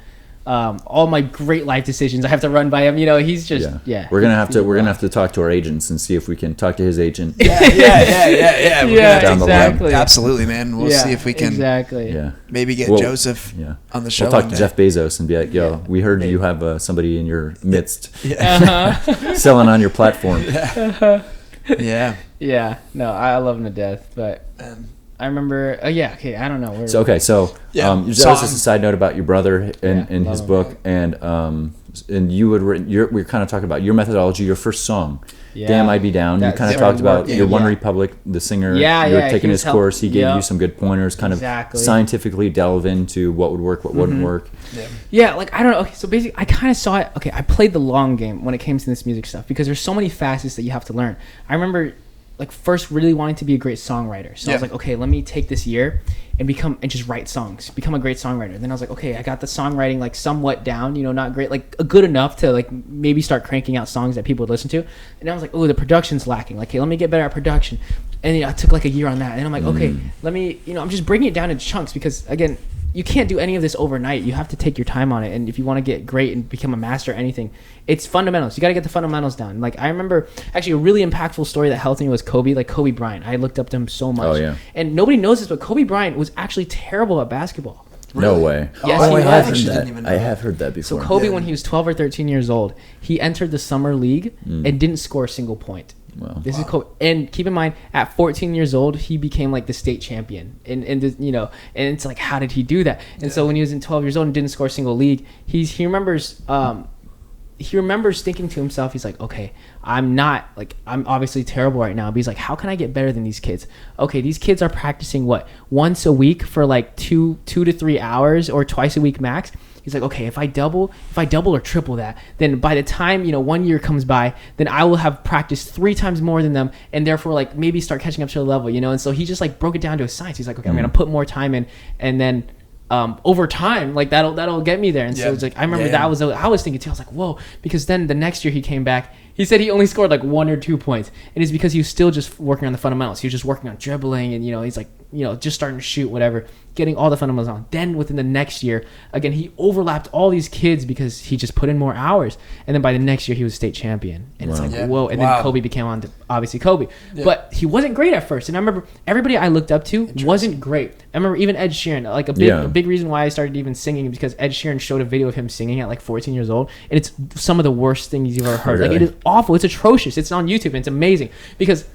All my great life decisions I have to run by him. He's just,
We're gonna have to talk to our agents and see if we can talk to his agent.
Yeah. We're
Yeah,
gonna
down the line.
exactly.
Absolutely, man. We'll see if we can
exactly.
Yeah.
maybe get
Well,
Joseph
Yeah.
on the show.
We'll talk
one
to
day.
Jeff Bezos and be like, "Yo, we heard you have somebody in your midst
Yeah.
selling on your platform."
Yeah.
Yeah, no, I love him to death, but I remember. Okay, I don't know.
So
Yeah.
that was
Song.
just a side note about your brother and
love
his
him.
book, and you would we're kind of talking about your methodology, your first song.
Yeah.
Damn, I'd Be Down. You
That's
kind of
very
talked about
working.
your One
Yeah.
Republic, the singer.
Yeah,
you were
yeah,
taking
he
his
was
course. He gave
yeah.
you some good pointers, kind
Exactly.
of scientifically delve into what would work, what wouldn't work.
Yeah, like, I don't know. Okay, so basically, I kind of saw it. Okay, I played the long game when it came to this music stuff because there's so many facets that you have to learn. I remember, like, first really wanting to be a great songwriter. So I was like, okay, let me take this year and just write songs, become a great songwriter. And then I was like, okay, I got the songwriting, like, somewhat down, not great, like, good enough to, like, maybe start cranking out songs that people would listen to. And I was like, oh, the production's lacking. Like, hey, let me get better at production. And I took like a year on that. And I'm like, okay, let me, I'm just bringing it down into chunks because, again, you can't do any of this overnight. You have to take your time on it. And if you want to get great and become a master at anything, it's fundamentals. You got to get the fundamentals down. Like, I remember actually a really impactful story that helped me was Kobe Bryant. I looked up to him so much.
Oh, yeah.
And nobody knows this, but Kobe Bryant was actually terrible at basketball.
No way.
Yes,
oh,
he
I have
was.
heard
Didn't even
that.
know
I
that.
have heard that
So
before.
Kobe,
Yeah.
when he was 12 or 13 years old, he entered the summer league and didn't score a single point.
Wow.
This is Kobe. And keep in mind, at 14 years old, he became like the state champion. And and it's like, how did he do that? And so when he was in 12 years old and didn't score a single league, he remembers thinking to himself, he's like, okay, I'm obviously terrible right now, but he's like, how can I get better than these kids? Okay, these kids are practicing once a week for like 2 to 3 hours or twice a week max. He's like, okay, if I double or triple that, then by the time 1 year comes by, then I will have practiced 3 times more than them, and therefore like maybe start catching up to the level, And so he just like broke it down to a science. He's like, okay, I'm gonna put more time in, and then over time, like that'll get me there. And so it's like, I remember I was thinking too. I was like, whoa, because then the next year he came back. He said he only scored like 1 or 2 points, and it's because he was still just working on the fundamentals. He was just working on dribbling, and he's like just starting to shoot, whatever, getting all the fundamentals on. Then within the next year, again, he overlapped all these kids because he just put in more hours. And then by the next year, he was state champion. And it's like, whoa. And then Kobe became on to, obviously, Kobe. Yeah. But he wasn't great at first. And I remember everybody I looked up to wasn't great. I remember even Ed Sheeran, like a big reason why I started even singing, because Ed Sheeran showed a video of him singing at like 14 years old. And it's some of the worst things you've ever heard. Really? Like, it is awful. It's atrocious. It's on YouTube and it's amazing because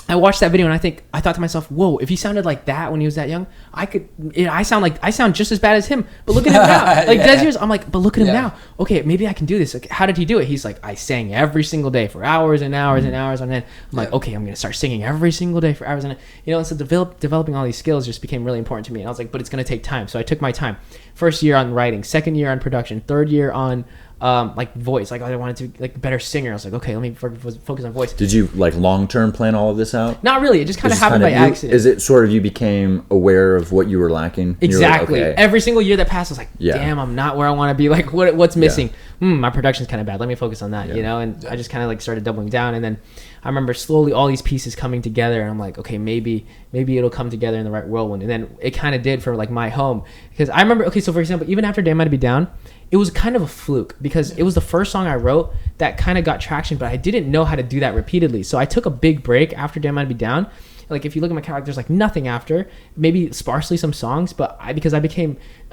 I watched that video and I thought to myself, whoa, if he sounded like that when he was that young, I sound just as bad as him. But look at him now. Like Des years, I'm like, but look at him now. Okay, maybe I can do this. Like, how did he do it? He's like, I sang every single day for hours and hours and hours on end. I'm like, okay, I'm gonna start singing every single day for hours on end. And so developing all these skills just became really important to me. And I was like, but it's gonna take time. So I took my time. First year on writing, second year on production, third year on like voice. Like I wanted to be like a better singer. I was like, okay, let me focus on voice.
Did you like long-term plan all of this out?
Not really. It just kind of happened by accident.
Is it sort of you became aware of what you were lacking?
Exactly.
Like, okay.
Every single year that passed, I was like, damn, I'm not where I want to be. Like what's missing? My production's kind of bad. Let me focus on that, And I just kind of like started doubling down. And then I remember slowly all these pieces coming together. And I'm like, okay, maybe it'll come together in the right whirlwind. And then it kind of did for like my home. Because I remember, okay, so for example, even after Day Might Be Down, it was kind of a fluke because it was the first song I wrote that kind of got traction, but I didn't know how to do that repeatedly. So I took a big break after Day Might Be Down. Like if you look at my catalog, there's like nothing after, maybe sparsely some songs, but I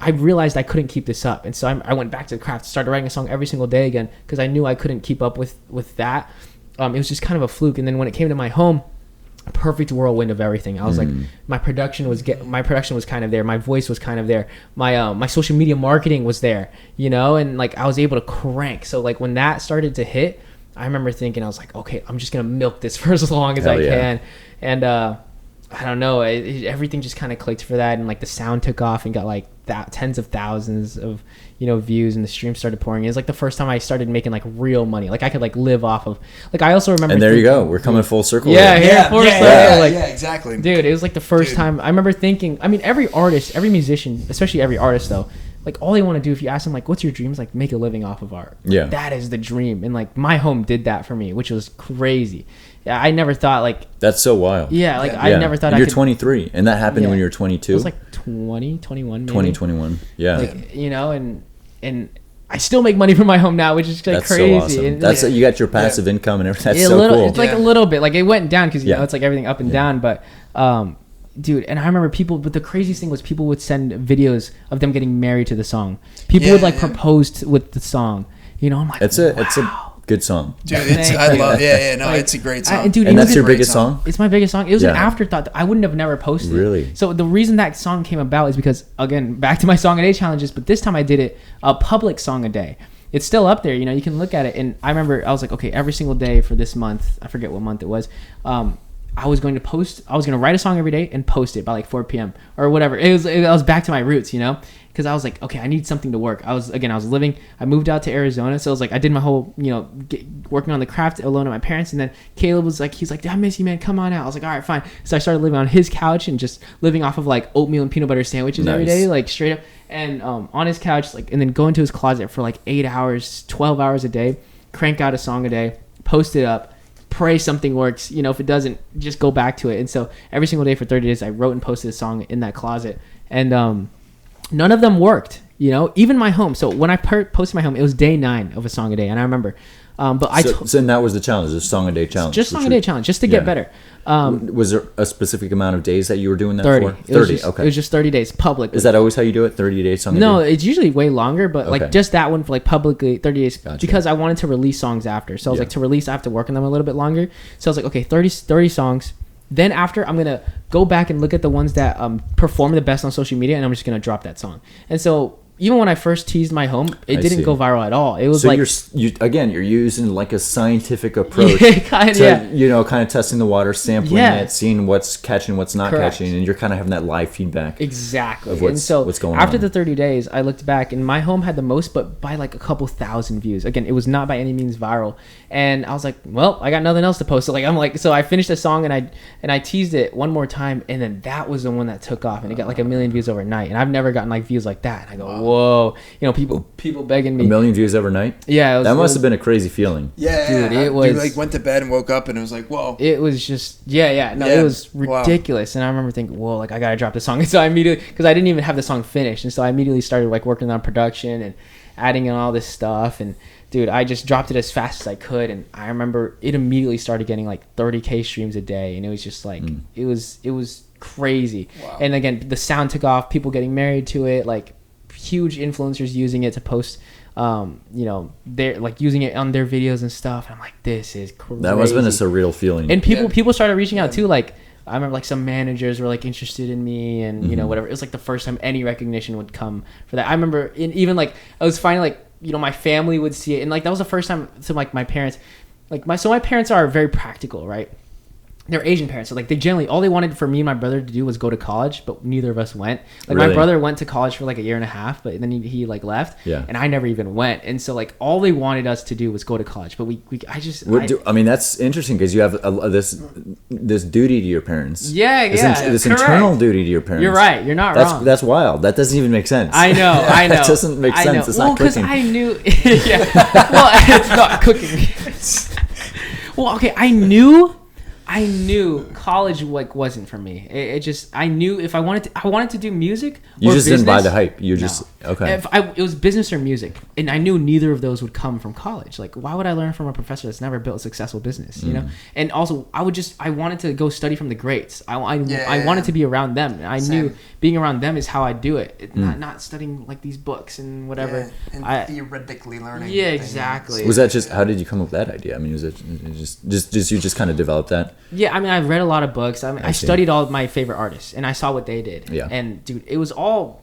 realized I couldn't keep this up. And so I went back to the craft, started writing a song every single day again because I knew I couldn't keep up with that. It was just kind of a fluke. And then when it came to my home, perfect whirlwind of everything. I was like, my production was kind of there, my voice was kind of there, my social media marketing was there, and like I was able to crank. So like when that started to hit, I remember thinking, I was like, okay, I'm just gonna milk this for as long as I can. And I don't know, everything just kind of clicked for that, and like the sound took off and got like tens of thousands of views, and the streams started pouring. It was like the first time I started making like real money, like I could like live off of, like I also remember,
and there you go, we're coming full circle.
Exactly, dude. It was like the first time I remember thinking, I mean, every artist, every musician, especially every artist though, like all they want to do, if you ask them like what's your dreams, like make a living off of art. That is the dream. And like my home did that for me, which was crazy. I never thought like
that's so wild.
I never thought
you're 23 and that happened when you were 22.
It was like 20, 21 maybe.
2021. Yeah.
Like, and I still make money from my home now, which is like
that's
crazy.
So awesome.
And,
that's you got your passive income and everything. That's so cool.
It's like a little bit. Like it went down because it's like everything up and down, but dude, and I remember but the craziest thing was people would send videos of them getting married to the song. People would like propose with the song. I'm like, it's a
good song,
dude. I love. It's a great song.
Dude,
and that's your biggest song?
It's my biggest song. It was an afterthought that I wouldn't have never posted.
Really?
So the reason that song came about is because, again, back to my song a day challenges, but this time I did it a public song a day. It's still up there, you can look at it. And I remember I was like, okay, every single day for this month, I forget what month it was, I was going to write a song every day and post it by like 4 p.m. or whatever. I was back to my roots, because I was like, okay, I need something to work. I moved out to Arizona. So I was like, I did my whole, working on the craft alone at my parents. And then Caleb was like, he's like, I miss you, man. Come on out. I was like, all right, fine. So I started living on his couch and just living off of like oatmeal and peanut butter sandwiches every day, like straight up. And on his couch, like, and then go into his closet for like 8 hours, 12 hours a day, crank out a song a day, post it up, pray something works. If it doesn't, just go back to it. And so every single day for 30 days, I wrote and posted a song in that closet. And none of them worked, even my home. So when I posted my home, it was day 9 of a song a day. And I remember, so
that was the challenge, the song a day challenge.
Just song a day challenge, just to get better.
Was there a specific amount of days that you were doing that
30.
for? 30,
okay. It was just 30 days publicly.
Is that always how you do it, 30 days song a day?
No, it's usually way longer, but like just that one for like publicly 30 days because I wanted to release songs after. So I was like, to release, I have to work on them a little bit longer. So I was like, okay, 30 songs. Then after, I'm going to go back and look at the ones that perform the best on social media, and I'm just going to drop that song. And so even when I first teased my home, it didn't go viral at all. It was like
you're using like a scientific approach
kind
of testing the water, sampling it, seeing what's catching, what's not catching, and you're kind of having that live feedback.
Exactly.
Of what's going on.
After the 30 days, I looked back, and my home had the most, but by like a couple thousand views. Again, it was not by any means viral, and I was like, well, I got nothing else to post. So so I finished the song and I teased it one more time, and then that was the one that took off, and it got like 1 million views overnight. And I've never gotten like views like that. And I go, whoa, people begging me.
1 million views every night.
Yeah,
That must have been a crazy feeling.
Yeah,
Dude, it was-
You like went to bed and woke up and it was like, whoa.
It was just it was ridiculous. And I remember thinking, whoa, like I gotta drop this song. And so I immediately, because I didn't even have the song finished, and so I immediately started like working on production and adding in all this stuff. And dude, I just dropped it as fast as I could, and I remember it immediately started getting like 30K streams a day, and it was just like it was crazy.
Wow.
And again, the sound took off, people getting married to it, like huge influencers using it to post they're like using it on their videos and stuff. And I'm like, this is crazy.
That must have been a surreal feeling.
And people started reaching out too. Like I remember like some managers were like interested in me, and whatever. It was like the first time any recognition would come for that. I remember even like I was finding like my family would see it, and like that was the first time. So like my parents, my parents are very practical, right? They're Asian parents, so like they generally all they wanted for me and my brother to do was go to college, but neither of us went. Like
Really?
my brother went to college for like a year and a half, but then he like left, and I never even went. And so like all they wanted us to do was go to college, but
I mean, that's interesting because you have this duty to your parents. This
correct.
internal duty to your parents.
You're right. You're not wrong.
That's wild. That doesn't even make sense.
I know.
That doesn't make sense. It's not cooking.
I knew. Yeah. Well, it's not cooking. Well, okay. I knew college like wasn't for me. It just I knew if I wanted to do music.
You
or
just
business,
didn't buy the hype. You just okay.
It was business or music, and I knew neither of those would come from college. Like, why would I learn from a professor that's never built a successful business? You know. And also, I wanted to go study from the greats. I wanted to be around them. And I knew being around them is how I do it. Not studying like these books and whatever.
And theoretically learning.
Yeah, exactly.
Was that just how did you come up with that idea? I mean, was it just you just kind of developed that?
Yeah, I mean, I've read a lot of books. I studied all of my favorite artists, and I saw what they did.
Yeah.
And dude, it was all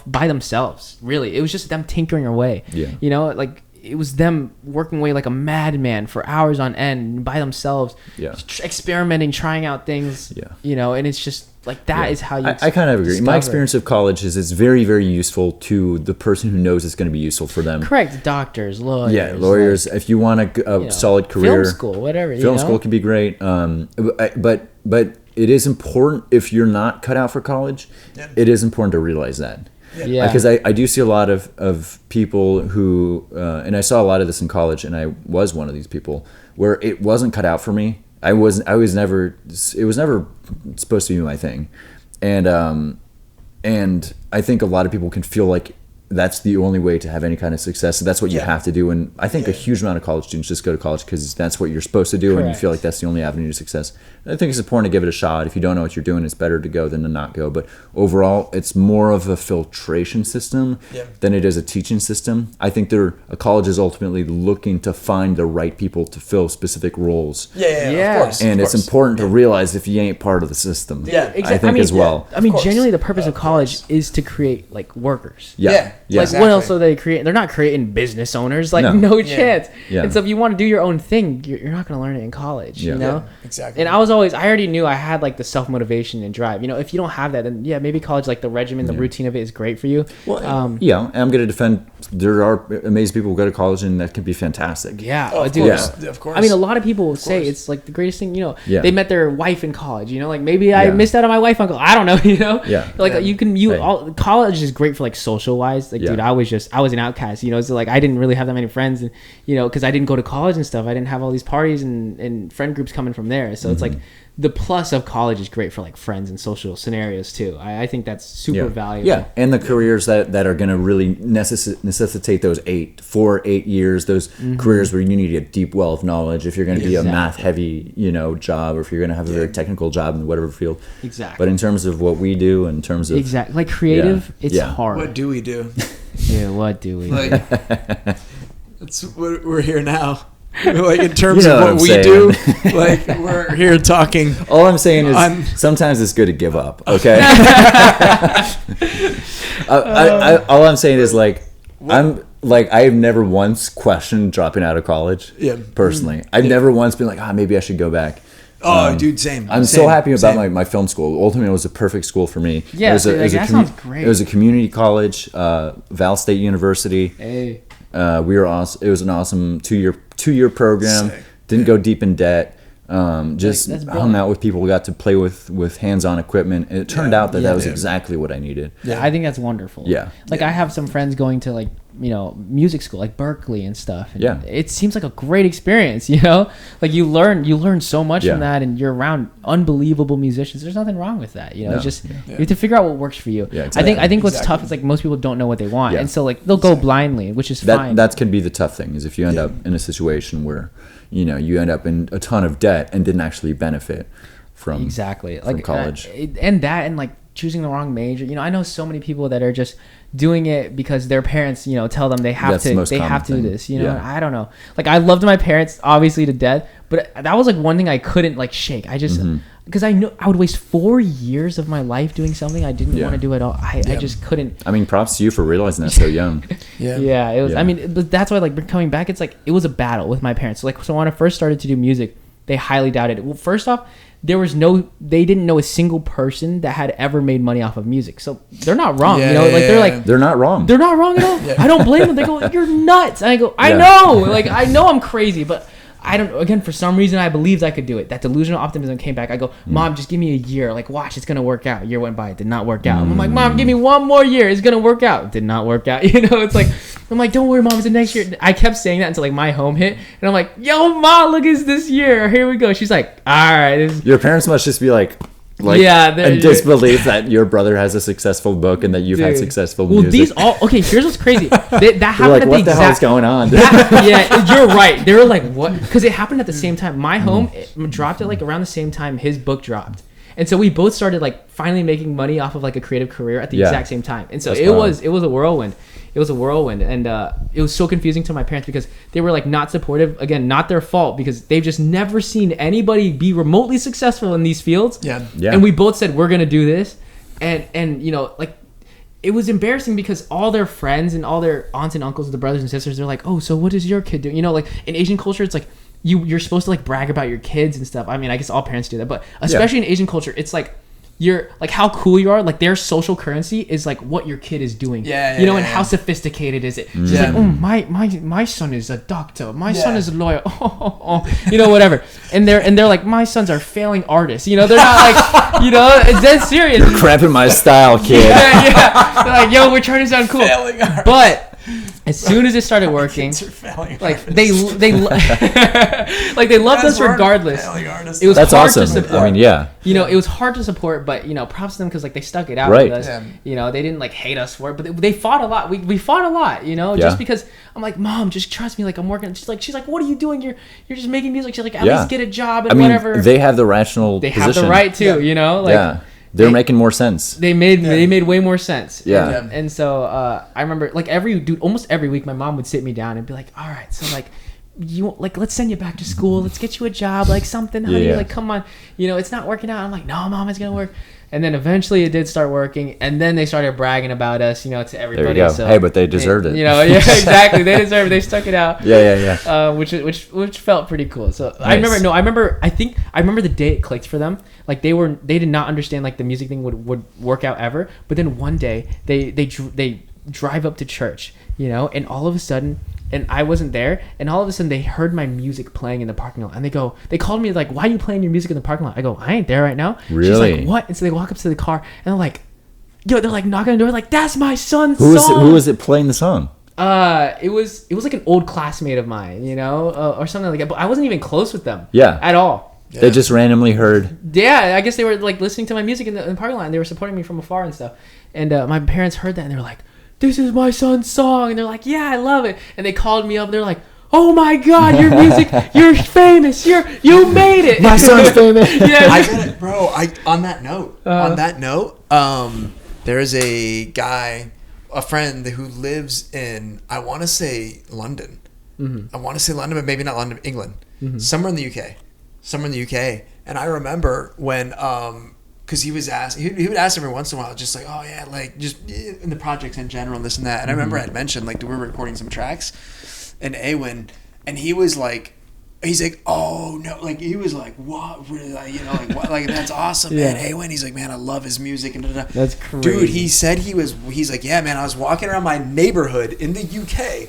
by themselves. Really, it was just them tinkering away.
Yeah.
Like it was them working away like a madman for hours on end by themselves.
Yeah.
Experimenting, trying out things.
Yeah.
And it's just like that is how you.
I kind of agree.
discover.
My experience of college is it's very, very useful to the person who knows it's going to be useful for them.
Correct. Doctors, lawyers.
Yeah, lawyers. Like, if you want a solid career,
film school, whatever.
Film school can be great. But it is important if you're not cut out for college. Yeah. It is important to realize that.
Yeah.
Because I do see a lot of people who, and I saw a lot of this in college, and I was one of these people where it wasn't cut out for me. It was never supposed to be my thing. And I think a lot of people can feel like that's the only way to have any kind of success. So that's what you have to do. And I think a huge amount of college students just go to college because that's what you're supposed to do.
Correct.
And you feel like that's the only avenue to success. I think it's important to give it a shot. If you don't know what you're doing, it's better to go than to not go. But overall, it's more of a filtration system than it is a teaching system. I think a college is ultimately looking to find the right people to fill specific roles.
Of course.
And it's important to realize if you ain't part of the system.
Yeah,
exactly.
I think as well.
I mean, genuinely, the purpose of college is to create like workers.
Yeah.
Like
exactly.
what else are they creating? They're not creating business owners. Like no chance.
Yeah.
And so if you want to do your own thing, you're not going to learn it in college.
Yeah.
You know.
Yeah, exactly.
And I already knew I had like the self motivation and drive. If you don't have that, then maybe college, like the regimen, the routine of it is great for you.
Well, I'm going to defend. There are amazing people who go to college, and that can be fantastic.
Yeah,
of
dude.
course. Of course.
I mean, a lot of people say it's like the greatest thing.
Yeah.
They met their wife in college. Like maybe I missed out on my wife, uncle. I don't know.
Yeah.
Like college is great for like social wise. Like dude, I was an outcast. So like I didn't really have that many friends, and because I didn't go to college and stuff. I didn't have all these parties and friend groups coming from there. So it's like the plus of college is great for like friends and social scenarios too. I think that's super valuable.
Yeah, and the careers that are going to really necessitate those 8 years, those careers where you need a deep well of knowledge. If you're going to be a math heavy, job, or if you're going to have a very technical job in whatever field.
Exactly.
But in terms of what we do, in terms of
like creative, it's hard.
What do we do?
Yeah, what do we?
Like, we're here now. Like in terms of what we
saying.
do, like we're here talking.
All I'm saying is sometimes it's good to give up. Okay. All I'm saying is like I've never once questioned dropping out of college.
Yeah.
Personally, I've never once been like, maybe I should go back.
Dude, same.
I'm so happy about my film school. Ultimately, it was a perfect school for me.
Yeah, that sounds great.
It was a community college, Val State University.
Hey.
We were awesome. It was an awesome two-year program.
Sick.
Didn't go deep in debt. Just
that's
hung
brilliant.
out with people, got to play with hands-on equipment, and it turned out that was exactly what I needed.
Yeah, I think that's wonderful.
Yeah.
Like I have some friends going to like, music school, like Berkeley and stuff. And
Yeah.
it seems like a great experience, like you learn so much from that, and you're around unbelievable musicians. There's nothing wrong with that. It's just, you have to figure out what works for you.
Yeah, exactly.
I think what's tough is like most people don't know what they want.
Yeah.
And so like they'll go blindly, which is fine.
That can be the tough thing, is if you end up in a situation where, you end up in a ton of debt and didn't actually benefit from
exactly
from
like
college.
And like choosing the wrong major. I know so many people that are just doing it because their parents, tell them they have to do this. I don't know. Like I loved my parents obviously to death, but that was like one thing I couldn't like shake. I just because I knew I would waste 4 years of my life doing something I didn't want to do at all. I just couldn't.
I mean, props to you for realizing that so young.
Yeah, it was. Yeah. I mean, but that's why like coming back, it's like it was a battle with my parents. So when I first started to do music, they highly doubted it. Well, first off, they didn't know a single person that had ever made money off of music. So they're not wrong. They're
not wrong.
They're not wrong at all. I don't blame them. They go, "You're nuts." And I go, "I know." Like I know I'm crazy, but I don't. Again, for some reason, I believed I could do it. That delusional optimism came back. I go, "Mom, just give me a year. Like, watch, it's gonna work out." A year went by, it did not work out. I'm like, "Mom, give me one more year. It's gonna work out." It did not work out. It's like, I'm like, "Don't worry, Mom. It's the next year." I kept saying that until like my home hit, and I'm like, "Yo, Mom, look, it's this year. Here we go." She's like, "All right."
Your parents must just be like in disbelief that your brother has a successful book and that you've had successful music.
Here's what's crazy. That happened
like,
at
what the hell's going on?
You're right. They were like, what? Because it happened at the same time. My home dropped at like around the same time his book dropped. And so we both started like finally making money off of like a creative career at the exact same time. And so it was a whirlwind. It was a whirlwind, and it was so confusing to my parents because they were like not supportive. Again, not their fault, because they've just never seen anybody be remotely successful in these fields.
Yeah.
And we both said we're gonna do this, and like it was embarrassing because all their friends and all their aunts and uncles, the brothers and sisters, they're like, "Oh, so what does your kid do?" Like in Asian culture, it's like you're supposed to like brag about your kids and stuff. I mean, I guess all parents do that, but especially in Asian culture, it's like you're like how cool you are. Like their social currency is like what your kid is doing. And how sophisticated is it? She's like, "Oh, my son is a doctor. My son is a lawyer." Whatever. And they're like, "My sons are failing artists." They're not like, it's dead serious.
You're cramping my style, kid.
They're like, "Yo, we're trying to sound cool." But as soon as it started working, like they loved us regardless. It was
That's
hard
awesome.
to support.
I mean,
it was hard to support, but props to them because like they stuck it out
Right.
with us. They didn't like hate us for it, but they fought a lot. We fought a lot, just because I'm like, "Mom, just trust me. Like I'm working." She's like, "What are you doing? You're just making music." She's like, "At least get a job and whatever."
They have the rational.
They
position.
have the right to,
They're making more sense.
They made way more sense.
Yeah.
And so I remember like almost every week my mom would sit me down and be like, "All right, so like let's send you back to school. Let's get you a job, like something, honey. Like come on, it's not working out." I'm like, "No, Mom, it's gonna work." And then eventually it did start working, and then they started bragging about us, to everybody.
There you go.
So,
hey, but they deserved it.
Exactly. They deserved it. They stuck it out.
Yeah.
Which felt pretty cool. So nice. I remember the day it clicked for them. Like they did not understand like the music thing would work out ever. But then one day they drive up to church, and all of a sudden. And I wasn't there, and all of a sudden they heard my music playing in the parking lot, and they called me like, "Why are you playing your music in the parking lot?" I go, "I ain't there right now."
Really?
She's like, "What?" And so they walk up to the car, and they're like, they're like knocking on the door, like, "That's my son's song."
Who was it playing the song?
It was like an old classmate of mine, or something like that. But I wasn't even close with them. At all.
Yeah. They just randomly heard.
Yeah, I guess they were like listening to my music in the parking lot, and they were supporting me from afar and stuff. And my parents heard that, and they were like, "This is my son's song." And they're like, "Yeah, I love it." And they called me up. And they're like, "Oh my God, your music, you're famous. You made it."
My son's famous.
I get it, bro. On that note, there is a guy, a friend who lives in, I want to say London. I want to say London, but maybe not London, England. Somewhere in the UK. And I remember when, because he was asked, he would ask every once in a while, just like, "Oh yeah, like just in the projects in general, and this and that." And I remember I had mentioned like we were recording some tracks in AWIN, and he was like, he's like, "Oh no," like he was like, "What?" Like what? Like that's awesome, man. AWIN. He's like, "Man, I love his music." And da-da-da.
That's crazy,
dude. He said he's like, "Yeah, man, I was walking around my neighborhood in the UK.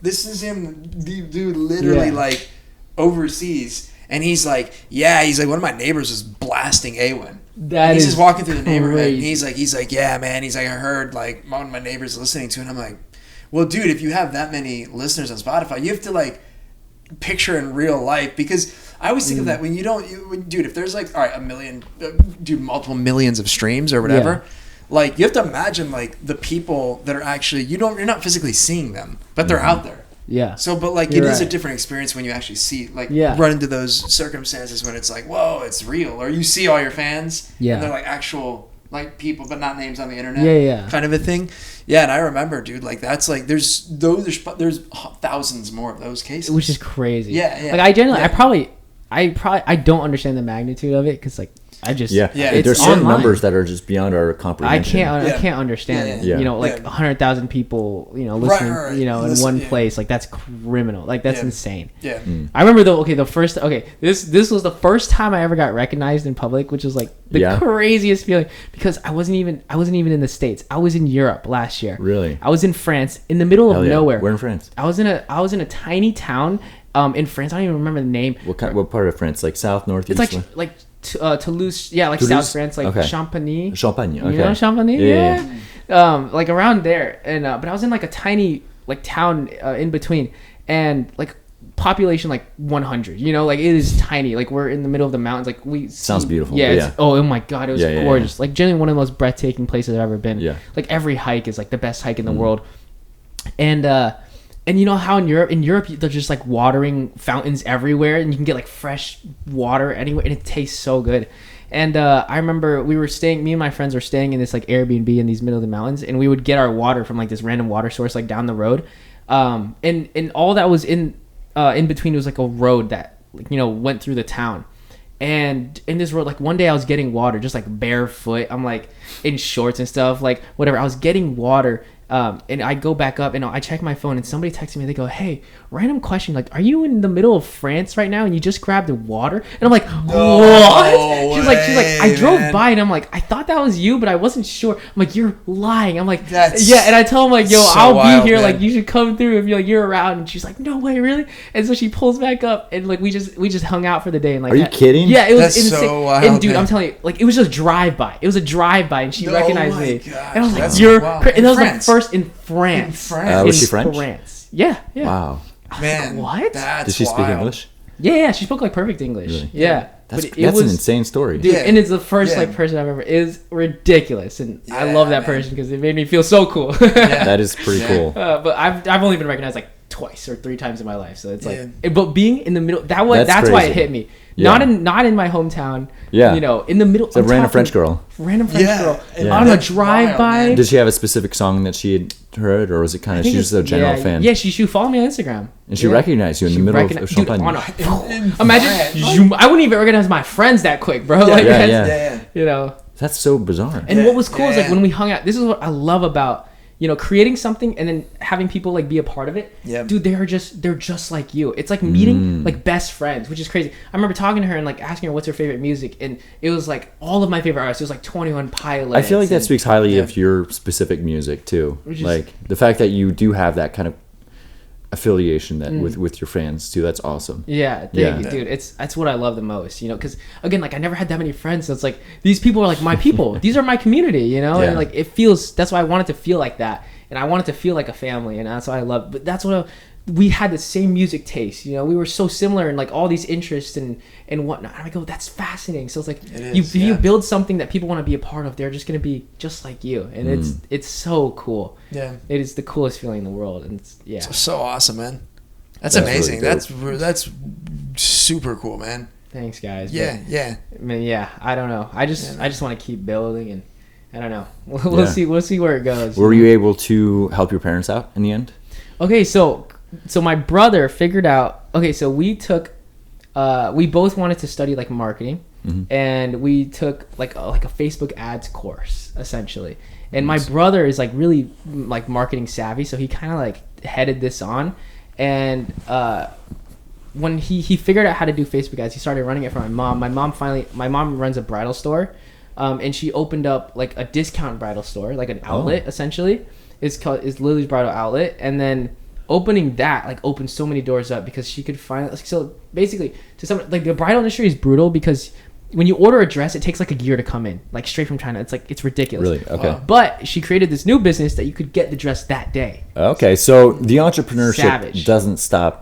This is him, dude, literally like overseas." And he's like, one of my neighbors was blasting AWIN.
That
he's
is
just walking through the neighborhood. And
crazy.
he's like, yeah, man. He's like, I heard like one of my neighbors listening to it. And I'm like, well, dude, if you have that many listeners on Spotify, you have to like picture in real life, because I always think of that when dude, if there's like, all right, a million, multiple millions of streams or whatever, like you have to imagine like the people that are actually, you're not physically seeing them, but they're out there.
Yeah.
So, but like,
You're
it is a
right.
different experience when you actually see, like, run into those circumstances when it's like, whoa, it's real, or you see all your fans, and they're like actual like people, but not names on the internet, kind of a thing. Yeah, and I remember, dude, like that's like there's thousands more of those cases,
which is crazy.
Yeah.
Like I generally, I don't understand the magnitude of it, because like I just
There's certain numbers that are just beyond our comprehension.
I can't understand it. You know, like 100,000 people, you know, listening,
right.
you know, in one place. Like that's criminal. Like that's insane.
Yeah.
I remember though. This was the first time I ever got recognized in public, which was like the craziest feeling, because I wasn't even in the States. I was in Europe last year.
Really?
I was in France, in the middle of nowhere.
Where in France?
I was in a tiny town in France. I don't even remember the name.
What part of France? Like south, north,
It's
east?
like Toulouse, like
Toulouse?
South France, like
Champagne,
Champagne,
okay.
you know Champagne,
Yeah.
like around there, and but I was in like a tiny like town in between, and like population like 100, you know, like it is tiny, like we're in the middle of the mountains, like
sounds beautiful.
Oh my god, it was gorgeous.
Yeah.
Like generally one of the most breathtaking places I've ever been. Like every hike is like the best hike in the world, and you know how in Europe there's just like watering fountains everywhere, and you can get like fresh water anywhere, and it tastes so good. And I remember me and my friends were staying in this like Airbnb in these middle of the mountains, and we would get our water from like this random water source like down the road, and all that was in between was like a road that, like, you know, went through the town. And in this road, like one day I was getting water just like barefoot. I'm like in shorts and stuff, like whatever. I was getting water. And I go back up and I check my phone, and somebody texted me. They go, "Hey, random question. Like, are you in the middle of France right now and you just grabbed the water?" And I'm like, "What?" She's like, "I drove by and I'm like, I thought that was you, but I wasn't sure." I'm like, "You're lying." I'm like, and I tell him like, "Yo, I'll be here. Man. Like, you should come through if you're around." And she's like, "No way, really?" And so she pulls back up, and like we just hung out for the day. And like,
are you kidding?
Yeah, it was
That's
insane.
So wild,
and dude,
man.
I'm telling you, like it was just drive by. It was a drive by, and she recognized me.
Gosh,
and I was like,
that's
"You're,"
wild.
and that was like first in France.
Was she French?
France. Yeah.
Wow.
Man,
what?
Did she speak English?
Yeah. She spoke like perfect English.
Really?
Yeah.
That's
it was
an insane story.
Dude, and it's the first like person I've ever. It was ridiculous, and I love that person because it made me feel so cool.
That is pretty cool.
But I've only been recognized like twice or 3 times in my life, so it's like. But being in the middle, that's why it hit me. Yeah. Not in my hometown. Yeah. You know, in the middle.
It's a random French girl.
Random French girl. On a drive-by.
Did she have a specific song that she had heard, or was it kind of, she's just a general fan?
Yeah, she followed me on Instagram.
And she recognized you in the middle of Champagne.
Imagine, I wouldn't even recognize my friends that quick, bro. You know.
That's so bizarre.
And what was cool is like when we hung out, this is what I love about, you know, creating something and then having people like be a part of it. Yeah. Dude, they're just like you. It's like meeting like best friends, which is crazy. I remember talking to her and like asking her what's her favorite music, and it was like all of my favorite artists. It was like 21 Pilots.
I feel like that speaks highly of your specific music too. Like the fact that you do have that kind of affiliation that with your fans too. That's awesome.
Yeah, thank you, dude. That's what I love the most, you know, because again, like I never had that many friends, so it's like these people are like my people. These are my community, you know. And like it feels, that's why I wanted to feel like that, and I wanted to feel like a family, and that's what I love. But that's what we had, the same music taste, you know. We were so similar in like all these interests and whatnot. And I go, that's fascinating. So it's like you build something that people want to be a part of, they're just gonna be just like you, and it's so cool. Yeah, it is the coolest feeling in the world, and it's
so awesome, man. That's amazing. Really that's super cool, man.
Thanks, guys.
Yeah.
I mean, I don't know. I just want to keep building, and I don't know. We'll see where it goes.
Were you able to help your parents out in the end?
Okay, so my brother figured out. Okay, so we took, we both wanted to study like marketing, and we took like a Facebook ads course essentially. And my brother is like really like marketing savvy, so he kind of like headed this on. And when he figured out how to do Facebook ads, he started running it for my mom. My mom runs a bridal store, and she opened up like a discount bridal store, like an outlet essentially. It's Lily's Bridal Outlet, and then opening that like opened so many doors up because she could find so basically to some like the bridal industry is brutal because when you order a dress, it takes like a year to come in, like straight from China. It's like it's ridiculous.
Really? Okay.
Wow.
But she created this new business that you could get the dress that day.
Okay, so the entrepreneurship
Savage.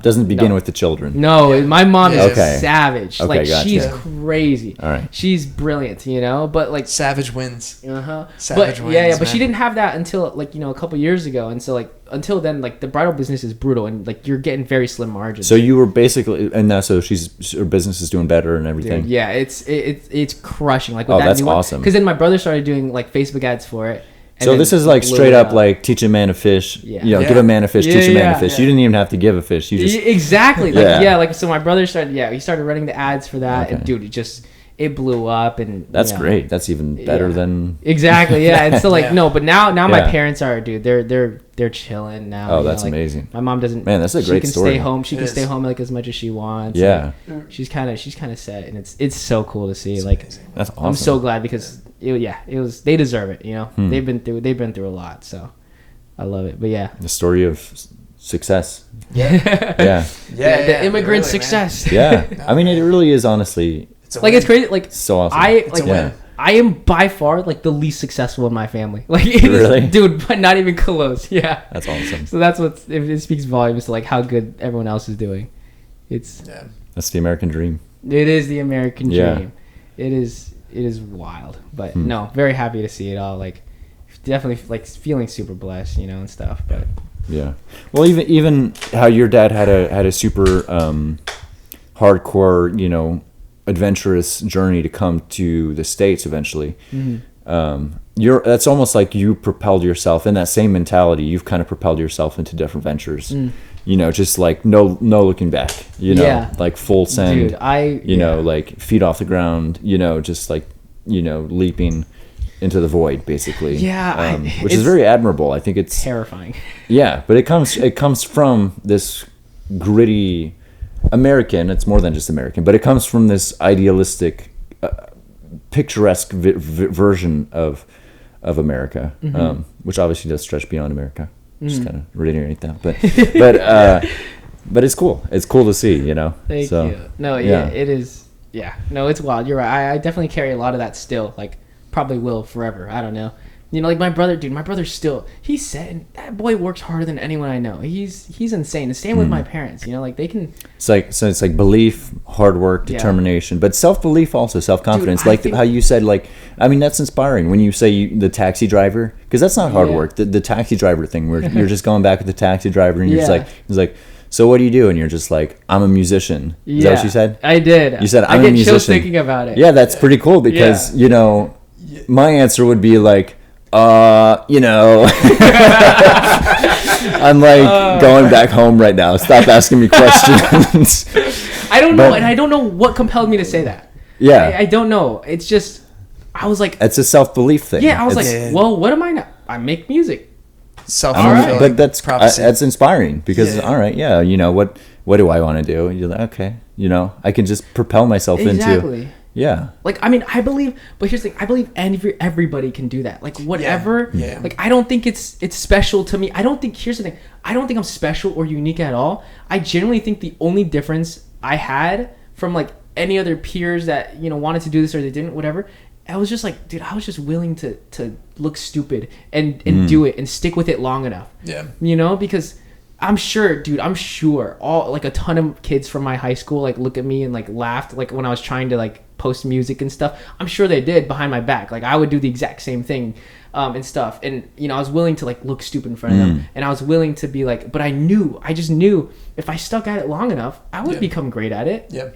doesn't begin
No.
with the children.
No, my mom is
Okay.
savage.
Okay,
Like
gotcha.
she's crazy.
All right.
She's brilliant, you know. But like,
Savage wins.
But
Savage wins,
yeah, but
man.
she didn't have that until like a couple years ago, and so like until then, like the bridal business is brutal, and like you're getting very slim margins.
So you were basically, and now so her business is doing better and everything.
Dude, yeah, it's crushing. Like with
Oh,
that
that's
new one.
awesome.
Because then my brother started doing like Facebook ads for it. and
So
then
this is like
blew
straight
it
up like teach a man to fish.
Yeah.
You know,
Yeah.
give a man a fish,
Yeah,
teach a man
yeah.
to fish.
Yeah.
You didn't even have to give a fish. You just
Exactly. Like,
Yeah.
yeah. Like so my brother started. Yeah, he started running the ads for that, and
Okay.
dude, it blew up, and
that's
you know.
great. That's even better
Yeah.
than
Exactly. Yeah. And so like
Yeah.
no, but now my
Yeah.
parents are dude. They're chilling now.
Oh,
you know,
that's
like,
amazing.
My mom doesn't.
Man, that's a
She
great
can
story.
stay home. She
It
can
is.
stay home like as much as she wants.
Yeah.
and she's kind of set, and it's so cool to see. Like
amazing.
That's awesome.
I'm so glad because it was they deserve it. You know,
Hmm.
they've been through a lot. So I love it. But yeah.
the story of success.
Yeah.
Yeah.
The immigrant
really, man.
success.
Yeah. I mean, it really is honestly
It's a
Like
win.
it's crazy. Like
so awesome.
I like
a win.
I am by far like the least successful in my family. Like it is-
Really?
dude, but not even close. Yeah.
That's awesome.
So that's what it speaks volumes to like how good everyone else is doing. It's
Yeah.
That's the American dream.
it is the American
Yeah.
dream. It is wild. But
Hmm.
no, very happy to see it all. Like definitely like feeling super blessed, you know, and stuff. But
Yeah. Well, even how your dad had a super hardcore, you know, adventurous journey to come to the States eventually. That's almost like you propelled yourself in that same mentality. You've kind of propelled yourself into different ventures. You know, just like no looking back. You know,
Yeah.
like full send.
dude,
you know, like feet off the ground. You know, just like leaping into the void, basically.
Yeah,
which is
it's
very admirable. I think it's
terrifying.
yeah, but it comes from this gritty American. It's more than just American, but it comes from this idealistic, picturesque version of America, which obviously does stretch beyond America. Just kind of reiterate that, but it's cool. It's cool to see, you know.
Thank
So,
you. No, yeah, it is. Yeah, no, it's wild. You're right. I definitely carry a lot of that still. Like, probably will forever. I don't know. You know, like my brother's still. He's set. That boy works harder than anyone I know. He's insane. The same with my parents. You know, like they can.
It's like belief, hard work,
Yeah.
determination, but self-belief also, self-confidence.
Dude, I
Like
think-
how you said, like, I mean, that's inspiring when you say the taxi driver, because that's not hard
Yeah.
work. The taxi driver thing where you're just going back with the taxi driver and you're just
Yeah.
like, he's like, so what do you do? And you're just like, I'm a musician. Is that what you said?
I did.
You said,
I
I'm a
get
musician.
chills thinking about it.
Yeah, that's pretty cool because,
Yeah.
you know, my answer would be like, you know, I'm like going back home right now. Stop asking me questions.
I don't know,
But-
and I don't know what compelled me to say that.
Yeah.
I don't know. It's just, I was like,
It's a self-belief thing.
yeah, I was like,
It's-
well, what am I now? I make music.
Self-fulfilling
but that's
prophecy.
that's inspiring because
Yeah.
all right, yeah, you know what do I want to do? And you're like, okay, you know, I can just propel myself into
Exactly.
yeah.
Like, I mean, I believe, but here's the thing: I believe everybody can do that. Like, whatever.
Yeah.
Like, I don't think it's special to me. I don't think. Here's the thing: I don't think I'm special or unique at all. I genuinely think the only difference I had from like any other peers that wanted to do this or they didn't, whatever. I was just like, dude, I was just willing to look stupid and do it and stick with it long enough.
Yeah.
Because I'm sure all like a ton of kids from my high school like look at me and like laughed like when I was trying to like post music and stuff. I'm sure they did behind my back. Like I would do the exact same thing and stuff. And I was willing to like look stupid in front of them. And I was willing to be like, but I just knew if I stuck at it long enough, I would become great at it.
Yeah.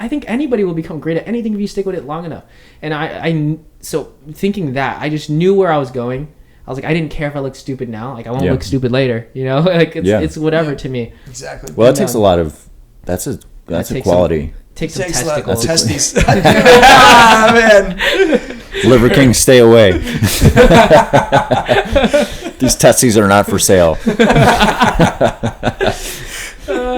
I think anybody will become great at anything if you stick with it long enough. And so thinking that, I just knew where I was going. I was like, I didn't care if I look stupid now. Like I won't look stupid later. Like it's whatever to me.
Exactly.
Well, it takes a lot of that's a quality.
Take some
Takes a lot of
testicles.
testes. Ah, man.
Liver King, stay away. These testes are not for sale.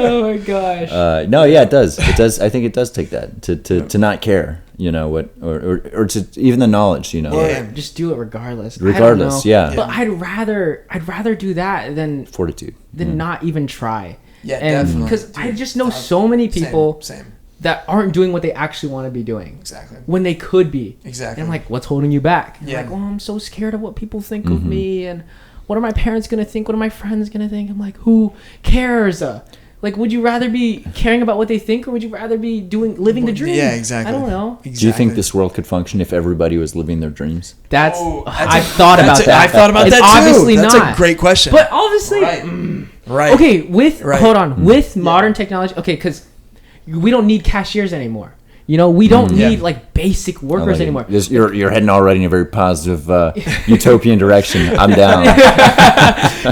Oh my gosh.
No, yeah, it does. It does. I think it does take that to not care, you know, what or to even the knowledge, you know.
Yeah, just do it regardless.
Regardless, yeah.
But I'd rather do that than
Fortitude.
than not even try.
Yeah,
and
definitely.
Because I just know so many people
Same.
that aren't doing what they actually want to be doing.
Exactly.
When they could be.
Exactly.
And I'm like, what's holding you back?
Yeah.
Like, well, I'm so scared of what people think of me, and what are my parents gonna think? What are my friends gonna think? I'm like, who cares? Like, would you rather be caring about what they think, or would you rather be living the dream?
Yeah, exactly.
I don't know.
Exactly.
Do you think this world could function if everybody was living their dreams?
That's
Oh,
I've thought about that.
I've thought about
It's
that too.
obviously
That's
not.
a great question.
But obviously,
Right.
okay.
Right.
Hold on. With modern technology, okay, because we don't need cashiers anymore. You know, we don't need like basic workers anymore.
You're heading already in a very positive utopian direction. I'm down.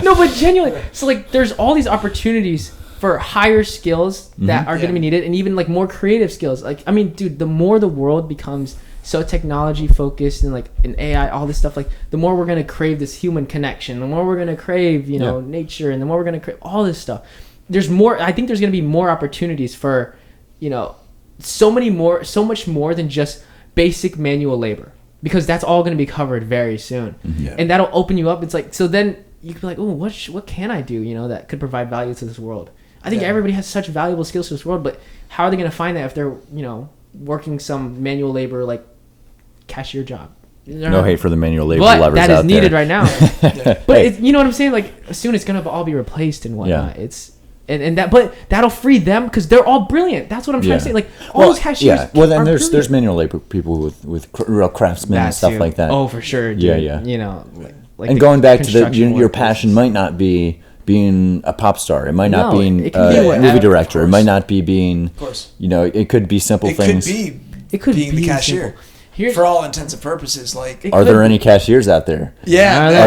No, but genuinely, so like, there's all these opportunities for higher skills that are going to be needed, and even like more creative skills. Like, I mean, dude, the more the world becomes so technology focused and like in AI, all this stuff, like the more we're going to crave this human connection, the more we're going to crave, you know, nature, and the more we're going to crave all this stuff. There's more. I think there's going to be more opportunities for, you know, so much more than just basic manual labor, because that's all going to be covered very soon, and that'll open you up. It's like, so then you could be like, oh, what can I do, you know, that could provide value to this world? I think everybody has such valuable skills to this world, but how are they going to find that if they're, you know, working some manual labor like cashier job?
No hate for the manual labor
but
lovers
that is
out
needed
there.
right now. But it's, you know what I'm saying? Like, soon it's going to all be replaced and whatnot. It's and that, but that'll free them because they're all brilliant. That's what I'm trying to say. Like, all those cashiers.
Yeah. Well, then
are
there's
brilliant.
manual labor people with real craftsmen and stuff
too.
like that.
Oh, for sure. Dude.
Yeah.
You know, like
And
the
going back to
construction
your
workers.
passion might not be being a pop star. It might not
No,
being
it can be
a
whatever.
movie director. It
Of
might
course.
not be being,
Of course.
you know, it could be simple
It
things.
could be the cashier.
simple. Here's-
For all intents and purposes, like
It
Are
could
there
be.
any cashiers out there?
yeah,
Are there?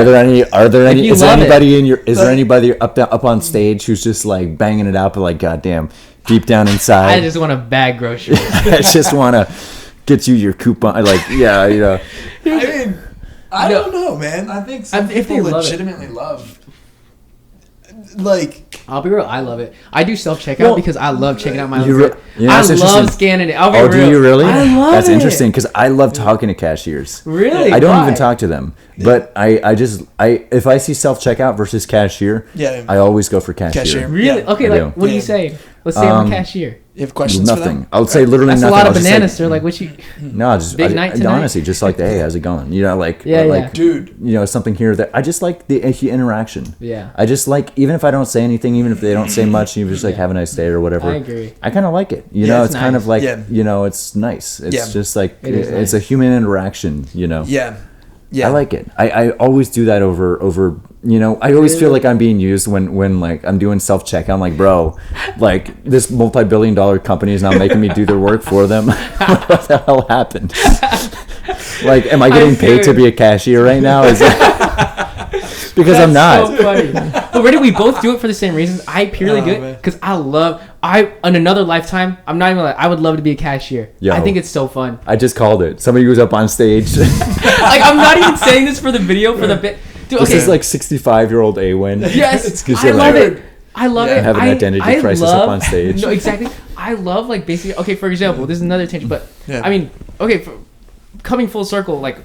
Are there any?
you
Is there
love it.
anybody in your? Is there anybody up on stage who's just like banging it out, but like, goddamn, deep down inside,
I just want to bag groceries.
I just want to get you your coupon. Like, yeah, you know.
I mean, I
No.
don't know, man. I think some
If they
people
love it.
legitimately love. Like,
I'll be real. I love it. I do self checkout
Well,
because I love checking out my
you
own
re-
food.
yeah,
I
that's
love
interesting.
scanning it. I'll be
Oh,
real.
do you really?
I love
That's
it.
interesting because I love talking to cashiers.
Really?
I don't
Why?
even talk to them, but I just if I see self checkout versus cashier,
Yeah.
I always go for cashier.
Cashier.
Really?
Yeah.
Okay.
I
Like,
do.
what do you
Yeah.
say? Let's say I'm a cashier.
you have questions for
Nothing.
them?
I would say literally
That's
nothing.
a lot
I'll
of
just say-
bananas, sir. Like, what you?
No, just
Big night tonight?
honestly, just like, hey, how's it going? You know, like,
Yeah,
or like,
yeah.
Dude.
you know, something here that I just like the interaction.
Yeah.
I just like, even if I don't say anything, even if they don't say much, you just like have a nice day or whatever.
I agree.
I kind of like it. You
Yeah,
know,
it's
it's kind
nice.
of like,
Yeah.
you know, it's nice. It's
Yeah.
just like,
It is
it's
nice.
a human interaction. You know.
Yeah. Yeah.
I like it. I always do that over you know, I always feel like I'm being used when like I'm doing self check. I'm like, bro, like this multi-billion-dollar company is now making me do their work for them. What the hell happened? Like, am I getting paid to be a cashier right now? Is it because I'm not?
So funny. But really, we both do it for the same reasons. I purely do
man.
it because in another lifetime, I'm not even like, I would love to be a cashier.
Yo.
I think it's so fun.
I just called it. Somebody was up on stage.
Like, I'm not even saying this for the video, for the bit. Dude,
This
okay.
is like 65-year-old AWIN.
Yes,
Because
I
you're
love
like,
it. I love
Yeah.
it.
Have an
I-
identity
I
crisis
love,
up on stage.
No, exactly. I love, like, basically. Okay, for example, this is another tangent, but
Yeah.
I mean, okay, coming full circle, like,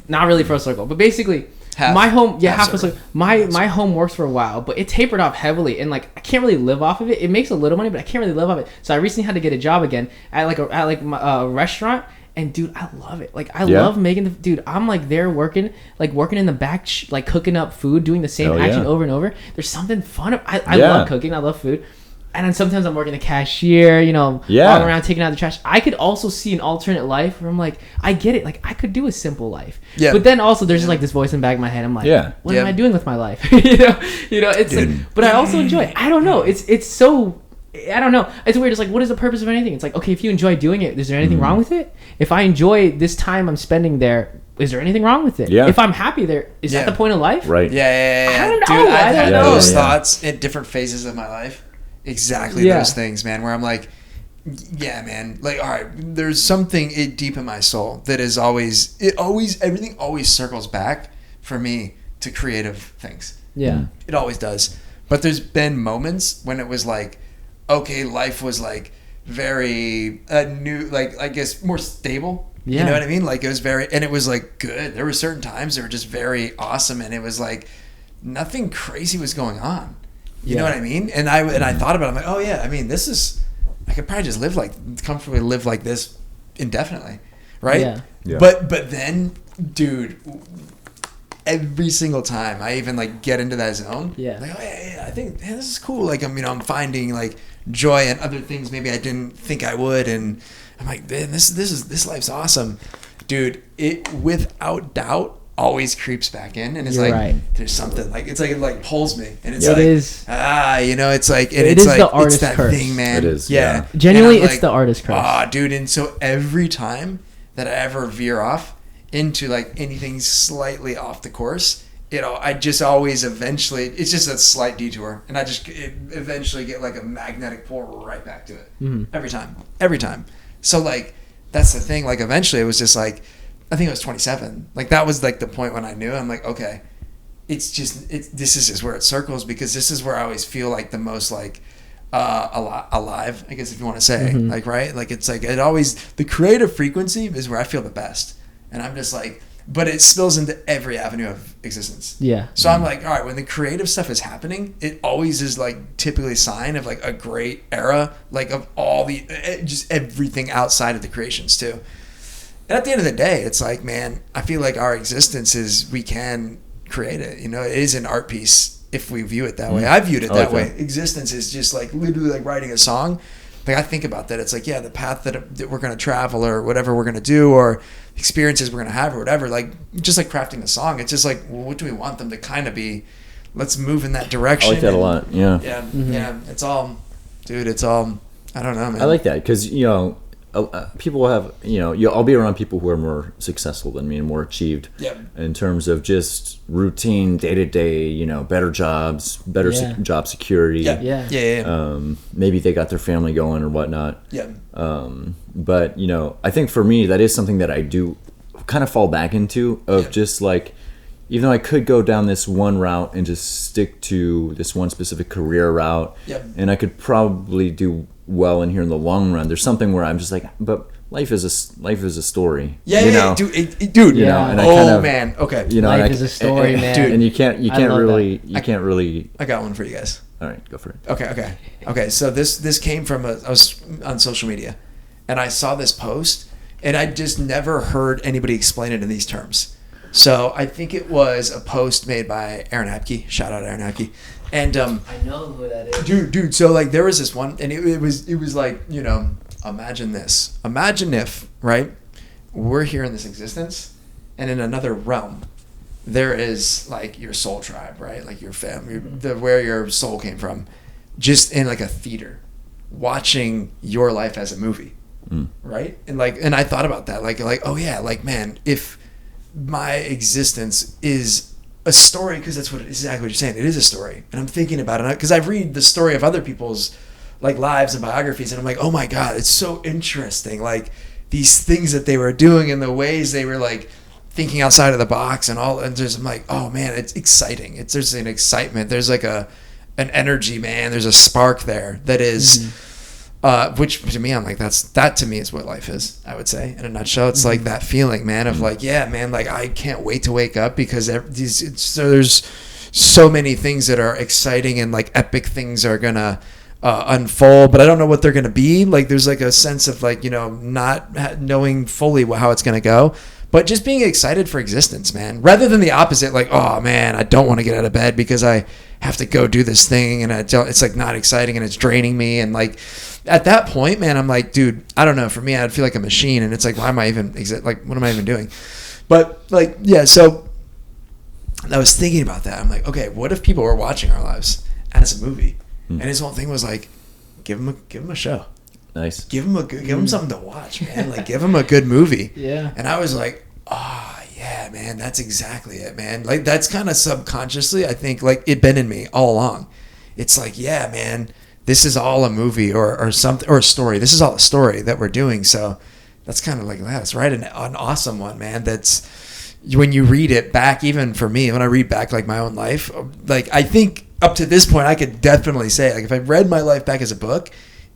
not really full circle, but basically,
Half-
my home,
half
half a
circle.
circle. My home works for a while, but it tapered off heavily, and like I can't really live off of it. It makes a little money, but I can't really live off it. So I recently had to get a job again at a restaurant. And dude, I love it. Like, I
Yeah.
love making dude, I'm like there working in the back, like cooking up food, doing the same
Hell
action
yeah.
over and over. There's something fun. I
Yeah.
love cooking. I love food. And then sometimes I'm working the cashier, you know,
Yeah.
all around taking out the trash. I could also see an alternate life where I'm like, I get it. Like, I could do a simple life.
Yeah.
But then also there's just like this voice in the back of my head. I'm like,
Yeah.
what
Yeah.
am I doing with my life? you know, it's like, but I also enjoy it. I don't know. It's so, I don't know. It's weird. It's like, what is the purpose of anything? It's like, okay, if you enjoy doing it, is there anything wrong with it? If I enjoy this time I'm spending there, is there anything wrong with it?
Yeah.
If I'm happy there, is
Yeah.
that the point of life?
Right.
Yeah.
I don't
Dude,
know.
I've
I
had
don't
those
know.
thoughts at different phases of my life. Exactly
Yeah.
those things, man, where I'm like, yeah, man, like, all right, there's something deep in my soul that is everything always circles back for me to creative things.
Yeah.
It always does. But there's been moments when it was like, okay, life was like very new, like I guess more stable.
Yeah.
You know what I mean? Like it was very, and it was like good. There were certain times that were just very awesome, and it was like nothing crazy was going on. You know what I mean? And I thought about it. I'm like, oh yeah, I mean, this is, I could probably just comfortably live like this indefinitely, right?
Yeah.
But then, dude, every single time I even like get into that zone, like, oh yeah, I think this is cool. Like I'm finding like joy in other things maybe I didn't think I would, and I'm like, man, this life's awesome, dude. It without doubt always creeps back in, and it's
You're
like
right.
there's something like it's like it like pulls me, and it's
It
like
is.
you know, it's like and
It
it's
is
like
the
it's
artist
that
curse.
thing, man.
It is,
yeah.
Genuinely,
And I'm
it's the artist curse.
Ah, dude, and so every time that I ever veer off into like anything slightly off the course, I just always eventually, it's just a slight detour, and I just eventually get like a magnetic pull right back to it. Every time. So like that's the thing. Like eventually, it was just like I think it was 27. Like that was like the point when I knew. I'm like, okay, this is just where it circles, because this is where I always feel like the most like alive, I guess if you want to say, like, right? Like it's like the creative frequency is where I feel the best, and I'm just like, but it spills into every avenue of existence.
Yeah.
So I'm like, all right, when the creative stuff is happening, it always is like typically a sign of like a great era, like of all the just everything outside of the creations too. And at the end of the day, it's like, man, I feel like our existence is, we can create it. You know, it is an art piece if we view it that way. I viewed it that way. Existence is just like literally like writing a song. Like I think about that. It's like, yeah, the path that we're going to travel or whatever we're going to do or experiences we're going to have or whatever, like just like crafting a song. It's just like, well, what do we want them to kind of be? Let's move in that direction.
I like that a lot. Yeah.
Yeah. Yeah. It's all, dude, it's all, I don't know, man.
I like that because, people will have, I'll be around people who are more successful than me and more achieved in terms of just routine, day-to-day, better jobs, better job security. Maybe they got their family going or whatnot. But, I think for me, that is something that I do kind of fall back into of just like, even though I could go down this one route and just stick to this one specific career route, and I could probably do well in here in the long run, there's something where I'm just like, but life is a story.
Dude.
And I kind of,
man. Okay.
Life is a story, man.
Dude.
And you can't really.
I got one for you guys.
All right, go for it.
Okay. So this came from I was on social media, and I saw this post, and I just never heard anybody explain it in these terms. So I think it was a post made by Aaron Apke. Shout out Aaron Apke. And
I know who that is.
Dude. So like there was this one, and it was like, imagine this. Imagine if, right, we're here in this existence, and in another realm, there is like your soul tribe, right? Like your family, where your soul came from, just in like a theater, watching your life as a movie, right? And I thought about that, like oh yeah, like man, if my existence is a story, because that's exactly what you're saying. It is a story, and I'm thinking about it because I read the story of other people's like lives and biographies, and I'm like, oh my god, it's so interesting. Like these things that they were doing and the ways they were like thinking outside of the box and all. And I'm like, oh man, it's exciting. There's an excitement. There's like an energy, man. There's a spark there that is. Which to me, I'm like, that to me is what life is, I would say, in a nutshell. It's like that feeling, man, of like, yeah, man, like I can't wait to wake up because there's so many things that are exciting and like epic things are gonna unfold, but I don't know what they're gonna be. Like there's like a sense of like, not knowing fully how it's gonna go, but just being excited for existence, man, rather than the opposite, like, oh man, I don't want to get out of bed because I have to go do this thing, and it's like not exciting and it's draining me. And like at that point, man, I'm like, dude, I don't know, for me, I'd feel like a machine, and it's like, why am I even like, what am I even doing? But like, yeah, so I was thinking about that. I'm like, okay, what if people were watching our lives as a movie? And his whole thing was like, give them a show.
Nice.
Give them something to watch, man. Like, give them a good movie.
Yeah.
And I was like, yeah, man, that's exactly it, man. Like, that's kind of subconsciously, I think, like, it been in me all along. It's like, yeah, man, this is all a movie or something, or a story. This is all a story that we're doing. So that's kind of like, that's right, an awesome one, man. That's when you read it back, even for me, when I read back like my own life, like I think up to this point, I could definitely say, like, if I read my life back as a book,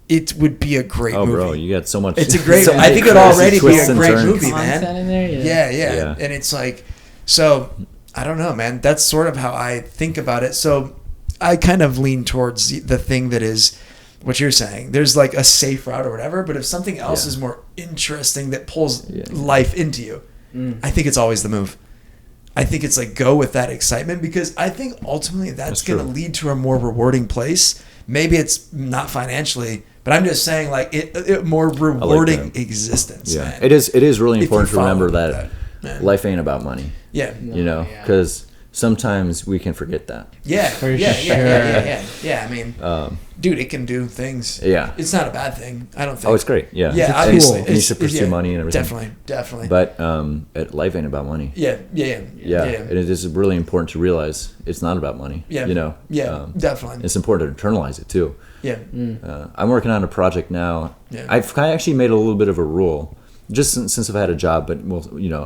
it would be a great movie.
Oh, bro, you got so much.
It's a great.
so
I think it would already be a great movie,
Content
man.
in there,
Yeah. And it's like, so I don't know, man. That's sort of how I think about it. So I kind of lean towards the thing that is what you're saying. There's like a safe route or whatever, but if something else is more interesting that pulls life into you, I think it's always the move. I think it's like go with that excitement, because I think ultimately that's going to lead to a more rewarding place. Maybe it's not financially, but I'm just saying like it more rewarding existence.
Yeah,
man.
it is really important to remember
that
life ain't about money.
Yeah,
You know, because sometimes we can forget that.
yeah,
For
yeah.
sure.
I mean, dude, it can do things.
Yeah.
It's not a bad thing. I don't think.
Oh, it's great. Yeah.
Yeah,
and,
obviously.
and you should pursue money and everything.
Definitely.
But life ain't about money.
Yeah.
And it is really important to realize it's not about money.
Yeah.
You know.
Yeah, definitely.
It's important to internalize it too.
Yeah.
I'm working on a project now.
Yeah.
I've kind of actually made a little bit of a rule, just since I've had a job. But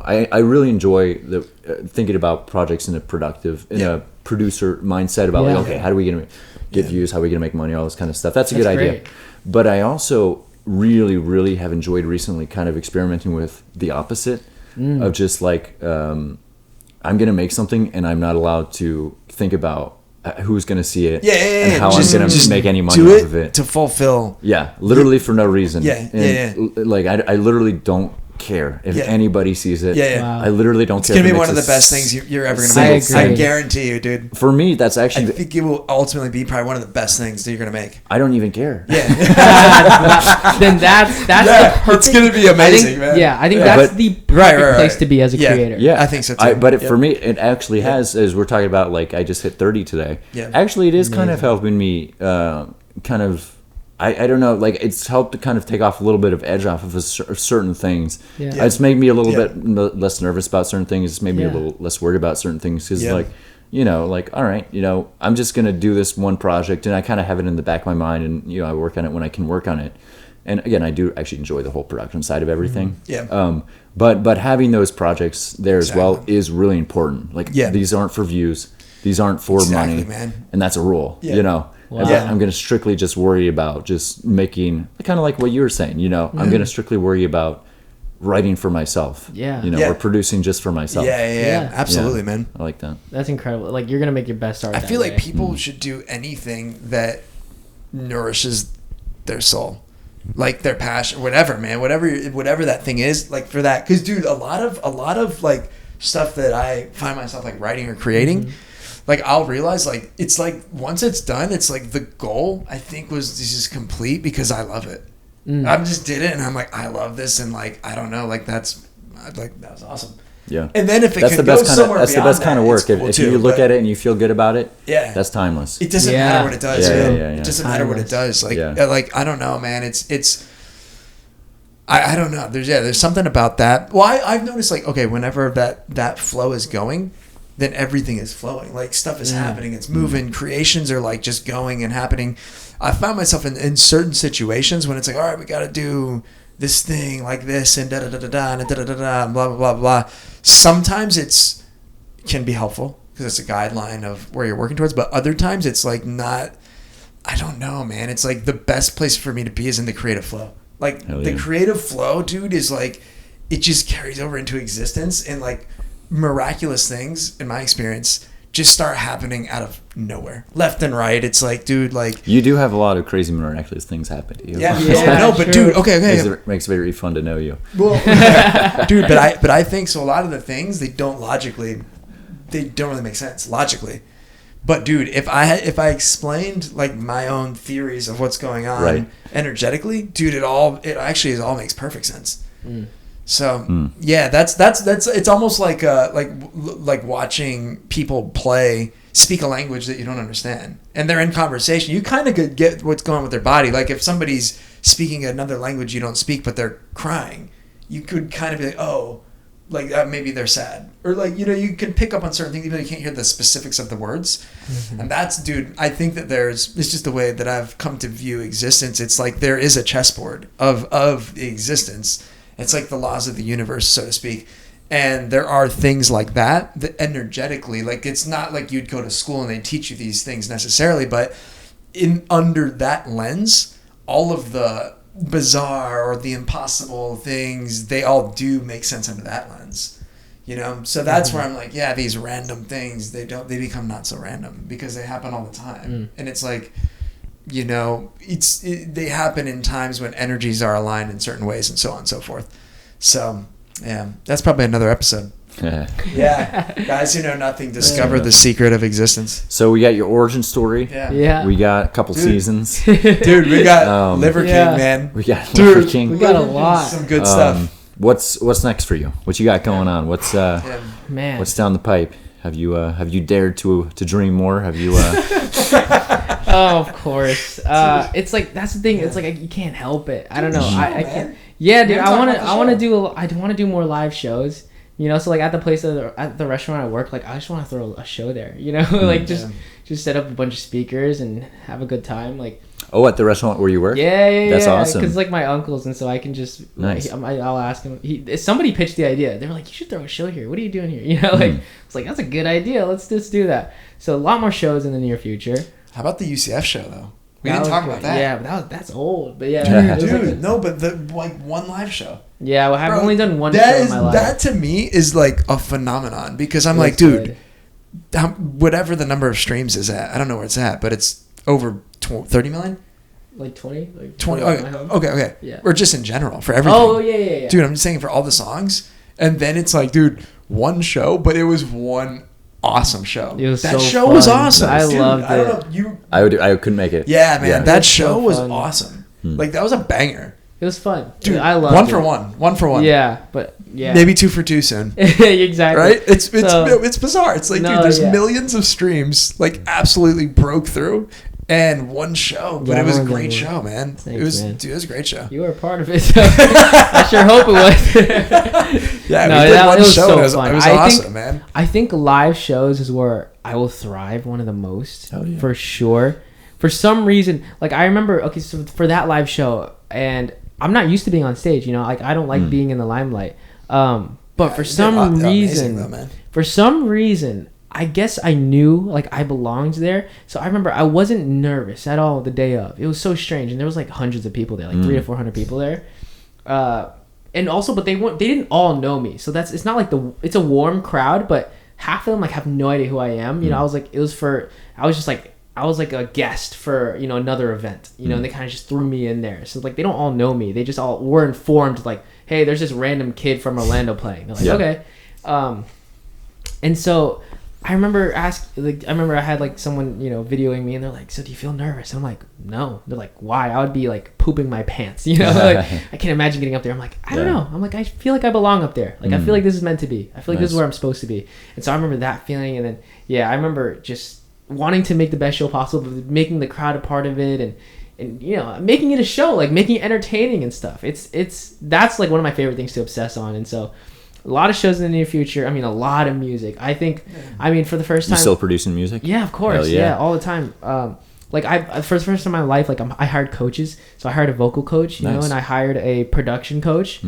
I really enjoy the thinking about projects in a producer mindset about like, okay, how do we get views? How are we gonna make money? All this kind of stuff. That's a good idea.
Great.
But I also really, really have enjoyed recently kind of experimenting with the opposite of just like I'm gonna make something and I'm not allowed to think about who's gonna see it and how I'm gonna make any money off of it
to fulfill.
Yeah, literally for no reason.
Yeah.
Like I literally don't care if anybody sees it.
Yeah.
Wow.
I literally don't care.
It's gonna be one of the best things you're ever gonna make. I guarantee you, dude.
For me, that's
I
actually.
think it will ultimately be probably one of the best things that you're gonna make.
I don't even care.
Yeah.
Then that's the perfect.
It's gonna be amazing, man.
Yeah, I think that's the perfect place to be as a creator.
Yeah,
I think so too.
But for me, it actually has. As we're talking about, like I just hit 30 today.
Yeah.
Actually, it is kind of helping me. Kind of. I don't know, like it's helped to kind of take off a little bit of edge off of certain things.
Yeah.
It's made me a little bit less nervous about certain things. It's made me a little less worried about certain things because like, all right, I'm just going to do this one project and I kind of have it in the back of my mind and, I work on it when I can work on it. And again, I do actually enjoy the whole production side of everything.
Yeah.
But having those projects there as well is really important. Like these aren't for views. These aren't for money.
Man.
And that's a rule,
Wow.
I'm going to strictly just worry about just making, kind of like what you were saying, I'm going to strictly worry about writing for myself. Or producing just for myself.
Yeah. Absolutely, man.
I like that.
That's incredible. Like you're gonna make your best art.
I feel like people should do anything that nourishes their soul, like their passion, whatever, man, whatever that thing is, like for that. Because, dude, a lot of like stuff that I find myself like writing or creating. Like I'll realize like it's like once it's done, it's like the goal I think was this is complete because I love it. I just did it and I'm like I love this and like I don't know like that was awesome.
Yeah.
And then if it
that's
could
the
go
best
somewhere
that's the
beyond
best kind of work.
cool
If
too,
you look at it and you feel good about it, that's timeless.
It doesn't matter what it does. It doesn't matter what it does. Like like I don't know, man. It's I don't know. There's something about that. Well, I've noticed like okay, whenever that flow is going, then everything is flowing. Like stuff is happening. It's moving. Creations are like just going and happening. I found myself in certain situations when it's like, all right, we got to do this thing like this and da da da da da and da da da da and blah blah blah blah. Sometimes can be helpful because it's a guideline of where you're working towards. But other times it's like not. I don't know, man. It's like the best place for me to be is in the creative flow. Like the creative flow, dude, is like it just carries over into existence and like. Miraculous things in my experience just start happening out of nowhere, left and right. It's like, dude, like
you do have a lot of crazy miraculous things happen to you.
No, but dude, okay,
makes it very fun to know you.
Well, dude, but I think so. A lot of the things they don't really make sense logically. But dude, if I explained like my own theories of what's going on energetically, dude, it all makes perfect sense. So that's it's almost like watching people speak a language that you don't understand, and they're in conversation. You kind of could get what's going on with their body. Like if somebody's speaking another language you don't speak, but they're crying, you could kind of be like, oh, like maybe they're sad, or like you can pick up on certain things even though you can't hear the specifics of the words. And that's, dude, I think that it's just the way that I've come to view existence. It's like there is a chessboard of existence. It's like the laws of the universe, so to speak. And there are things like that energetically, like it's not like you'd go to school and they teach you these things necessarily, but in under that lens, all of the bizarre or the impossible things, they all do make sense under that lens, you know. So that's where I'm like, yeah, these random things, they become not so random because they happen all the time. And it's like, you know, they happen in times when energies are aligned in certain ways and so on and so forth. So yeah, that's probably another episode. Yeah, guys who know nothing discover the secret of existence.
So we got your origin story.
Yeah.
We got a couple seasons.
Dude, we got Liver King, man.
We got Liver King.
We got a lot.
Some good stuff.
What's next for you? What you got going on? What's
man?
What's down the pipe? Have you dared to dream more? Have you?
Oh, of course. It's like that's the thing. It's like you can't help it. I don't know. I can't. Yeah, dude. I want to do more live shows. You know, so like at the place at the restaurant I work, like I just want to throw a show there. You know, like just set up a bunch of speakers and have a good time. Like.
Oh, at the restaurant where you work?
Yeah.
That's awesome.
Because like my uncles, and so I can just
nice.
I'll ask him. Somebody pitched the idea. They were like, "You should throw a show here. What are you doing here?" You know, like it's like that's a good idea. Let's just do that. So a lot more shows in the near future.
How about the UCF show though? We didn't talk about that.
Yeah, but that's old. But yeah,
dude, no, but the one live show.
Yeah, well, I've only done one show in my life.
That to me is like a phenomenon because I'm like, dude, whatever the number of streams is at, I don't know where it's at, but it's over 30 million.
Like 20? Like
20. Okay.
Yeah.
Or just in general for everything.
Oh, yeah.
Dude, I'm just saying for all the songs. And then it's like, dude, one show, but it was one awesome show.
It was
that
so
show
fun.
was awesome.
I
dude,
loved
I don't
it.
know,
I couldn't make it.
Yeah, man. That show was
fun.
awesome. Like, that was a banger.
It was fun.
Dude,
I loved
one
it.
for one. One for one.
Yeah, but yeah.
Maybe 2 for 2 soon.
Exactly.
Right? It's bizarre. It's like,
No,
dude, there's
yeah.
millions of streams, like, absolutely broke through. And one show, but it was a great show, man.
Thanks,
it was,
man.
dude, it was a great show.
You were a part of it. So I sure hope it was.
Yeah,
No,
we did one
it was
show.
so
And it
fun.
was
I
awesome,
think,
man.
I think live shows is where I will thrive one of the most, for sure. For some reason, like I remember, okay, so for that live show, and I'm not used to being on stage, you know, like I don't like being in the limelight. But for some reason, I guess I knew like I belonged there. So I remember I wasn't nervous at all the day of. It was so strange, and there was like hundreds of people there, like 300 to 400 people there. And also, but they didn't all know me. So it's not like it's a warm crowd, but half of them like have no idea who I am. You know, I was like a guest for, you know, another event, you know, and they kind of just threw me in there. So like they don't all know me. They just all were informed like, hey, there's this random kid from Orlando playing. They're like, okay. And so I remember I had like someone, you know, videoing me, and they're like, so do you feel nervous? And I'm like, no. They're like, why? I would be like pooping my pants, you know? Like I can't imagine getting up there. I'm like, I don't know. I'm like, I feel like I belong up there. Like I feel like this is meant to be. I feel like this is where I'm supposed to be. And so I remember that feeling, and then I remember just wanting to make the best show possible, but making the crowd a part of it, and you know, making it a show, like making it entertaining and stuff. That's like one of my favorite things to obsess on. And so a lot of shows in the near future. I mean, a lot of music. I think, I mean, for the first time.
You still producing music?
Yeah, of course. Yeah, all the time. Like for the first time in my life, like I hired coaches. So I hired a vocal coach, you know, and I hired a production coach.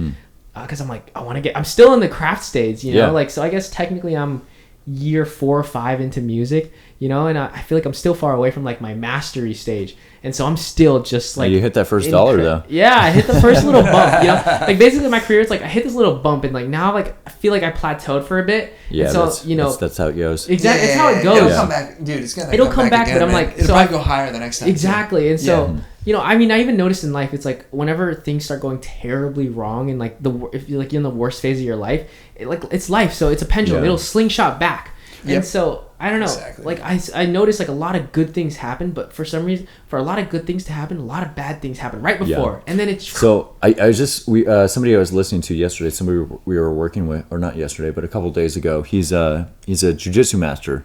Because I'm like, I'm still in the craft stage, you know, like, so I guess technically I'm year 4 or 5 into music, you know, and I feel like I'm still far away from like my mastery stage, and so I'm still just like,
you hit that first dollar though.
Yeah, I hit the first little bump, you know, like basically my career, it's like I hit this little bump, and like now like I feel like I plateaued for a bit.
Yeah,
and so you know,
that's how it goes.
Exactly, it's how it goes.
It'll come back, dude. It'll come back
again, but I'm
man.
like,
it'll
so
probably go higher the next time.
Exactly, and so you know, I mean, I even noticed in life, it's like whenever things start going terribly wrong, and like if you're like in the worst phase of your life, it's life, so it's a pendulum. It'll slingshot back. And so I don't know, like I noticed like a lot of good things happen, but for some reason, for a lot of good things to happen, a lot of bad things happen right before, and then it's.
So I was just somebody I was listening to yesterday, somebody we were working with, or not yesterday, but a couple of days ago. He's a jiu-jitsu master,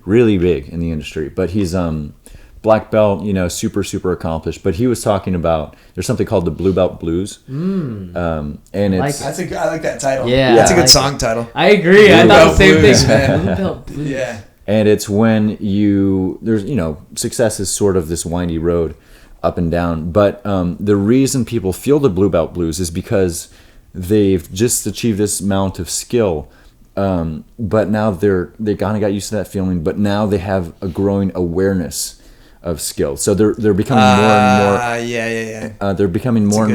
really big in the industry, but he's black belt, you know, super accomplished. But he was talking about there's something called the Blue Belt Blues, and it's
I like that title.
Yeah,
that's a good song title.
I agree. I thought the same thing,
man.
Blue Belt Blues.
Yeah.
And it's when there's, you know, success is sort of this windy road up and down. But the reason people feel the Blue Belt Blues is because they've just achieved this amount of skill, but now they kind of got used to that feeling, but now they have a growing awareness of skill. So they're becoming more and more. They're becoming more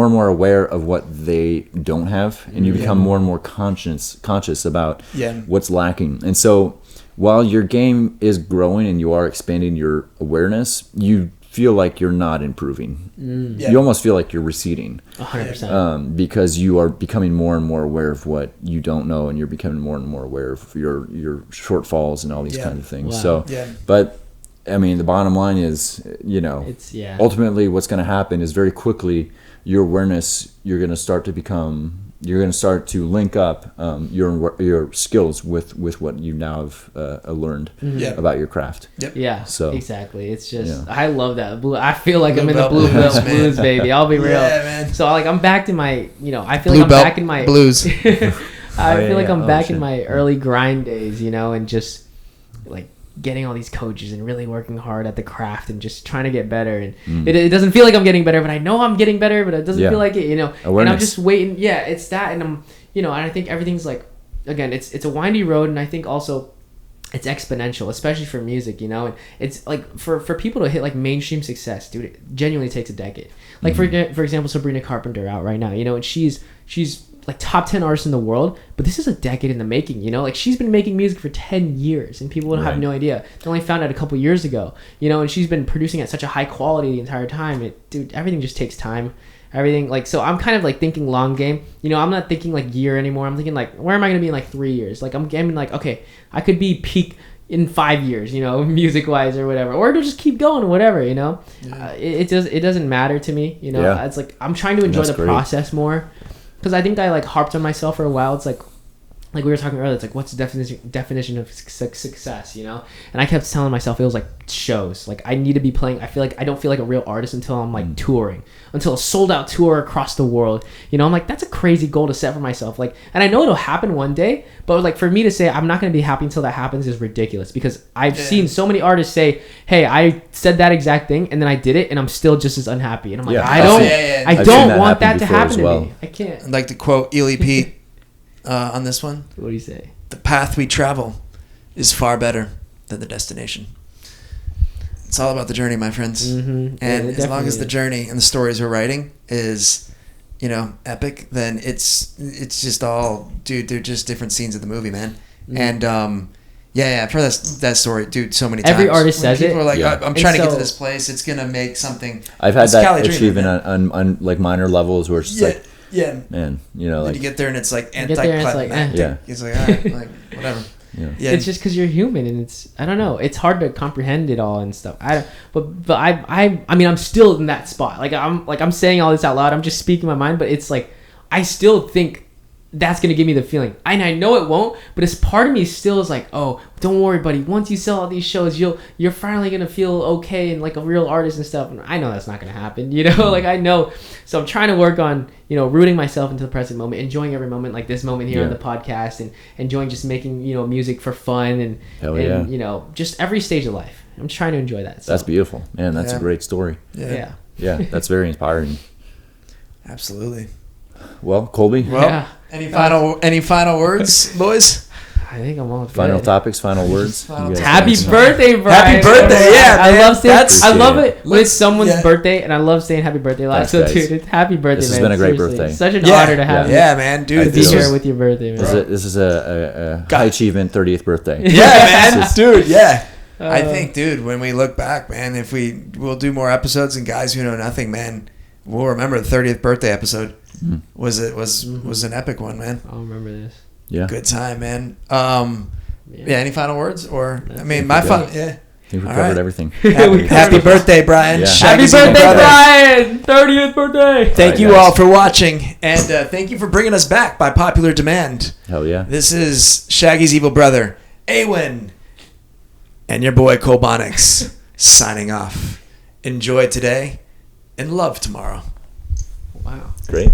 and more aware of what they don't have, and you become more and more conscious about what's lacking. And so while your game is growing and you are expanding your awareness, you feel like you're not improving. You almost feel like you're receding
100%.
because you are becoming more and more aware of what you don't know, and you're becoming more and more aware of your shortfalls and all these kinds of things.
Wow.
But I mean, the bottom line is,
It's
ultimately what's going to happen is very quickly your awareness, you're going to start to link up your skills with what you now have learned about your craft.
Yeah,
so
exactly. It's just I love that. I feel like I'm in the
Blue
blue
belt
belt blues, baby. I'll be real.
Yeah, man.
So like I'm back to my, I feel
Blue
like I'm
belt
back in my
blues.
I feel like I'm back in
shit.
my early grind days, and just like getting all these coaches and really working hard at the craft and just trying to get better. And it doesn't feel like I'm getting better, but I know I'm getting better, but it doesn't feel like it,
Awareness.
And I'm just waiting. Yeah, it's that. And I'm, and I think everything's like, again, it's a windy road. And I think also it's exponential, especially for music, and it's like for people to hit like mainstream success, dude, it genuinely takes a decade. Like for example, Sabrina Carpenter out right now, and she's like top 10 artists in the world, but this is a decade in the making, like she's been making music for 10 years and people have no idea. They only found out a couple years ago, and she's been producing at such a high quality the entire time. Dude, everything just takes time. Everything, like, so I'm kind of like thinking long game, I'm not thinking like year anymore. I'm thinking like, where am I going to be in like 3 years? Like I'm like, okay, I could be peak in 5 years, music wise or whatever, or to just keep going, whatever, it doesn't matter to me, It's like I'm trying to enjoy the process more, because I think I like harped on myself for a while. It's like we were talking earlier, it's like, what's the definition of success, And I kept telling myself it was like shows. Like I need to be playing. I feel like I don't feel like a real artist until I'm like touring, until a sold out tour across the world. I'm like, that's a crazy goal to set for myself. Like, and I know it'll happen one day, but like for me to say I'm not going to be happy until that happens is ridiculous, because I've seen so many artists say, hey, I said that exact thing and then I did it and I'm still just as unhappy. And I'm like, I don't want that to happen to me. I can't.
I'd like to quote Ely Pete on this one.
What do you say?
The path we travel is far better than the destination. It's all about the journey, my friends. And as long as the journey and the stories we're writing is, epic, then it's just all, dude, they're just different scenes of the movie, man. And I've heard that story, dude, so many times.
Every artist says it.
People are like, I'm trying to get to this place. It's gonna make something.
I've had that achievement on like minor levels where it's just like, man, like
then you get there and it's like
anticlimactic.
It's like, all right, like whatever.
It's just because you're human, and I don't know, it's hard to comprehend it all and stuff. But I mean, I'm still in that spot. I'm saying all this out loud. I'm just speaking my mind, but it's like I still think that's gonna give me the feeling. And I know it won't, but it's part of me still is like, oh, don't worry, buddy. Once you sell all these shows, you're finally gonna feel okay and like a real artist and stuff. And I know that's not gonna happen, like I know. So I'm trying to work on, rooting myself into the present moment, enjoying every moment, like this moment here on the podcast, and enjoying just making, music for fun and just every stage of life. I'm trying to enjoy that. So.
That's beautiful, man. That's a great story.
Yeah.
That's very inspiring.
Absolutely.
Well, Colby.
Well, any final words, boys?
I think I'm all good.
Final topics, final words.
Happy birthday, Brian!
Happy birthday! Yeah,
I
man.
love it when it's someone's birthday, and I love saying happy birthday live. So, dude, it's happy birthday,
this
man.
This has been a great
Seriously.
birthday.
It's such an honor to have you.
Yeah, man, dude.
Be here with your birthday, man.
This is a high achievement 30th birthday.
Yeah, man, dude. Yeah. I think, dude, when we look back, man, if we'll do more episodes, and guys who know nothing, man, we'll remember the 30th birthday episode. Was an epic one, man.
I'll remember this.
Yeah. Good time, man. Any final words? Or I mean, my final. Yeah.
I think we covered everything.
Happy birthday, Brian.
Yeah.
Happy birthday, Brian! 30th birthday.
Thank you all for watching, and thank you for bringing us back by popular demand.
Hell yeah.
This is Shaggy's evil brother, AWIN, and your boy Colbonics signing off. Enjoy today and love tomorrow.
Wow.
Great.